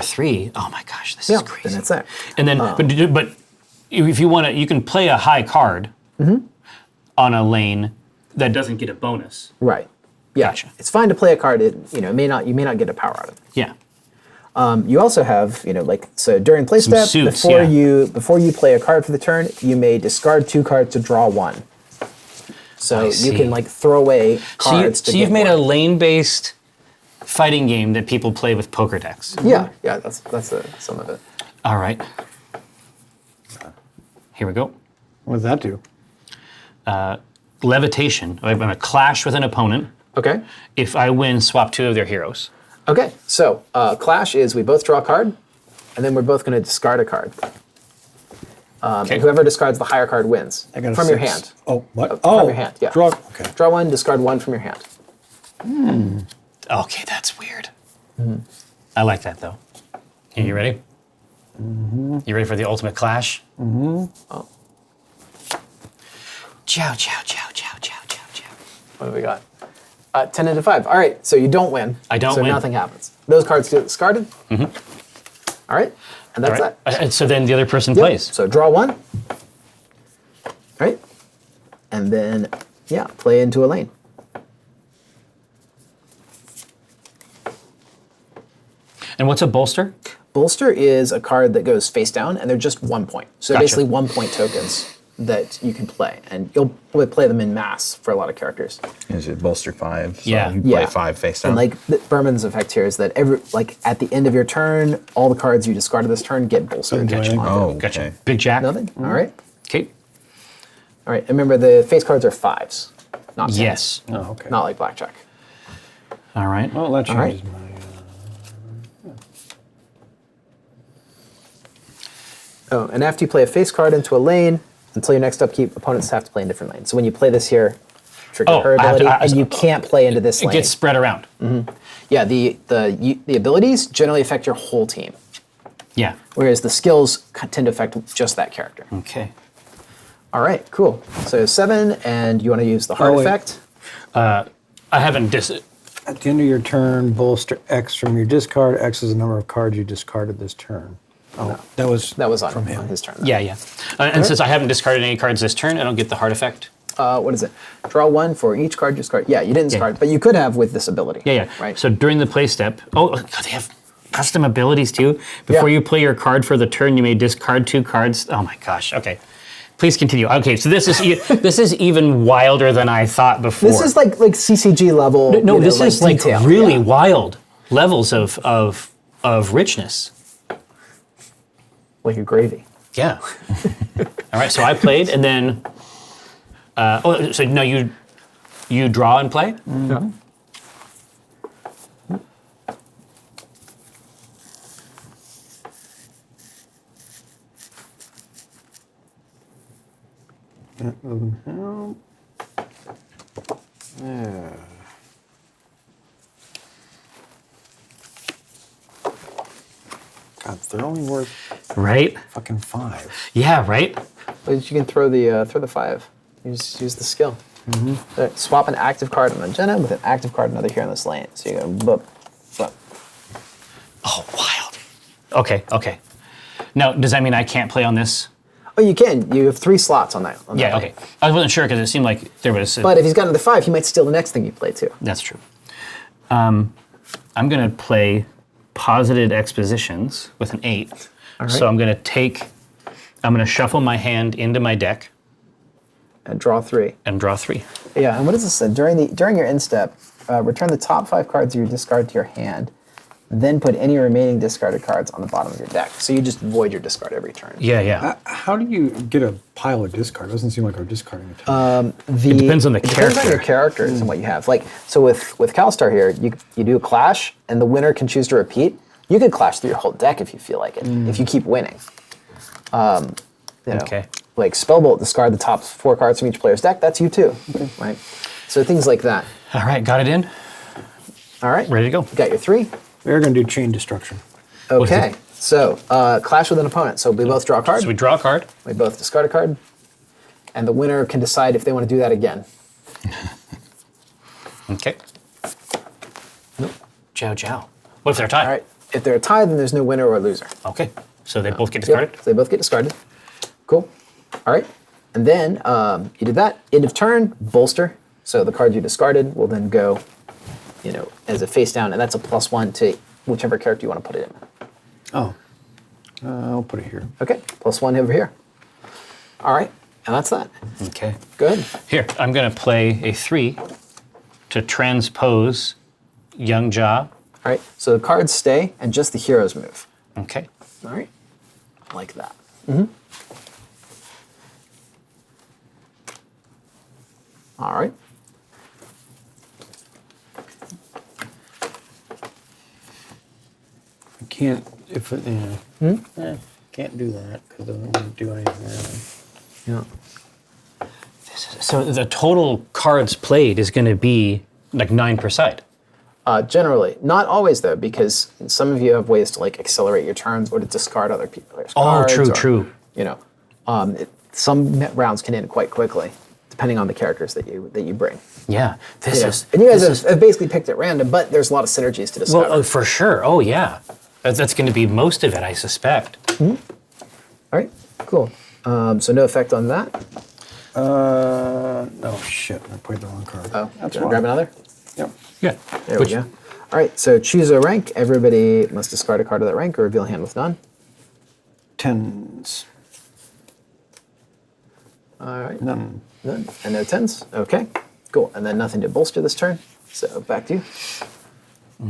3, oh my gosh, this is crazy. then that's that. And then but if you want to, you can play a high card on a lane that doesn't get a bonus. Right. Yeah. Gotcha. It's fine to play a card. You may not get a power out of it. Yeah. You also have, so during play step, suits, before you play a card for the turn, you may discard 2 cards to draw 1. So you can throw away cards. So you've made a lane-based fighting game that people play with poker decks. Yeah, that's some of it. All right. Here we go. What does that do? Levitation. I'm going to clash with an opponent. Okay. If I win, swap 2 of their heroes. Okay. So clash is we both draw a card, and then we're both going to discard a card. And whoever discards the higher card wins I got a from your 6. hand. Oh, what? From your hand. Yeah. Draw. Okay. Draw 1, discard 1 from your hand. Okay, that's weird. I like that, though. Are you ready? You ready for the ultimate clash? Oh. Chow, chow, chow, chow, chow, chow, chow. What do we got? 10 into 5. All right. So you don't win. I don't so win. So nothing happens. Those cards get discarded. All right. And that's All right. that. And so then the other person Yep. plays. So draw 1. All right. And then, play into a lane. And what's a bolster? Bolster is a card that goes face down, and they're just 1 point. So Gotcha. basically 1 point tokens that you can play. And you'll probably play them in mass for a lot of characters. Is it bolster 5? So Yeah. you play 5 face down. And Berman's effect here is that at the end of your turn, all the cards you discarded this turn get bolstered. Gotcha. onto it. Gotcha. Okay. Big Jack. Nothing? All right. Okay. All right. And remember, the face cards are 5s, not 10s. Yes. Oh, okay. Not like blackjack. All right. Well, that right. changes my. Oh, and after you play a face card into a lane, until your next upkeep, opponents have to play in different lanes. So when you play this here, trigger her I have to- ability, and you can't play into this It lane. gets spread around. Yeah, the abilities generally affect your whole team, Yeah. whereas the skills tend to affect just that character. Okay. All right, cool. So 7, and you want to use the heart Oh, wait. effect. I haven't At the end of your turn, bolster X from your discard. X is the number of cards you discarded this turn. Oh, that was on, from him. on his turn. Yeah, yeah. And since I haven't discarded any cards this turn, I don't get the heart effect. What is it? Draw 1 for each card you discard. Yeah, you didn't discard, but you could have with this ability. Yeah, yeah. Right. So during the play step, God, they have custom abilities too. Before Yeah. you play your card for the turn, you may discard 2 cards. Oh my gosh. Okay. Please continue. Okay, so this is this is even wilder than I thought before. This is like CCG level. no, this is detail. like really Yeah. wild levels of richness. Like your gravy. Yeah. All right. So I played, and then. So no, you draw and play. Yeah. That doesn't help. Yeah. God, they're only worth Right. fucking 5. Yeah. Right. But you can throw the 5. Use the skill. Swap an active card on Jenna with an active card another here on this lane. So you go boop, boop. Oh, wild. Okay. Okay. Now, does that mean I can't play on this? Oh, you can. You have 3 slots on that. On Yeah. that Okay. I wasn't sure because it seemed like there was. But if he's got another 5, he might steal the next thing you play too. That's true. I'm gonna play posited expositions with an 8. So I'm going to shuffle my hand into my deck And draw 3. and draw 3. Yeah, and what does this say? During your end step, return the top 5 cards you discard to your hand, then put any remaining discarded cards on the bottom of your deck. So you just void your discard every turn. Yeah. How do you get a pile of discard? It doesn't seem like we're discarding a ton. It depends on the Depends on your character. characters and what you have. Like, so with CalStar here, you do a clash, and the winner can choose to repeat. You could clash through your whole deck if you feel like it, if you keep winning. Okay. Like Spellbolt, discard the top 4 cards from each player's deck. That's you too, right? So things like that. All right, got it in. All right, Ready to go. You got your 3. We're going to do chain destruction. Okay, so clash with an opponent. So we both draw a card. So we draw a card. We both discard a card, and the winner can decide if they want to do that again. Okay. Chow chow. What if they're tied? All right. If they're tied, then there's no winner or loser. Okay. So they both get discarded? Yep, so they both get discarded. Cool. All right. And then you did that. End of turn, bolster. So the card you discarded will then go, as a face down, and that's a +1 to whichever character you want to put it in. Oh. I'll put it here. Okay. +1 over here. All right. And that's that. Okay. Good. Here, I'm going to play a 3 to transpose Young Ja. All right. So the cards stay, and just the heroes move. Okay. All right. Like that. All right. I can't, if it, can't do that because it doesn't do anything. Yeah. So the total cards played is going to be like 9 per side. Generally, not always though, because some of you have ways to like accelerate your turns or to discard other people's cards. True. Some rounds can end quite quickly, depending on the characters that you bring. Yeah. This is. And you guys this have basically picked at random, but there's a lot of synergies to discover. Well, for sure. Oh, yeah. That's going to be most of it, I suspect. All right, cool. So no effect on that. Oh shit! I played the wrong card. Oh, That's do you want to grab another? Yep. Yeah. There we go. All right, so choose a rank. Everybody must discard a card of that rank or reveal hand with none. 10s. All right, None. none. And no 10s. Okay, cool. And then nothing to bolster this turn. So back to you.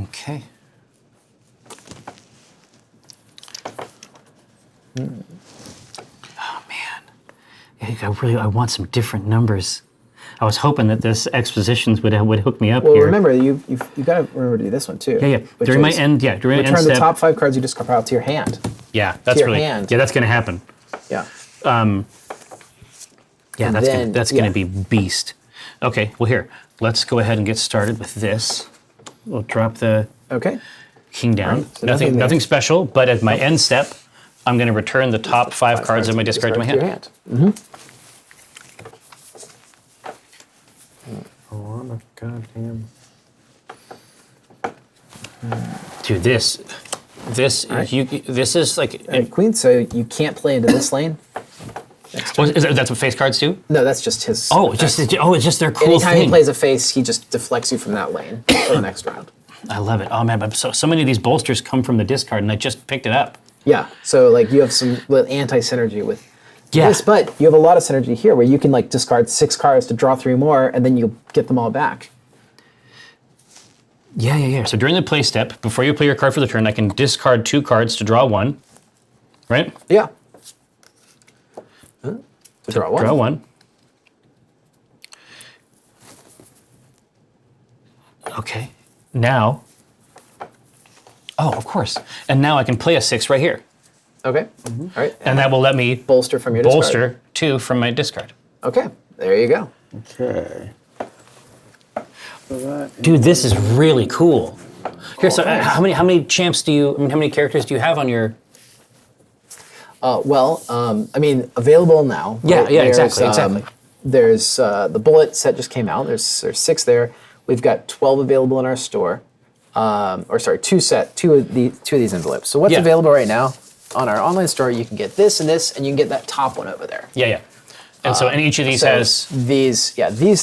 Okay. Oh, man. I want some different numbers. I was hoping that this expositions would hook me up Well, here. remember, you've got to remember to do this one too. Yeah. which During my is end, during my end return the step. top 5 cards you discard out to your hand. Yeah, that's your really. hand. Yeah, that's going to happen. Yeah. Yeah, And that's then- that's yeah. going to be beast. Okay, well here, let's go ahead and get started with this. We'll drop the Okay. king down. Right, so nothing nothing there. special, but at my end step, I'm going to return the top 5 cards of my discard to my hand. Oh, I'm a goddamn. Dude, this is like. And queen, so you can't play into this lane. That's what face cards do? No, that's just his. Oh, effect. it's just their cool Anytime thing. he plays a face, he just deflects you from that lane for the next round. I love it. Oh man, but so many of these bolsters come from the discard, and I just picked it up. Yeah, so like you have some anti-synergy with Yeah. this, but you have a lot of synergy here where you can like discard 6 cards to draw 3 more, and then you get them all back. Yeah. So during the play step, before you play your card for the turn, I can discard 2 cards to draw 1. Right? Yeah. To draw 1. Draw 1. Okay. Now. Oh, of course. And now I can play a 6 right here. Okay. All right. And that will let me bolster from your discard. bolster 2 from my discard. Okay. There you go. Okay. Dude, this is really cool. Here, so how many champs do you? I mean, how many characters do you have on your? Available now. Yeah, right? yeah, There's, exactly. There's the bullet set just came out. There's 6 there. We've got 12 available in our store. 2 of these envelopes. So what's Yeah. available right now on our online store? You can get this, and you can get that top one over there. Yeah. And so, and each of these has, these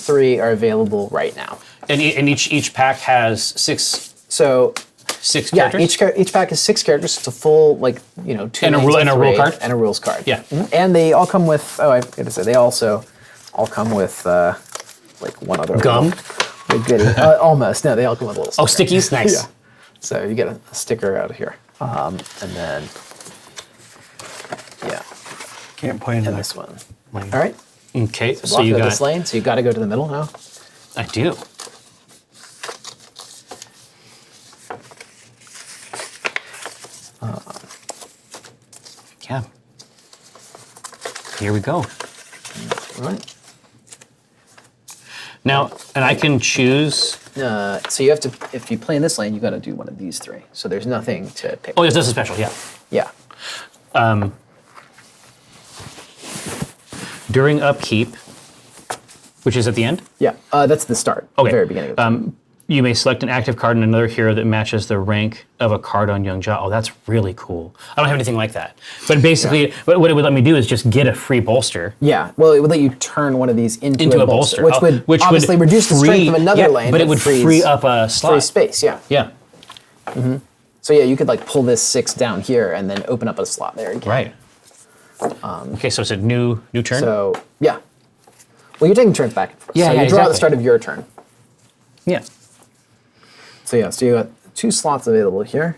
3 are available right now. and each pack has 6. So 6 Yeah, characters? each pack is 6 characters. It's a full, like, 2 And a lanes rule- of and a rule 3 card? and a rules card. Yeah. And they all come with. Oh, I gotta say, they also all come with like one other Gum? little goodie. Almost. No, they all come with a little. Oh, sticker. stickies? Nice. Yeah. So you get a sticker out of here, and then Can't play into and this. this one. All right. Okay, so Walk you through got... this lane. So you got to go to the middle now. I do. Yeah. Here we go. All right. Now, and I can choose... So you have to, if you play in this lane, you got to do one of these 3. So there's nothing to pick. Oh, yes, this is special, yeah. Yeah. During upkeep, which is at the end, Yeah. That's the start. Okay. The very beginning of the you may select an active card and another hero that matches the rank of a card on Young Jaw. Oh, that's really cool. I don't have anything like that. But basically, what it would let me do is just get a free bolster. Yeah, well, it would let you turn one of these into A bolster, which would obviously reduce the strength of another lane, but it would frees free up a slot. free space. Yeah. Yeah, So yeah, you could like pull this 6 down here and then open up a slot there again. right. Okay, so it's a new turn. So yeah, well, you're taking turns back and forth. Yeah, so yeah, you draw at the exactly. start of your turn. Yeah. So yeah, so you got 2 slots available here.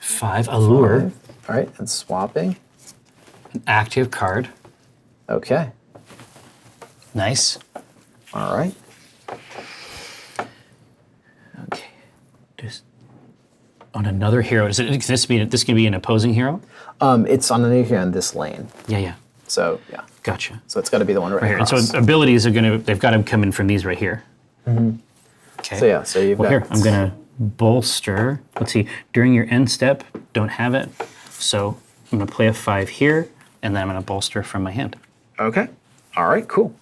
Five allure, All right, and swapping. an active card. Okay. Nice. All right. Okay. Just on another hero. Is it this can be an opposing hero? It's on the here in this lane. Yeah, yeah. So yeah, Gotcha. so it's got to be the one right Right here. And across. so abilities are they've got to come in from these right here. Okay. So yeah, so you've Well, got. here, I'm gonna bolster. Let's see. During your end step, don't have it. So I'm gonna play a 5 here, and then I'm gonna bolster from my hand. Okay. All right. Cool.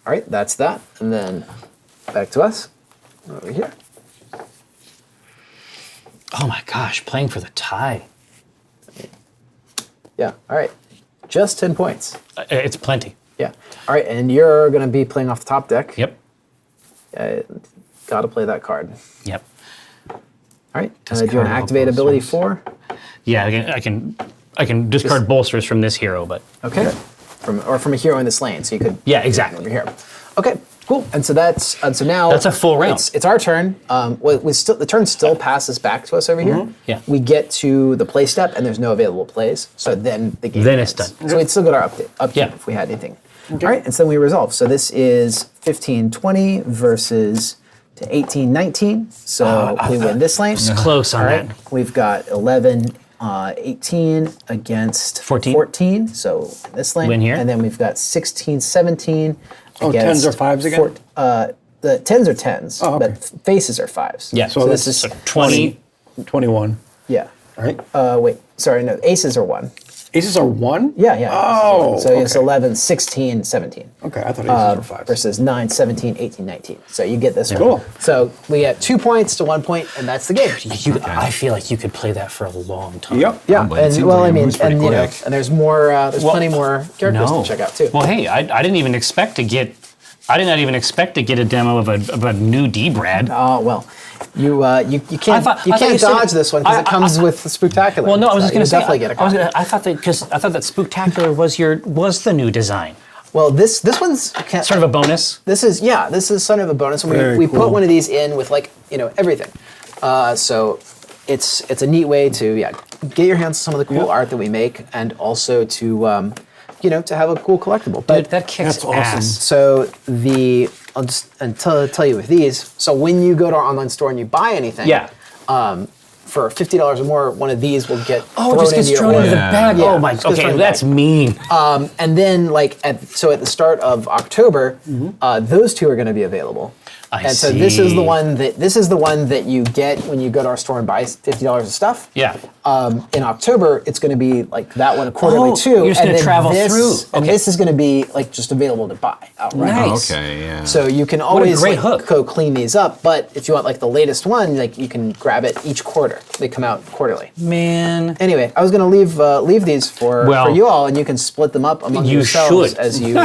All right. That's that. And then back to us over here. Oh my gosh, playing for the tie. Yeah. All right. Just 10 points. It's plenty. Yeah. All right. And you're going to be playing off the top deck. Yep. Got to play that card. Yep. All right. Do Discard you want to all activate ability bolsters. 4? Yeah, I can discard bolsters from this hero, but Okay. From a hero in this lane. So you could. yeah, exactly. Over here. Okay. Cool. And so so now That's a full round. It's our turn. The turn still passes back to us over here. Yeah. We get to the play step, and there's no available plays. So then the game. Then it's ends. done. So we'd still get our upkeep Yeah. if we had anything. All right, and so then we resolve. So this is 15-20 versus to 18-19. So we win this lane. It's close on All right. that. We've got 11-18 against 14. So this lane. Win here. And then we've got 16-17 Oh, against 10s or 5s again? the 10s are 10s, Oh, okay. but faces are 5s. Yeah. So this is So 20. 21. yeah. All right. Wait, sorry, no, aces are 1. Aces are 1? Yeah, yeah. Oh, So it's okay. 11, 16, 17. Okay, I thought aces were 5s. Versus 9, 17, 18, 19. So you get this one. Cool. So we get 2 points to 1 point, and that's the game. I feel like you could play that for a long time. Yep. Yeah, But it and seems well, like I it mean, moves pretty and you know, quick. and there's more. There's plenty more characters to check out too. Well, hey, I didn't even expect to get. I did not even expect to get a demo of a new D-Brad. Oh well, you can't I thought you you can't said- dodge this one because it comes with the Spooktacular. Well, no, I was just So going to you'll say. definitely get a copy. I thought that because I thought that Spooktacular was the new design. Well, this one's Sort of a bonus. This is sort of a bonus. And Very we put cool. one of these in with everything. So it's a neat way to get your hands on some of the cool art that we make, and also to to have a cool collectible. But that kicks That's awesome. ass. So I'll just tell you with these. So when you go to our online store and you buy anything, Yeah. For $50 or more, one of these will get Oh, it just gets thrown into the Yeah. bag. Yeah, Oh my. just gets thrown Okay, in the that's bag. mean. And then at the start of October, those two are going to be available. And so this is the one that you get when you go to our store and buy $50 of stuff. Yeah. In October, it's going to be like that one quarterly too. You're just going to then travel through. And this is going to be like just available to buy outright. Nice. Okay, yeah. So you can always great like, hook. go clean these up, but if you want like the latest one, like you can grab it each quarter. They come out quarterly. Man. Anyway, I was going to leave these for you all, and you can split them up among yourselves as you.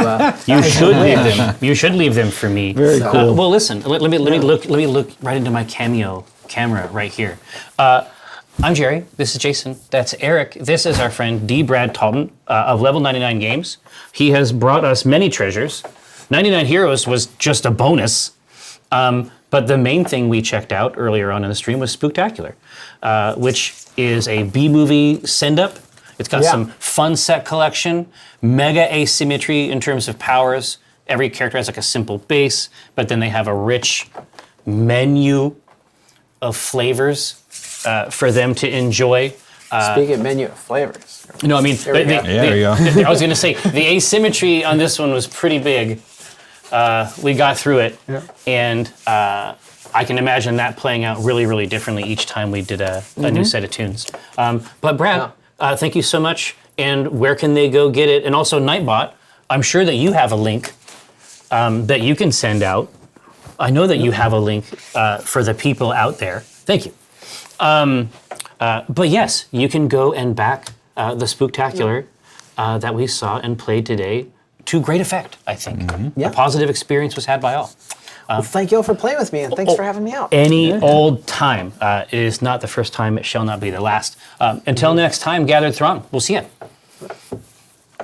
You should leave them. You should leave them for me. Very cool. Well, listen. Let me look right into my cameo camera right here. I'm Jerry. This is Jason. That's Eric. This is our friend D. Brad Talton of Level 99 Games. He has brought us many treasures. 99 Heroes was just a bonus. But the main thing we checked out earlier on in the stream was Spooktacular, which is a B-movie send-up. It's got some fun set collection, mega asymmetry in terms of powers. Every character has like a simple base, but then they have a rich menu of flavors for them to enjoy. Speaking of menu of flavors. No, I mean, There we go. I was going to say, the asymmetry on this one was pretty big. We got through it, and I can imagine that playing out really, really differently each time we did a new set of tunes. But Brad, thank you so much. And where can they go get it? And also Nightbot, I'm sure that you have a link that you can send out. I know that you have a link for the people out there. Thank you. But yes, you can go and back the Spooktacular that we saw and played today to great effect, I think. A positive experience was had by all. Well, thank you all for playing with me, and thanks for having me out. Any old time. It is not the first time, it shall not be the last. Until next time, gathered throng. We'll see you.